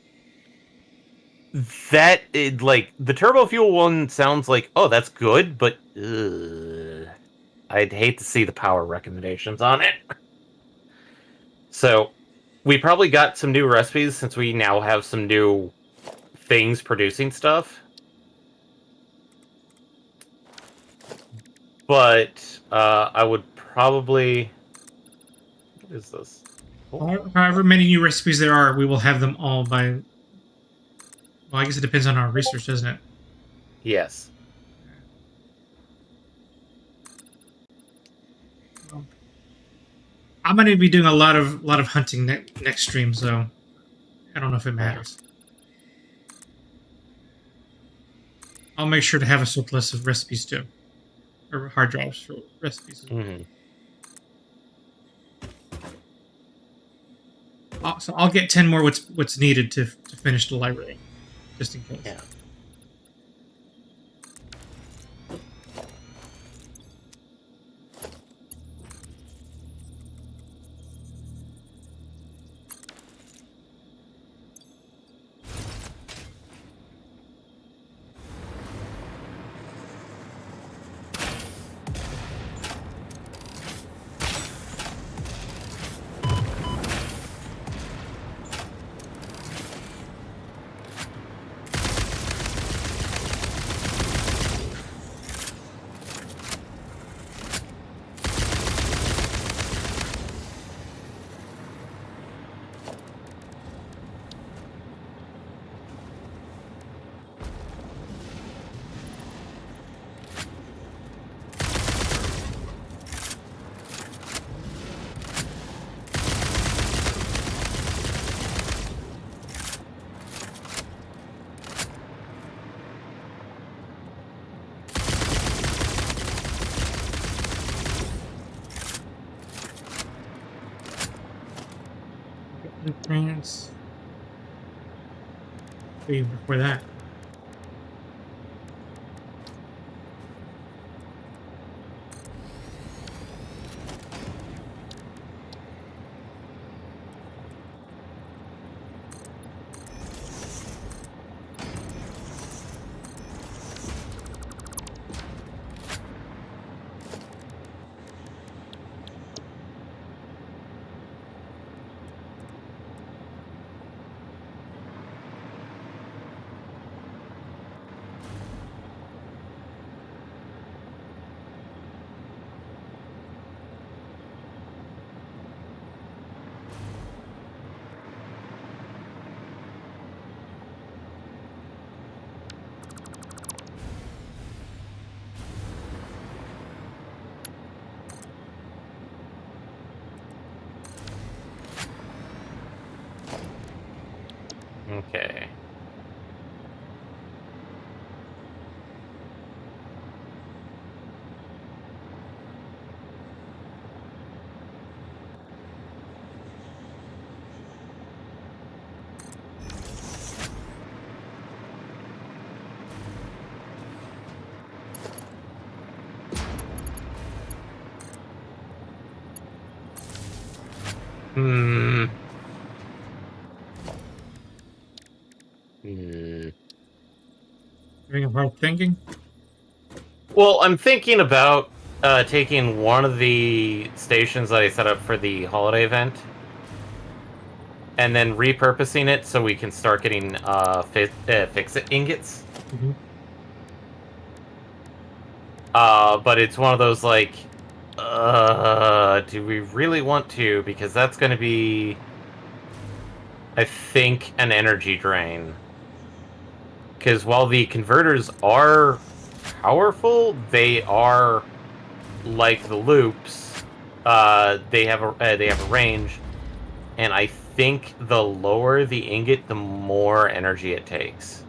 like the turbo fuel one sounds like, oh, that's good, but I'd hate to see the power recommendations on it. So we probably got some new recipes since we now have some new things producing stuff. But I would probably... What is this? however many new recipes there are, we will have them all by. Well, I guess it depends on our research, doesn't it? Yes. I'm going to be doing a lot of hunting next stream, so I don't know if it matters. I'll make sure to have a surplus of recipes too, or hard drives for recipes. Mm-hmm. So I'll get 10 more what's needed to finish the library, just in case. Yeah. France. Even before that. Hmm. Hmm. Having a hard thinking. Well, I'm thinking about taking one of the stations that I set up for the holiday event and then repurposing it so we can start getting fix-it ingots. Mm-hmm. But it's one of those like, do we really want to? Because that's going to be, I think, an energy drain. Because while the converters are powerful, they are like the loops. They have a range, and I think the lower the ingot, the more energy it takes.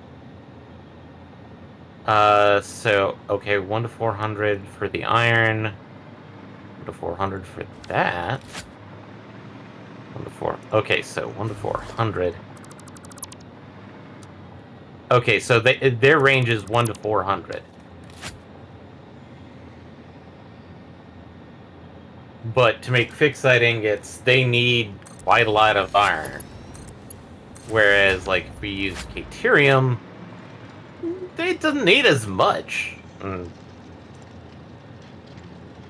So okay, 1 to 400 for the iron, 1 to 400 for that. 1 to 4. Okay, so 1 to 400. Okay, so their range is 1 to 400. But to make fixite ingots, they need quite a lot of iron. Whereas, like, if we use Caterium, it doesn't need as much. And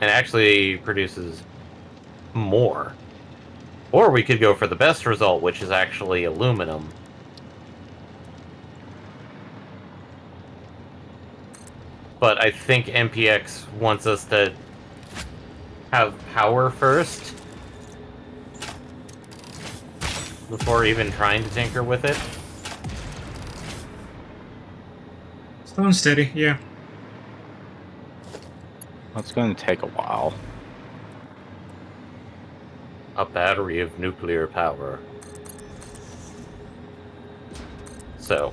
actually produces more. Or we could go for the best result, which is actually aluminum. But I think MPX wants us to have power first before even trying to tinker with it. Slow and steady, yeah. It's going to take a while. A battery of nuclear power. So.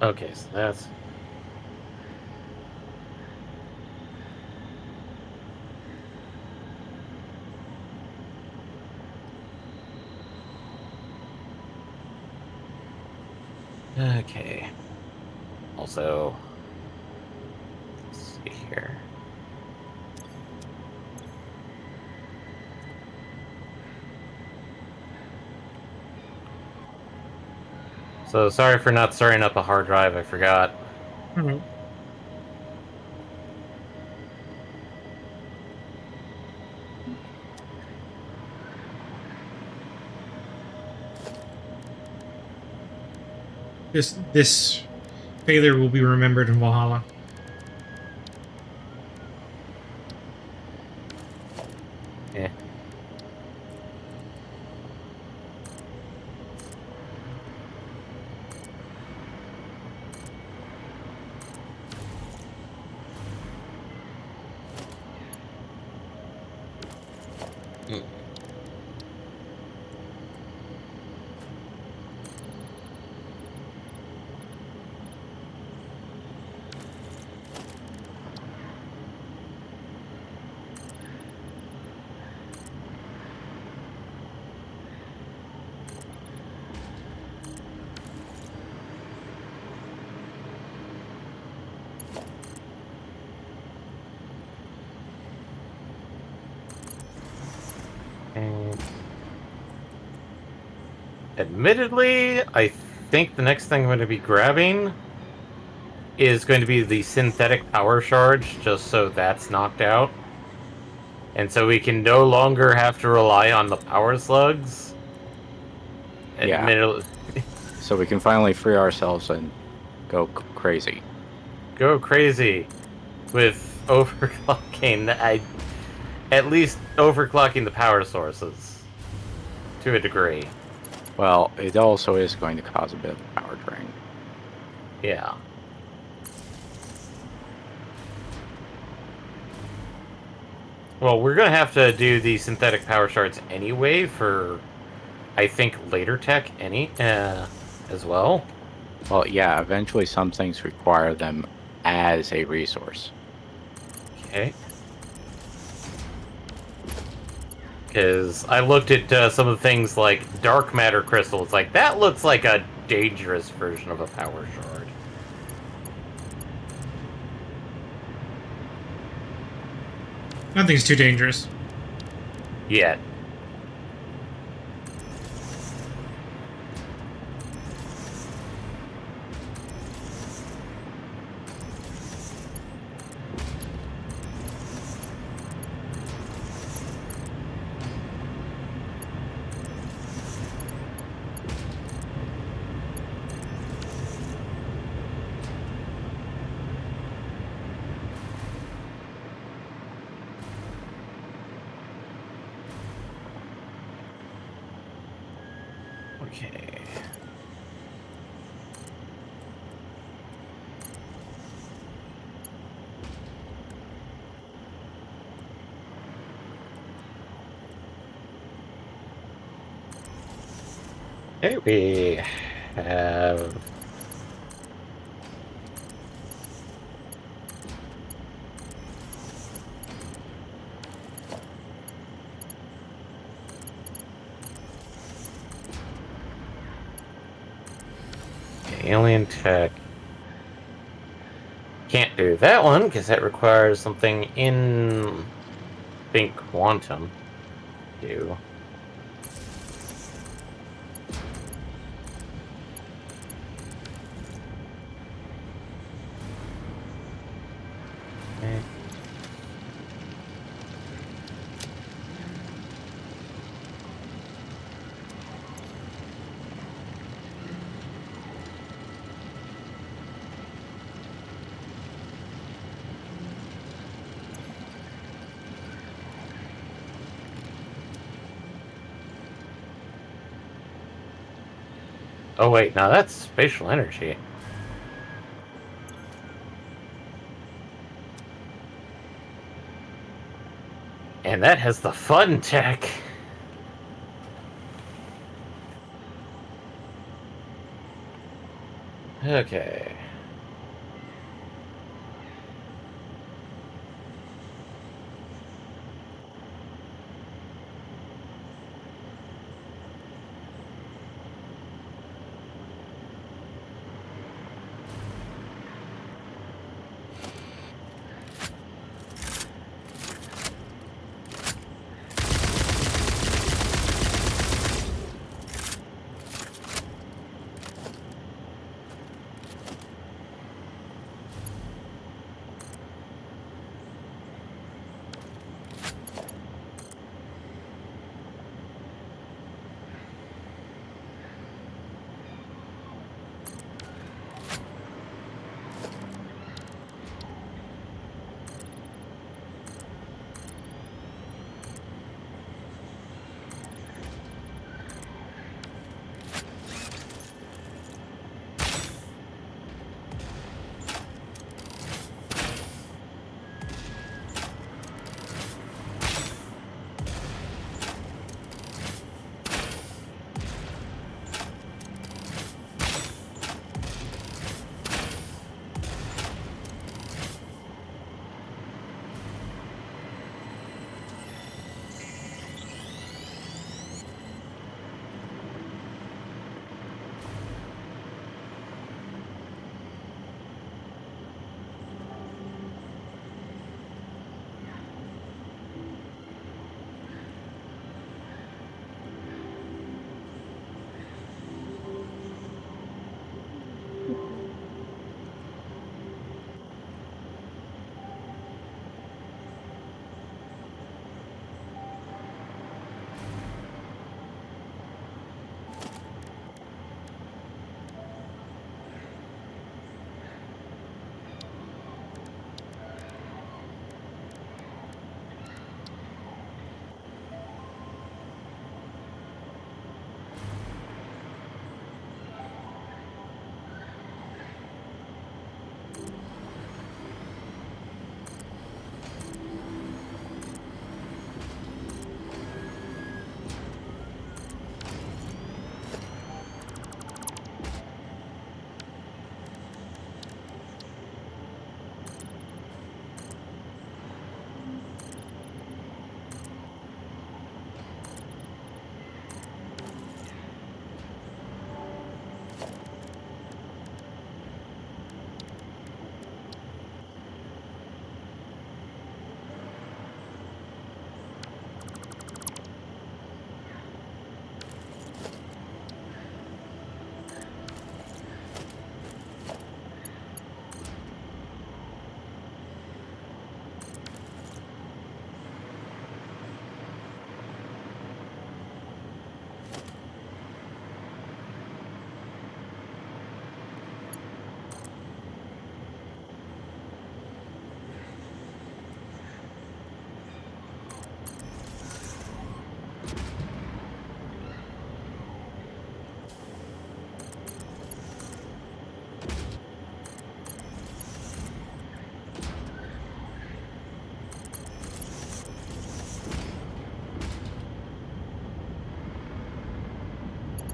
Okay, so that's... Okay. Also... Let's see here. So sorry for not starting up a hard drive, I forgot. Alright. This failure will be remembered in Valhalla. Yeah. Admittedly, I think the next thing I'm going to be grabbing is going to be the synthetic power charge, just so that's knocked out. And so we can no longer have to rely on the power slugs. Yeah. Admittedly, So we can finally free ourselves and go crazy. go crazy with overclocking. At least overclocking the power sources to a degree. Well, it also is going to cause a bit of a power drain. Yeah. Well, we're gonna have to do the synthetic power shards anyway for, I think, later tech as well. Well, yeah, eventually some things require them as a resource. Okay. Because I looked at some of the things like dark matter crystals. Like, that looks like a dangerous version of a power shard. Nothing's too dangerous. Yet. Okay. Okay, we have... Alien tech. Can't do that one, because that requires something in... I think quantum. Do. Okay. Oh wait, now that's spatial energy. And that has the fun tech. Okay.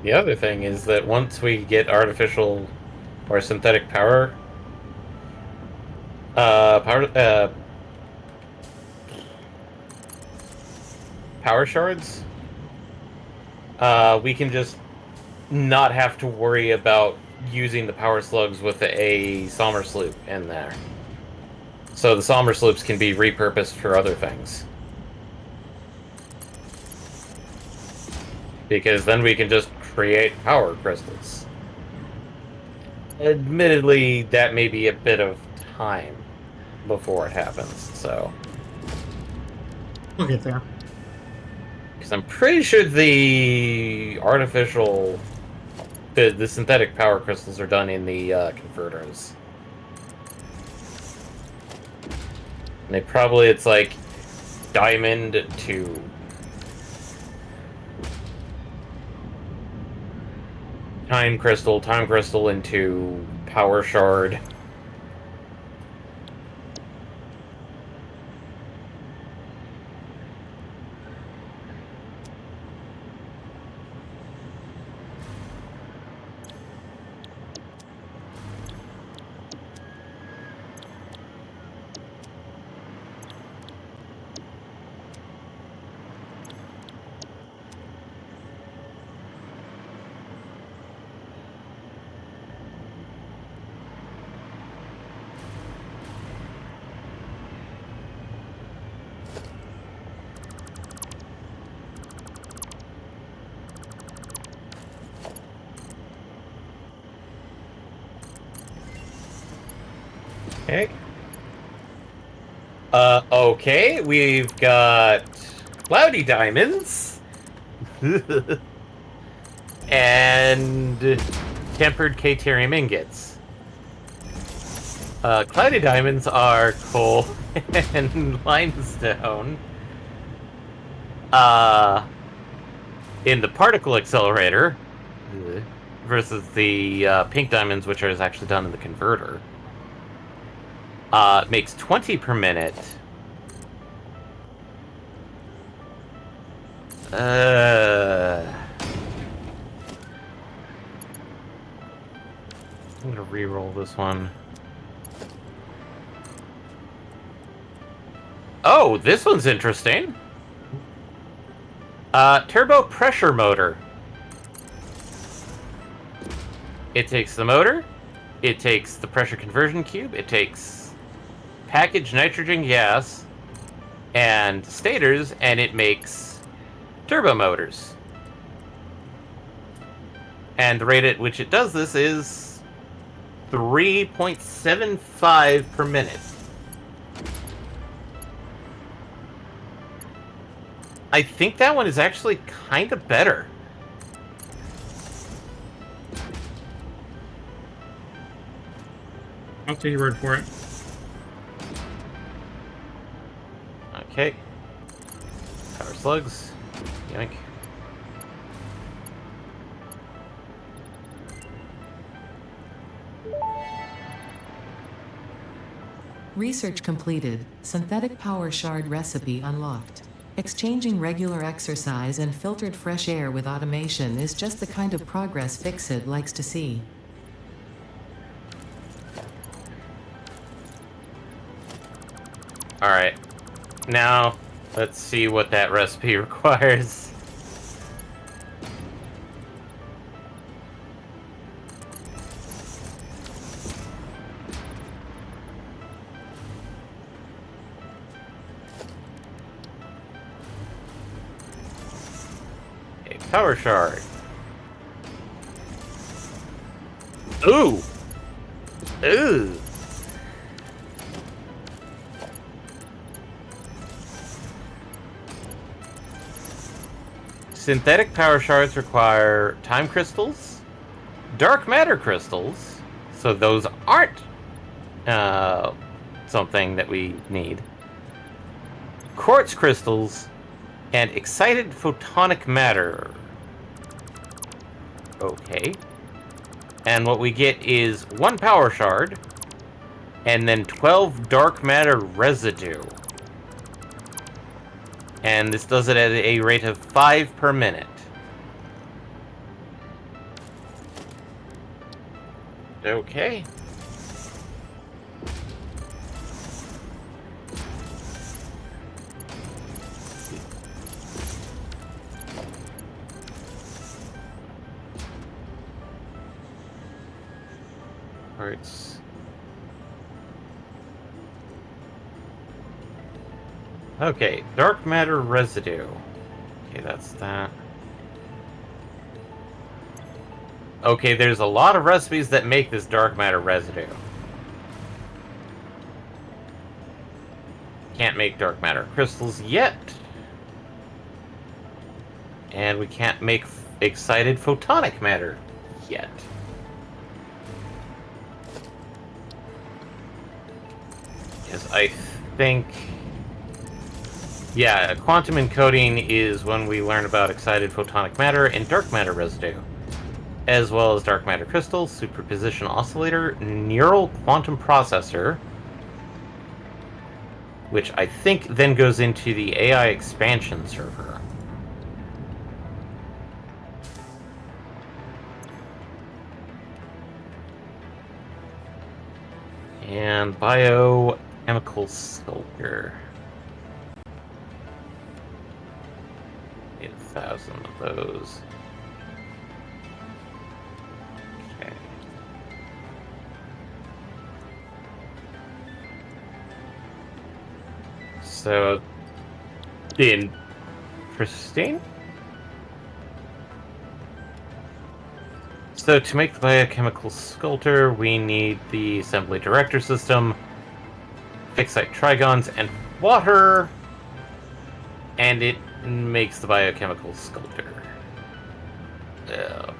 The other thing is that once we get artificial or synthetic power power shards, we can just not have to worry about using the power slugs with a Sommer sloop in there. So the Sommer sloops can be repurposed for other things. Because then we can just create power crystals. Admittedly, that may be a bit of time before it happens, so... We'll get there. Because I'm pretty sure the artificial... The synthetic power crystals are done in the converters. And they probably, it's like diamond to time crystal into power shard. Okay. Okay, we've got cloudy diamonds. And tempered K-Terium ingots. Cloudy diamonds are coal and limestone. In the particle accelerator versus the pink diamonds, which is actually done in the converter. Makes 20 per minute. I'm gonna re-roll this one. Oh, this one's interesting. Turbo pressure motor. It takes the motor, it takes the pressure conversion cube, it takes packaged nitrogen gas and stators, and it makes turbo motors. And the rate at which it does this is 3.75 per minute. I think that one is actually kind of better. I'll take your word for it. Okay. Power slugs. Yoink. Research completed. Synthetic power shard recipe unlocked. Exchanging regular exercise and filtered fresh air with automation is just the kind of progress Fixit likes to see. Alright. Now, let's see what that recipe requires. A power shard. Ooh! Ooh! Synthetic power shards require time crystals, dark matter crystals, so those aren't something that we need, quartz crystals, and excited photonic matter. Okay. And what we get is 1 power shard, and then 12 dark matter residue. And this does it at a rate of 5 per minute. Okay. Parts. Okay, dark matter residue. Okay, that's that. Okay, there's a lot of recipes that make this dark matter residue. Can't make dark matter crystals yet. And we can't make excited photonic matter yet. Because I think... Yeah, quantum encoding is when we learn about excited photonic matter and dark matter residue, as well as dark matter crystals, superposition oscillator, neural quantum processor, which I think then goes into the AI expansion server. And biochemical sculptor. 8,000 of those. Okay. So, interesting. So to make the biochemical sculptor, we need the assembly director system, fixite trigons, and water, and it makes the biochemical sculptor. Oh boy.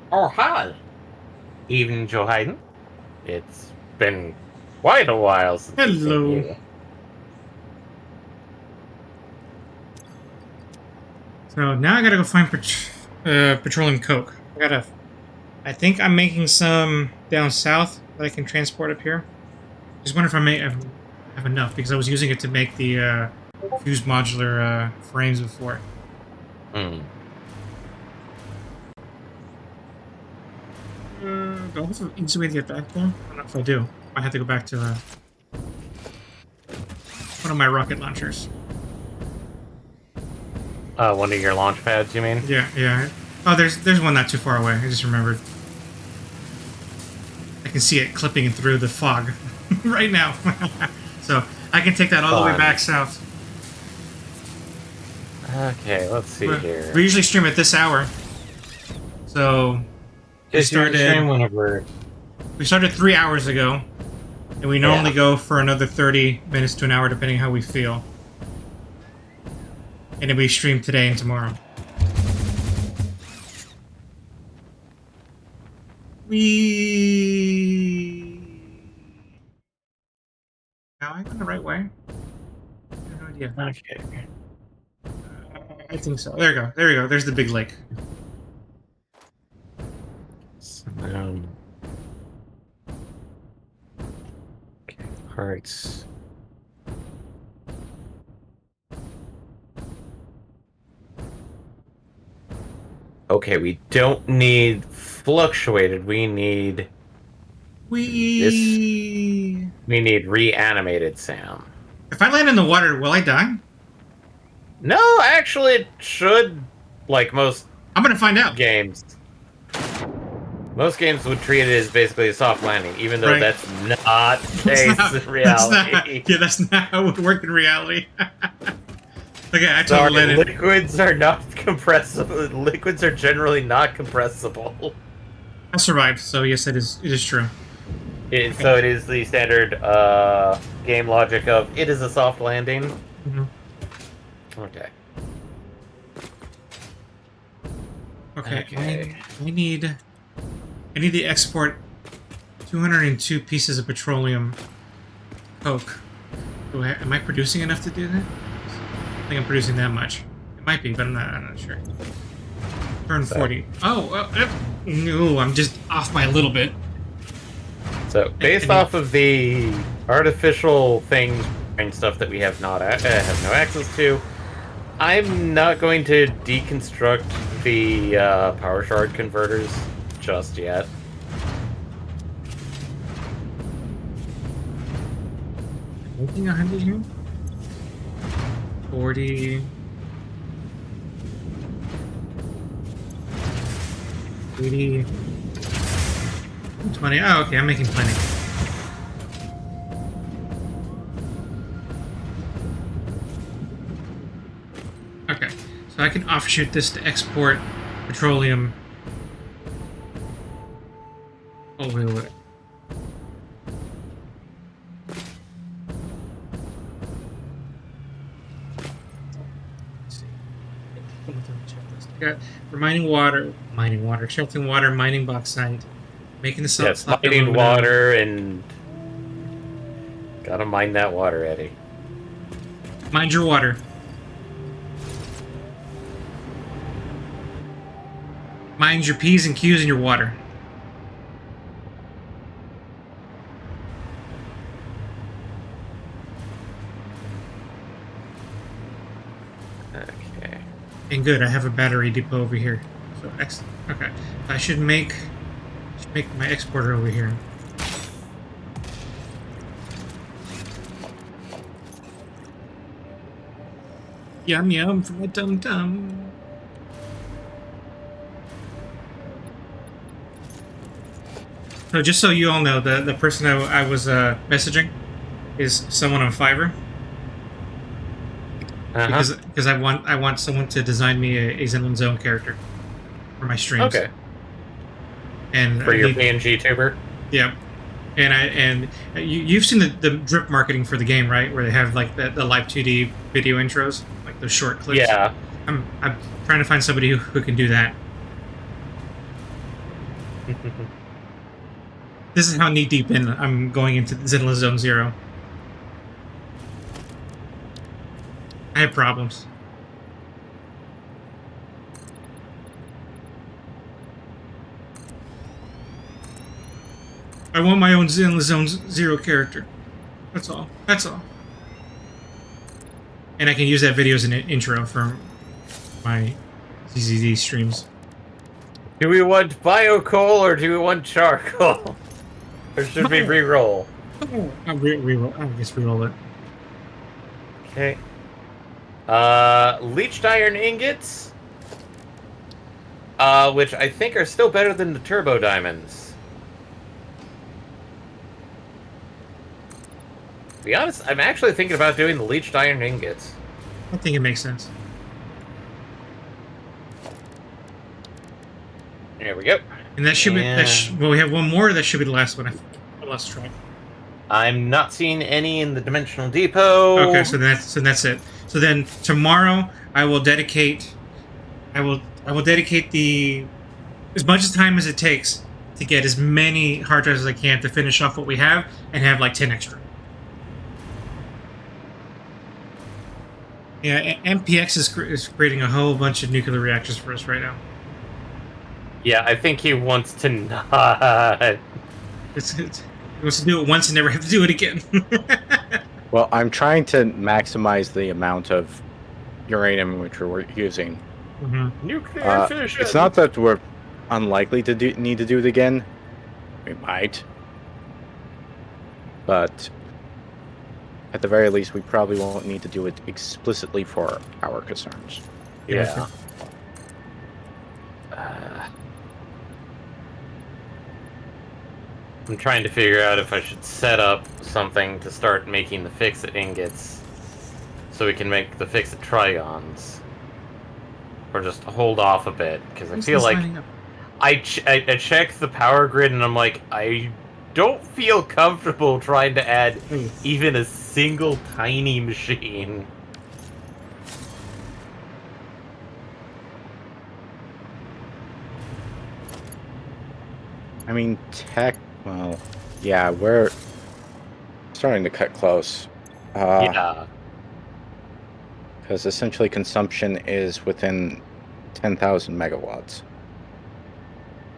Oh, hi! Evening, Joe Hayden. It's been quite a while since we've seen Hello. you. So now I gotta go find petroleum coke. I think I'm making some down south that I can transport up here. Just wonder if I may have enough, because I was using it to make the fused modular frames before. Hmm. Do I have an easy way to get back there? I don't know if I do. I have to go back to one of my rocket launchers. One of your launch pads, you mean? Yeah, yeah. Oh, there's one not too far away. I just remembered. I can see it clipping through the fog right now. So I can take that all the way Fun. back south. Okay, let's see here. We usually stream at this hour. So we Just stream started whenever. 3 hours ago, and we normally go for another 30 minutes to an hour, depending how we feel. And then we stream today and tomorrow. Am I going the right way? I have no idea. Okay. I think so. There we go. There we go. There's the big lake. Okay, parts. Okay, we don't need fluctuated. We need reanimated Sam. If I land in the water, will I die? No, actually, it should. Like most I'm gonna find out. games, most games would treat it as basically a soft landing, even though Right. that's not the case in reality. That's not how it would work in reality. Okay, I Sorry, totally landed. liquids are not compressible. Liquids are generally not compressible. I survived, so yes, it is true. So it is the standard game logic of it is a soft landing. Mm-hmm. Okay. Okay. I need to export 202 pieces of petroleum coke. Am I producing enough to do that? I think I'm producing that much. It might be, but I'm not sure. Turn 40. No, I'm just off by a little bit. So based off of the artificial things and stuff that we have no access to, I'm not going to deconstruct the power shard converters just yet. Making 100 here? 40. 80. 20. Oh, okay, I'm making plenty. Okay, so I can offshoot this to export petroleum. Oh, wait. Got for mining water, sheltering water, mining bauxite, making the salt. Yes, mining water and gotta mine that water, Eddie. Mind your water. Mind your P's and Q's in your water. Okay. And good, I have a battery depot over here. So excellent. Okay, I should make my exporter over here. Yum yum for my tum tum. So just so you all know, the person I was messaging is someone on Fiverr. Because I want someone to design me a Zenlin Zone character for my streams. Okay. And for your PNG tuber. Yeah. And you've seen the drip marketing for the game, right? Where they have like the live 2D video intros, like those short clips. Yeah. I'm trying to find somebody who can do that. This is how knee deep in I'm going into Zenlin Zone 0. I have problems. I want my own Zenlin Zone 0 character. That's all. That's all. And I can use that video as an intro for my ZZZ streams. Do we want bio coal or do we want charcoal? Or should we re-roll? I'll re-roll. I guess re-roll it. Okay. Leached iron ingots, which I think are still better than the turbo diamonds. To be honest, I'm actually thinking about doing the leached iron ingots. I think it makes sense. There we go. And that should be. Well, we have one more. That should be the last one. I lost track. I'm not seeing any in the dimensional depot. Okay, so that's it. So then tomorrow I will dedicate the as much time as it takes to get as many hard drives as I can to finish off what we have and have like 10 extra. Yeah, MPX is creating a whole bunch of nuclear reactors for us right now. Yeah, I think he wants to not. He wants to do it once and never have to do it again. Well, I'm trying to maximize the amount of uranium which we're using. Nuclear fission. It's not that we're unlikely to need to do it again. We might. But at the very least, we probably won't need to do it explicitly for our concerns. Yeah. I'm trying to figure out if I should set up something to start making the fix-it ingots so we can make the fix-it trigons. Or just hold off a bit, because I feel like I checked the power grid and I'm like, I don't feel comfortable trying to add even a single tiny machine. I mean, well, yeah, we're starting to cut close. Yeah. Because essentially consumption is within 10,000 megawatts.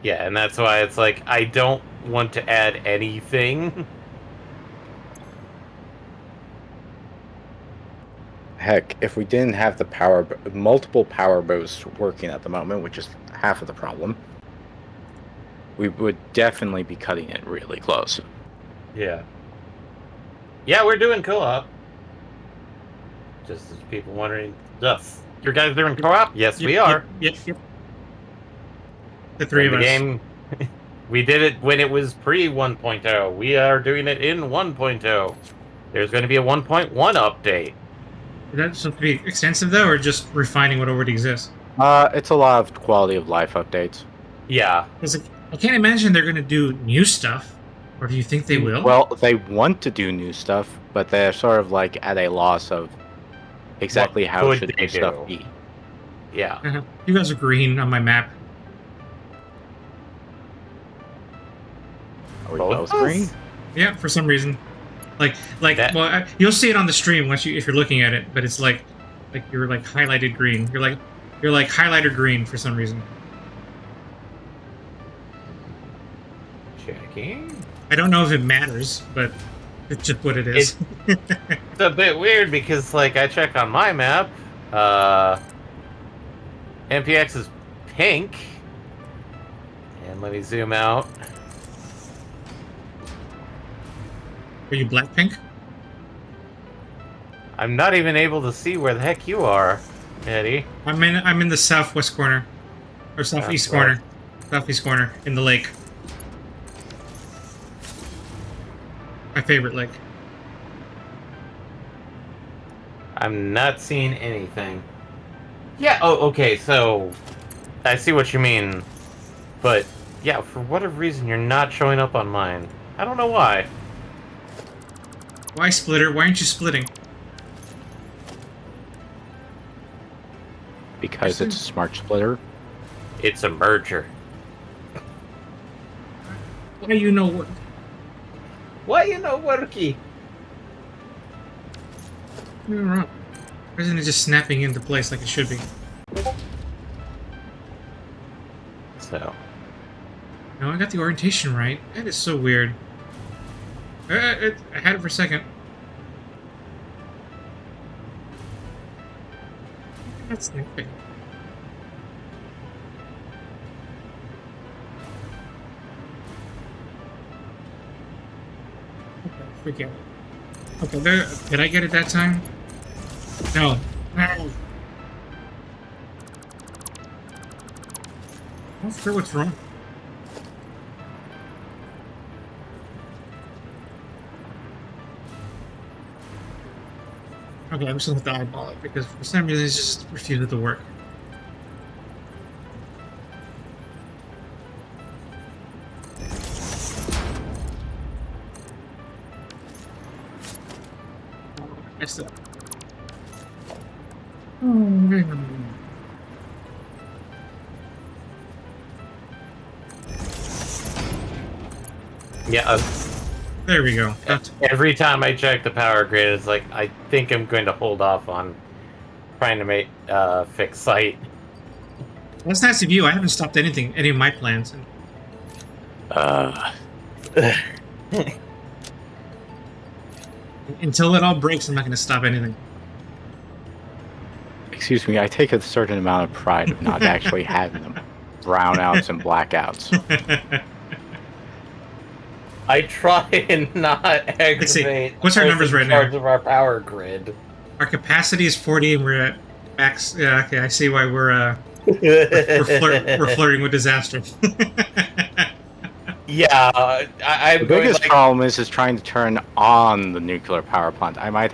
Yeah, and that's why it's like, I don't want to add anything. Heck, if we didn't have the multiple power boosts working at the moment, which is half of the problem, we would definitely be cutting it really close. Yeah. Yeah, we're doing co-op. Just as people wondering, yes, you guys doing co-op? Yes, we are. Yep. The three of us. Game, we did it when it was pre 1.0. We are doing it in 1.0. There's going to be a 1.1 update. Is that supposed to be extensive, though, or just refining what already exists? It's a lot of quality of life updates. Yeah. I can't imagine they're going to do new stuff. Or do you think they will? Well, they want to do new stuff, but they're sort of like at a loss of exactly What how could should they new stuff do? be. Yeah. You guys are green on my map. Are we Both both of us? green? Yeah, for some reason. That- well, you'll see it on the stream if you're looking at it, but it's like you're like highlighted green. You're like highlighter green for some reason. Checking. I don't know if it matters, but it's just what it is. It's a bit weird because, like, I check on my map. MPX is pink. And let me zoom out. Are you Blackpink? I'm not even able to see where the heck you are, Eddie. I'm in the southwest corner, or southeast corner, southeast corner in the lake. My favorite lake. I'm not seeing anything. Yeah, oh, okay, so I see what you mean. But, yeah, for whatever reason, you're not showing up on mine. I don't know why. Why splitter? Why aren't you splitting? Because it's a smart splitter. It's a merger. Why do you know what? Why you know worky? You're wrong. Why isn't it just snapping into place like it should be? So, No, I got the orientation right. That is so weird. I had it for a second. That's snapping. Okay, forget it. Okay, did I get it that time? No. No. I'm not sure what's wrong. Okay, I'm just gonna have to eyeball it because for some reason it's just refused to work. Messed up. yeah, There we go. That's, every time I check the power grid, it's like, I think I'm going to hold off on trying to make fix site. that's nice of you. I haven't stopped any of my plans. Until it all breaks, I'm not going to stop anything. excuse me, I take a certain amount of pride of not actually having them brownouts and blackouts. I try and not Let's see. aggravate What's our the numbers person right in charge now? of our power grid. Our capacity is 40, and we're at max. Yeah, okay, I see why we're flirting with disaster. Yeah, I'm The going biggest like problem is trying to turn on the nuclear power plant. I might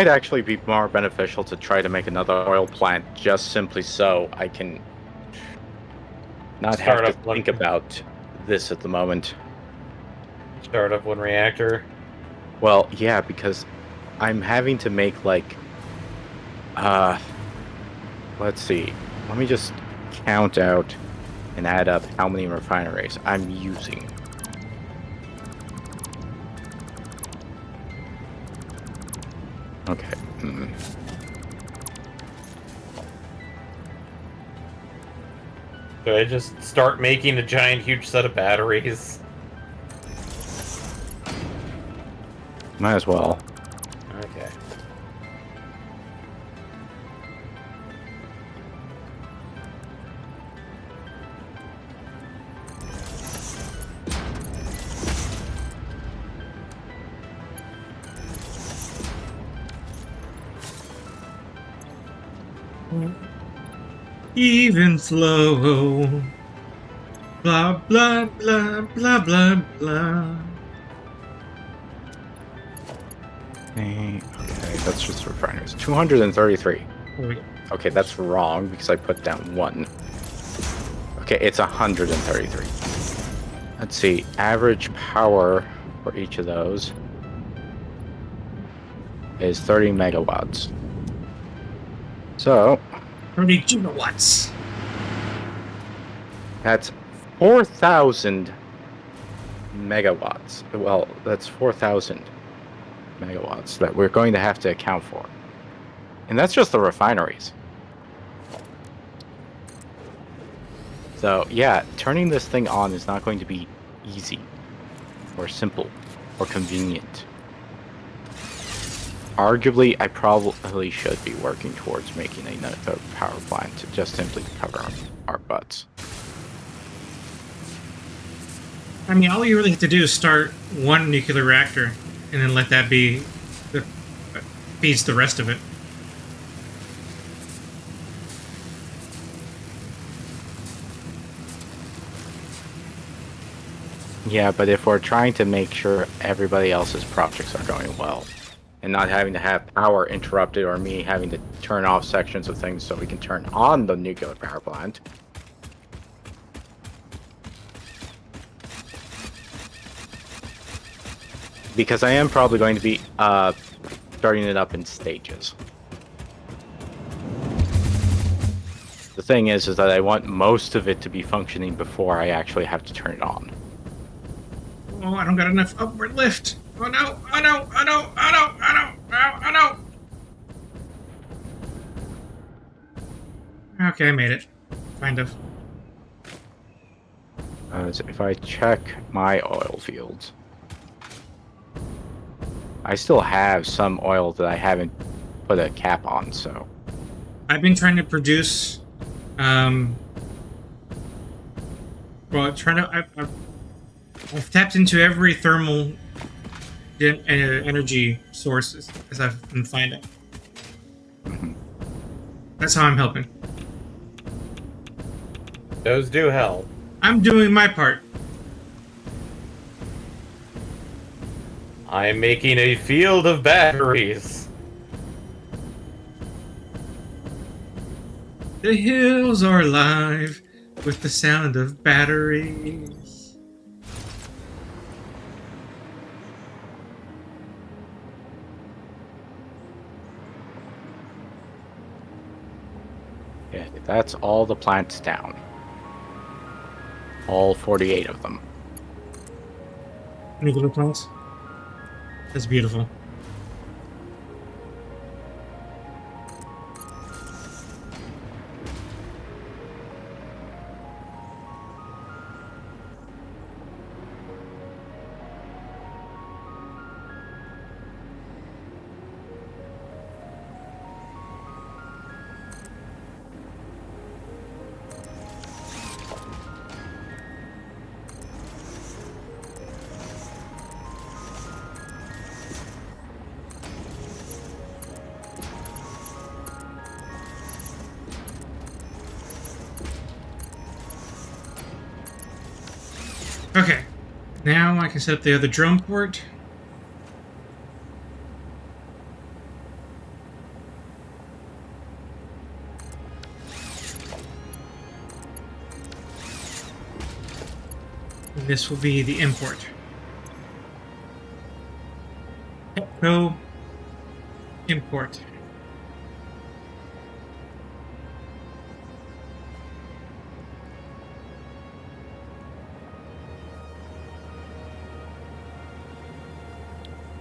actually be more beneficial to try to make another oil plant just simply so I can not have Start to up one. think about this at the moment. start up one reactor. Well, yeah, because I'm having to make like let's see. Let me just count out and add up how many refineries I'm using. Okay. So I just start making a giant, huge set of batteries. Might as well. Okay. Even flow. Blah blah blah blah blah blah. Okay, that's just refineries. 233. There we go. Okay, that's wrong because I put down 1. Okay, it's 133. Let's see. Average power for each of those is 30 megawatts. So, 30 gigawatts. that's 4,000 megawatts. Well, that's 4,000 megawatts that we're going to have to account for. And that's just the refineries. So, yeah, turning this thing on is not going to be easy or simple or convenient. Arguably, I probably should be working towards making another power plant to just simply cover our butts. I mean, all you really have to do is start one nuclear reactor, and then let that be the feeds the rest of it. Yeah, but if we're trying to make sure everybody else's projects are going well, and not having to have power interrupted or me having to turn off sections of things so we can turn on the nuclear power plant. Because I am probably going to be starting it up in stages. The thing is that I want most of it to be functioning before I actually have to turn it on. Oh, I don't got enough upward lift. Oh no! Oh no! Oh no! Oh no! Oh no! Oh no! Okay, I made it. Kind of. So if I check my oil fields, I still have some oil that I haven't put a cap on, so... I've been trying to produce, well, I've tapped into every thermal energy source as I've been finding. That's how I'm helping. Those do help. I'm doing my part. I'm making a field of batteries. The hills are alive with the sound of batteries. Yeah, that's all the plants down. All 48 of them. Nuclear plants. That's beautiful. Okay. Now I can set up the other drone port. And this will be the import. Go import.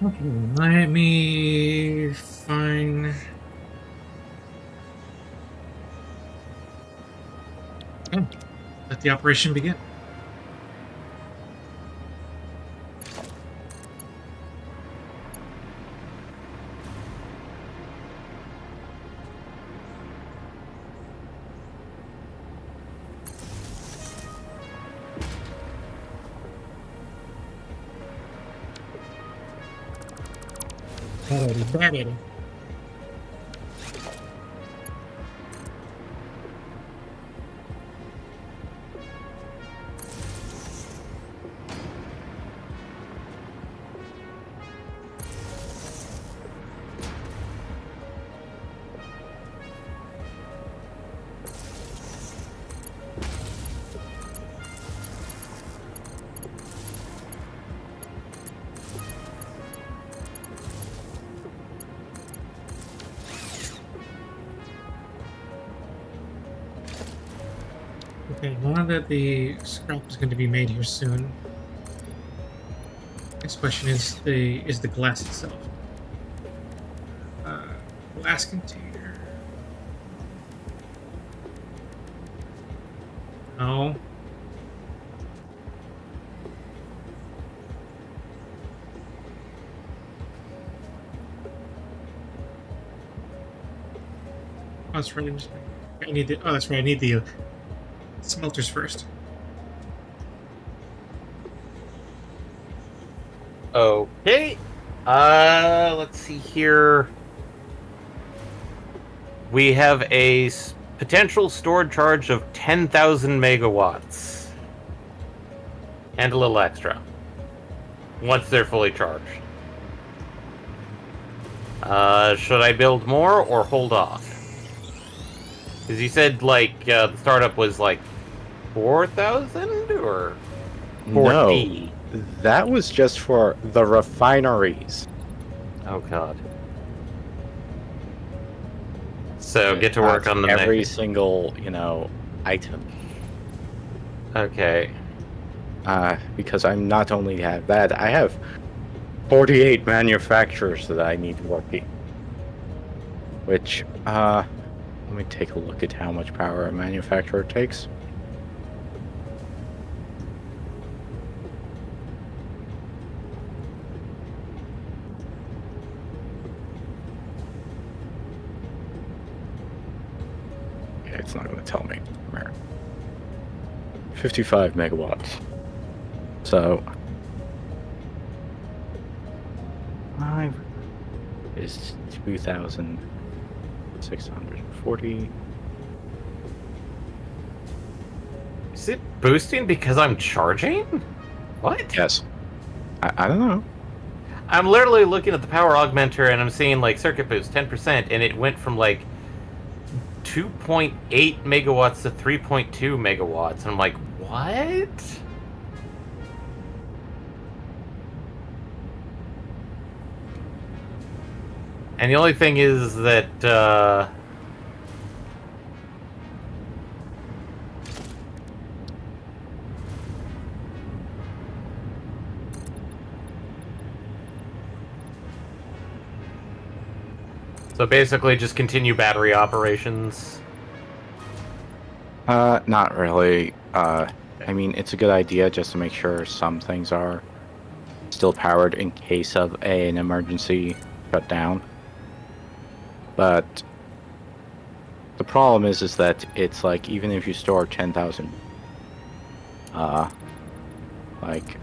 Okay, let me find. Oh, let the operation begin. Alrighty. Okay, now that the scrap is going to be made here soon, next question is the glass itself. Glass container. No. Oh, that's right. I need the. Oh, that's right. I need the smelters first. Okay. Let's see here. We have a potential stored charge of 10,000 megawatts. And a little extra. Once they're fully charged. Should I build more or hold off? Because you said, like, the startup was, like, 4,000 or 40? No, that was just for the refineries. Oh, God. So, get to work Not on the every single, item. Okay. Because I'm not only have that, I have 48 manufacturers that I need working. Which, let me take a look at how much power a manufacturer takes. Okay, it's not going to tell me. Come here. 55 megawatts. So, 5 is 2,640. Is it boosting because I'm charging? What? Yes. I don't know. I'm literally looking at the power augmenter and I'm seeing like circuit boost 10% and it went from like 2.8 megawatts to 3.2 megawatts. And I'm like, what? And the only thing is that, so basically just continue battery operations. Not really. I mean, it's a good idea just to make sure some things are still powered in case of an emergency shutdown. But the problem is that it's like, even if you store 10,000, like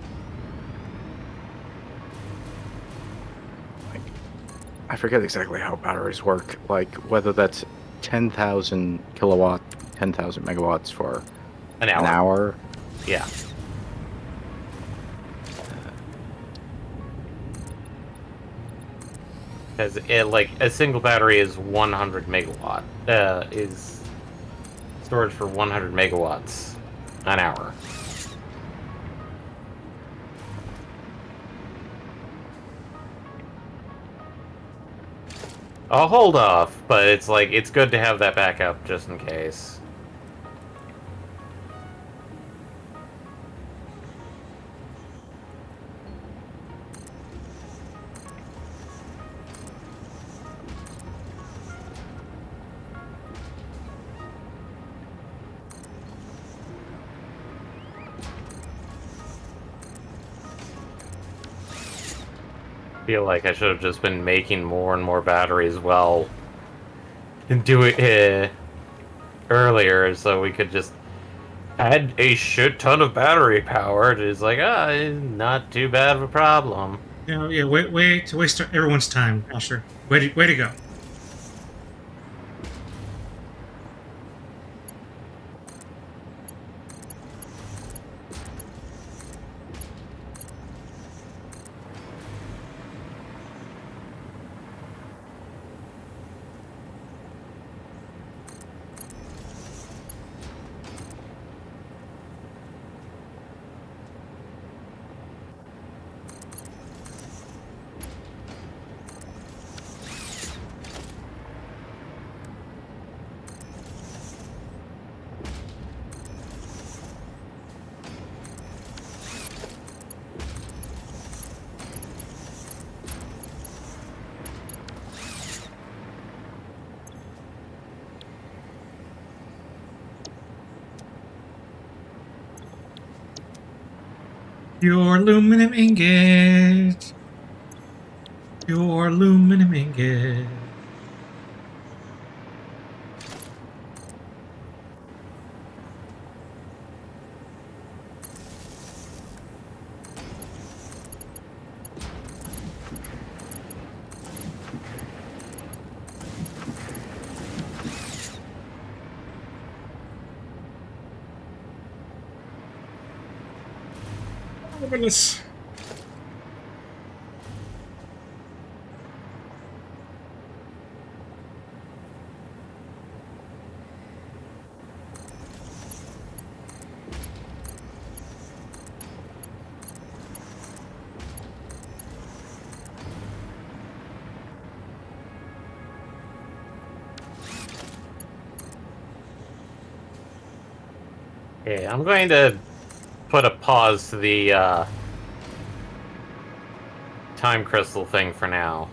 I forget exactly how batteries work, like whether that's 10,000 kilowatt, 10,000 megawatts for An an hour. Yeah. Because like a single battery is 100 megawatt. Is storage for 100 megawatts an hour. I'll hold off, but it's like it's good to have that backup just in case. Feel like I should have just been making more and more batteries well and do it earlier so we could just add a shit ton of battery power. It's like, not too bad of a problem. Yeah. Way to waste everyone's time, Asher. Way to go. Your aluminum ingot. Your aluminum ingot. Oh, goodness. Okay, I'm going to put a pause to the time crystal thing for now.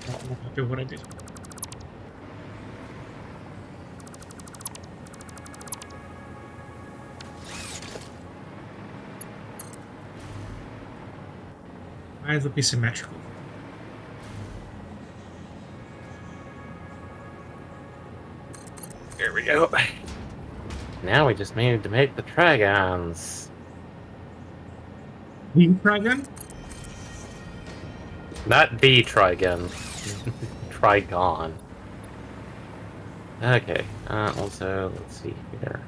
I'll do what I did. Why will be symmetrical? There we go. Now we just needed to make the Trigons. You try again? Not the Trigon. Trigon. Okay. Also, let's see here.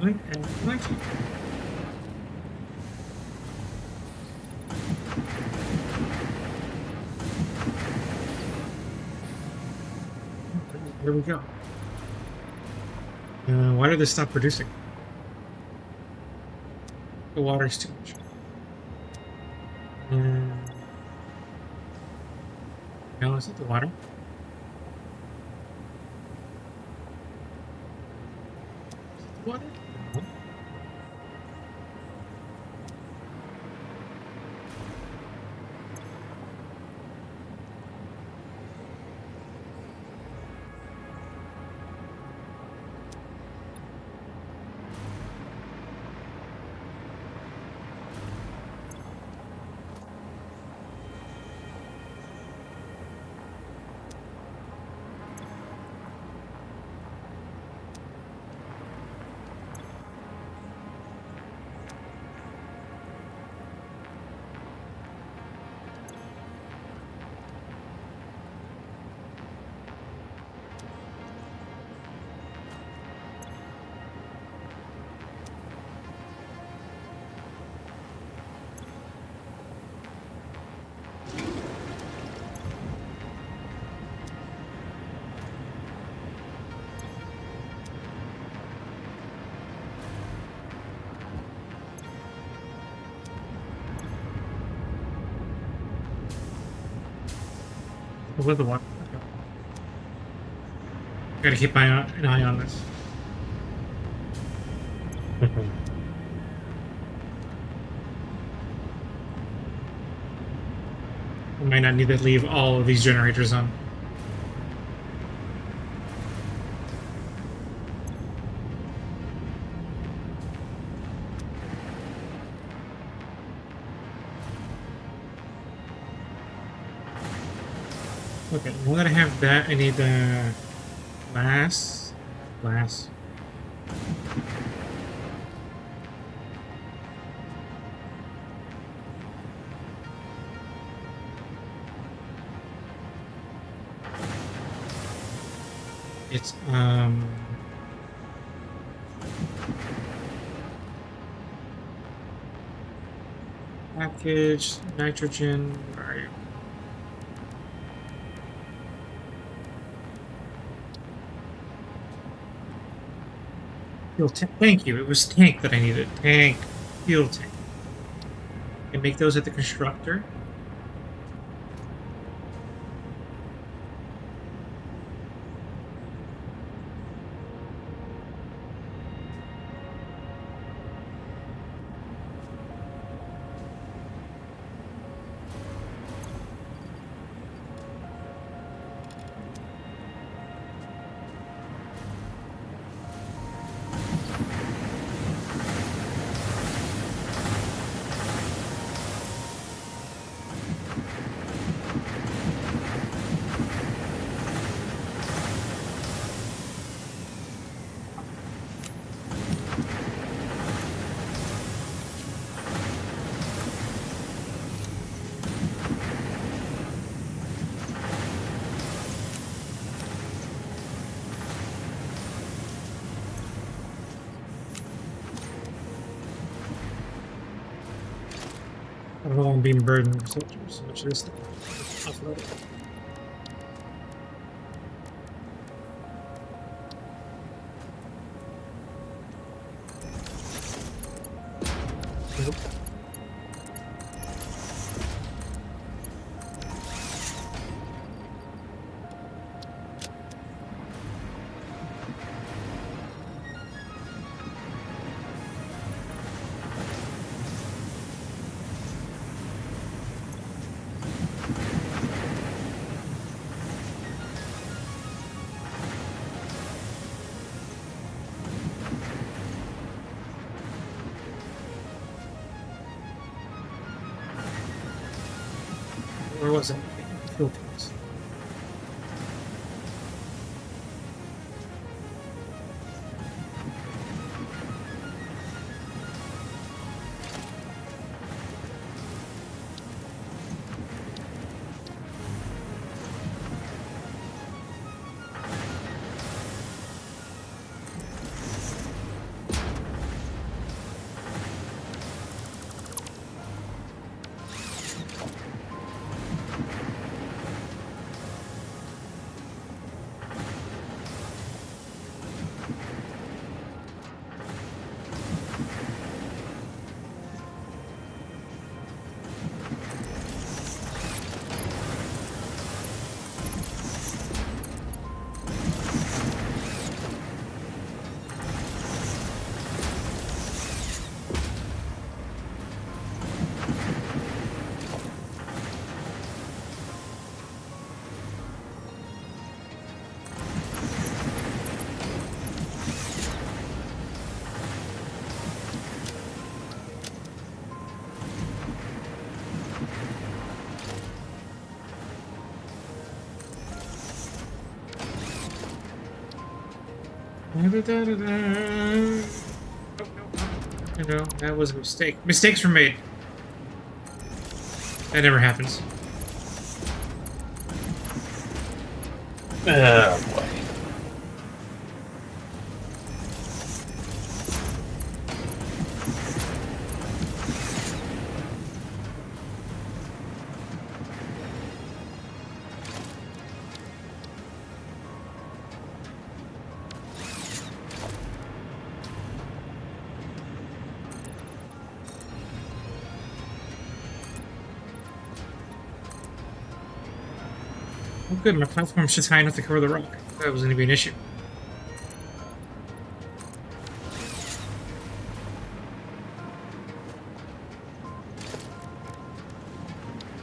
Blink and blink. Here we go. Why did this stop producing? The water's too much. No, is it the water? Is it the water? No. was the one. Okay. Gotta keep an eye on this. I might not need to leave all of these generators on. Okay, now that I have that, I need glass. Glass. It's package nitrogen. Where are you? Fuel tank. Thank you. It was tank that I needed. Tank. Fuel tank. Can make those at the constructor. I don't know why I'm being burdened with so much of this stuff. Offload it. Nope. Where was it? Fuel tanks. No, that was a mistake. Mistakes were made. That never happens. Oh boy. Oh, good, my platform's just high enough to cover the rock. That was going to be an issue.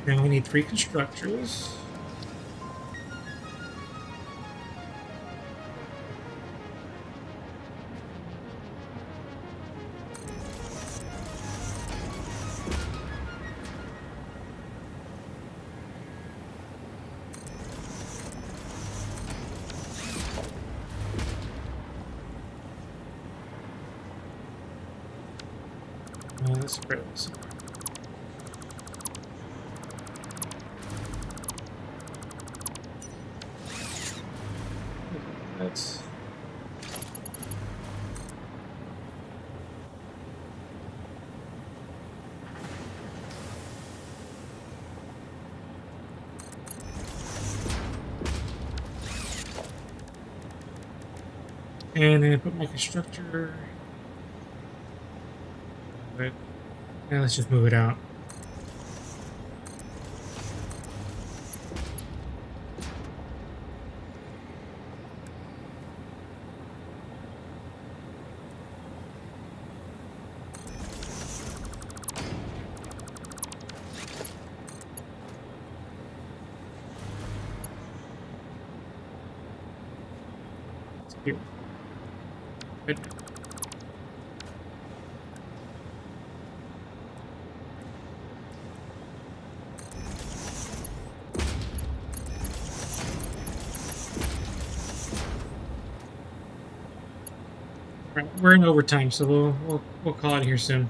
Now we need 3 constructors. Let's spread this. That's and then put my constructor. But now let's just move it out. Here. Good. Right, we're in overtime, so we'll call it here soon.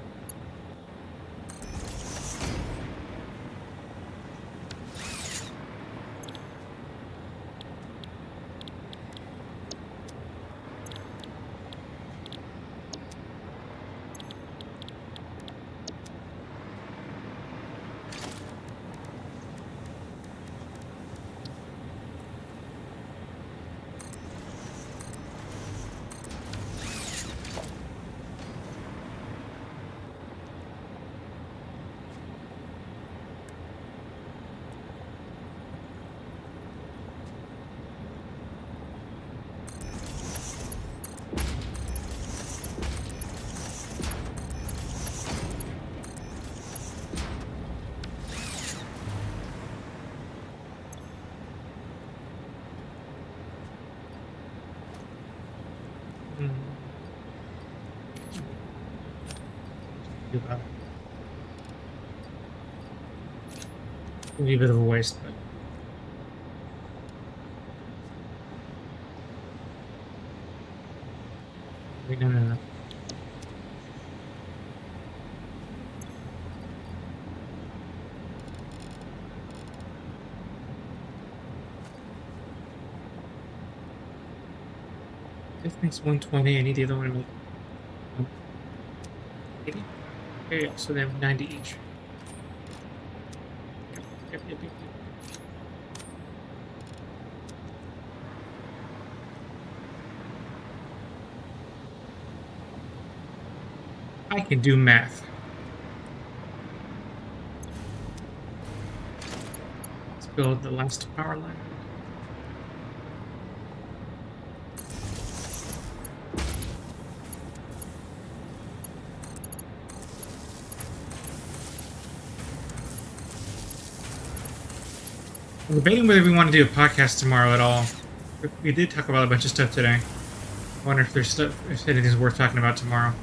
It'll be a bit of a waste, but wait, no. This makes 120. I need the other one to make 80. Okay, yeah, so they have 90 each. Yep. I can do math. Let's build the last power line. I'm debating whether we want to do a podcast tomorrow at all. We did talk about a bunch of stuff today. I wonder if there's stuff, if anything's worth talking about tomorrow.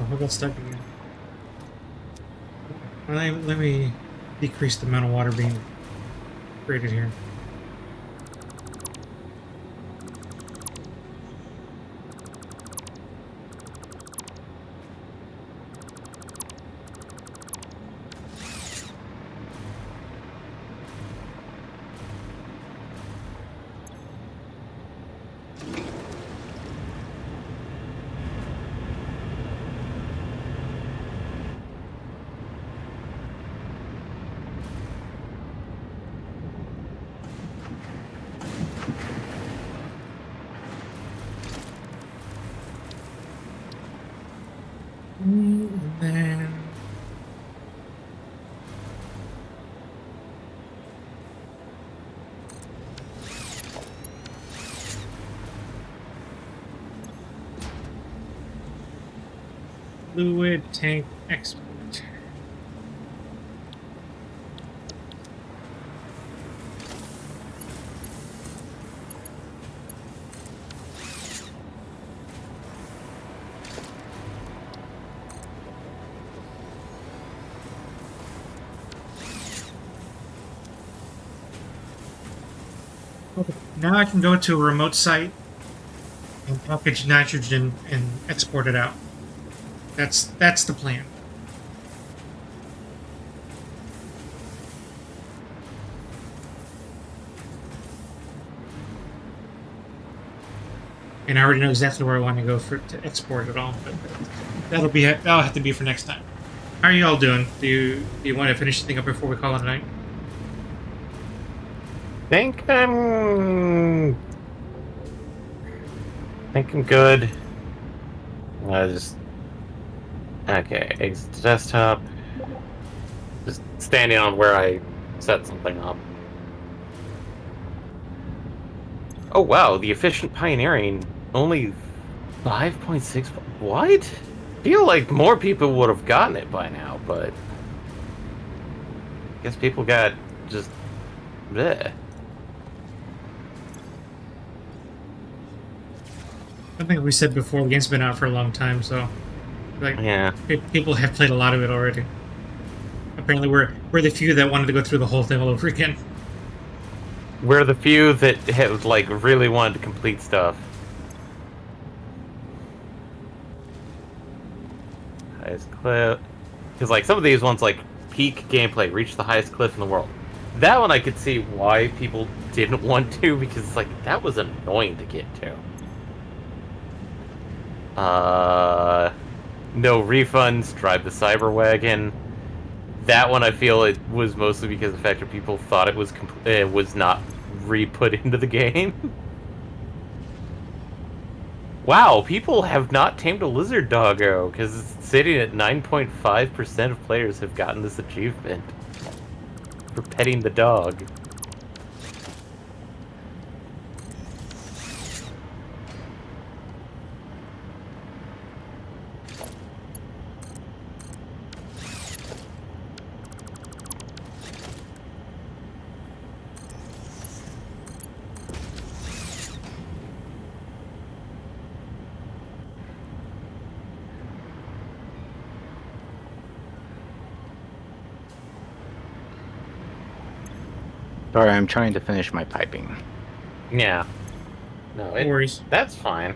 I got stuck again. Let me decrease the amount of water being created here. And then fluid tank export. Okay. Now I can go to a remote site and package nitrogen and export it out. That's the plan. And I already know exactly where I want to go to export it all, but that'll have to be for next time. How are you all doing? Do you want to finish the thing up before we call it a night? think I'm good. Okay, exit the desktop. Just standing on where I set something up. Oh wow, the efficient pioneering only 5.6. What? Feel like more people would have gotten it by now, but I guess people got just bleh. I think we said before, the game's been out for a long time, so like Yeah. people have played a lot of it already. Apparently, we're the few that wanted to go through the whole thing all over again. We're the few that have like really wanted to complete stuff. Highest cliff. Because like some of these ones like peak gameplay, reach the highest cliff in the world. That one I could see why people didn't want to, because like that was annoying to get to. No refunds, drive the cyber wagon. That one I feel it was mostly because of the fact that people thought it was not re-put into the game. Wow, people have not tamed a lizard doggo, because it's sitting at 9.5% of players have gotten this achievement for petting the dog. Sorry, I'm trying to finish my piping. Yeah. No, No worries. that's fine.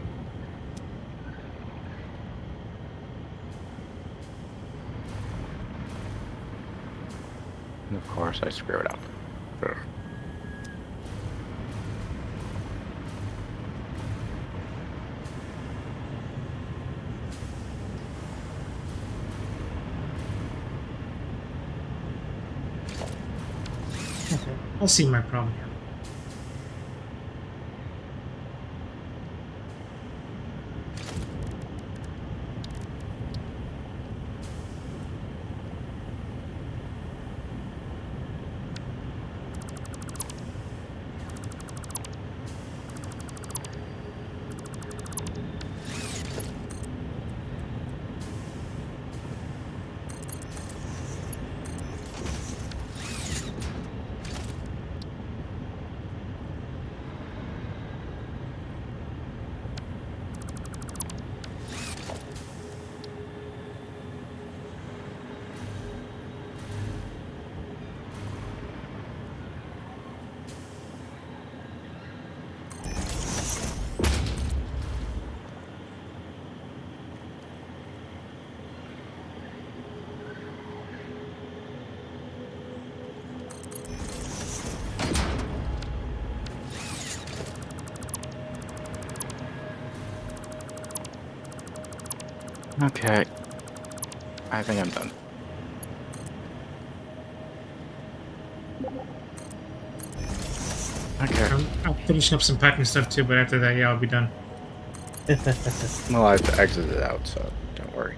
And of course, I screw it up. Ugh. Okay, I'll see my problem here. Okay. I think I'm done. Okay. I'm finishing up some piping stuff too, but after that, yeah, I'll be done. Well, I've exited out, so don't worry.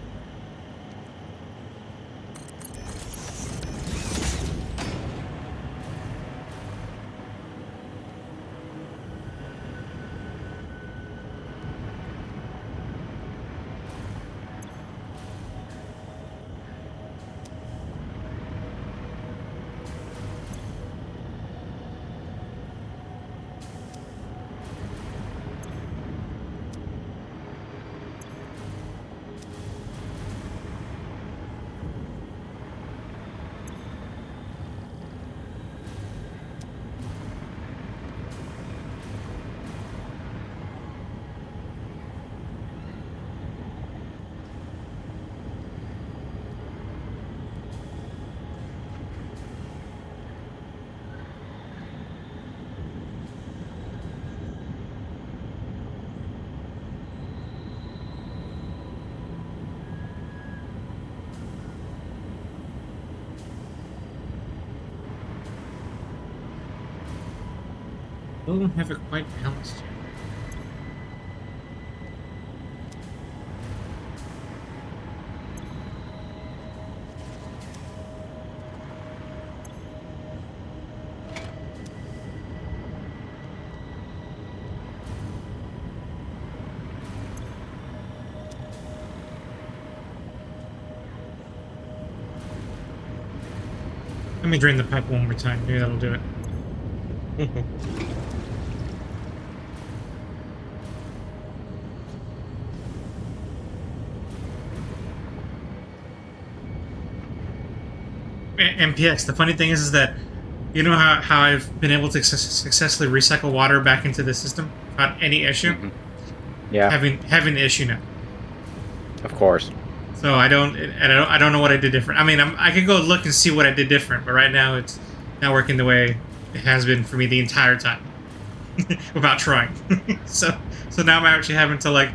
Still don't have it quite balanced yet. Let me drain the pipe one more time. Maybe that'll do it. MPX, the funny thing is that you know how I've been able to successfully recycle water back into the system without any issue? Mm-hmm. Yeah, Having the issue now. of course. So I don't know what I did different. I mean, I could go look and see what I did different, but right now it's not working the way it has been for me the entire time, without trying. so now I'm actually having to like,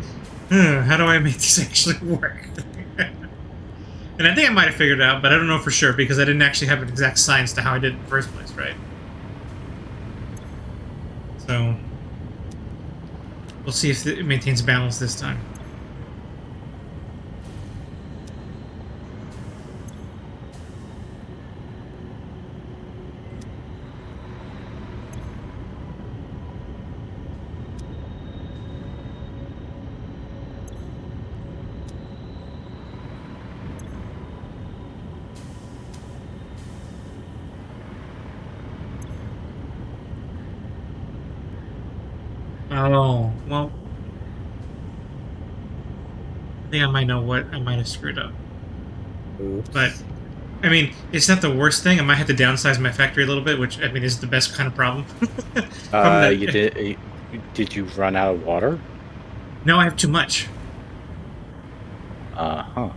how do I make this actually work? And I think I might have figured it out, but I don't know for sure because I didn't actually have an exact science to how I did it in the first place, right? So we'll see if it maintains balance this time. Oh, well, I think I might know what I might have screwed up. Oops. But, I mean, it's not the worst thing. I might have to downsize my factory a little bit, which, I mean, is the best kind of problem. Did you run out of water? No, I have too much. Uh-huh.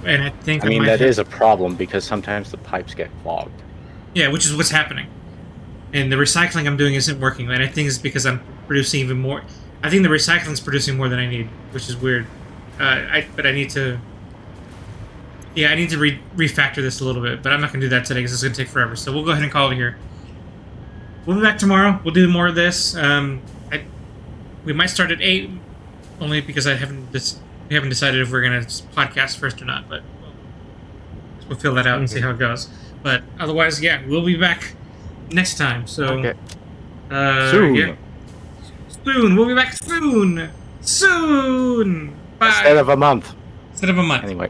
And I think I mean, might that have- is a problem because sometimes the pipes get clogged. Yeah, which is what's happening. And the recycling I'm doing isn't working, and I think it's because I'm producing even more. I think the recycling's producing more than I need, which is weird. But I need to. Yeah, I need to refactor this a little bit, but I'm not gonna do that today because it's gonna take forever. So we'll go ahead and call it here. We'll be back tomorrow. We'll do more of this. We might start at 8, only because we haven't decided if we're gonna podcast first or not. But we'll fill that out and see how it goes. But otherwise, yeah, we'll be back next time. So Okay. soon. Yeah. Soon. We'll be back soon. Soon. Bye. Instead of a month. Instead of a month. Anyway.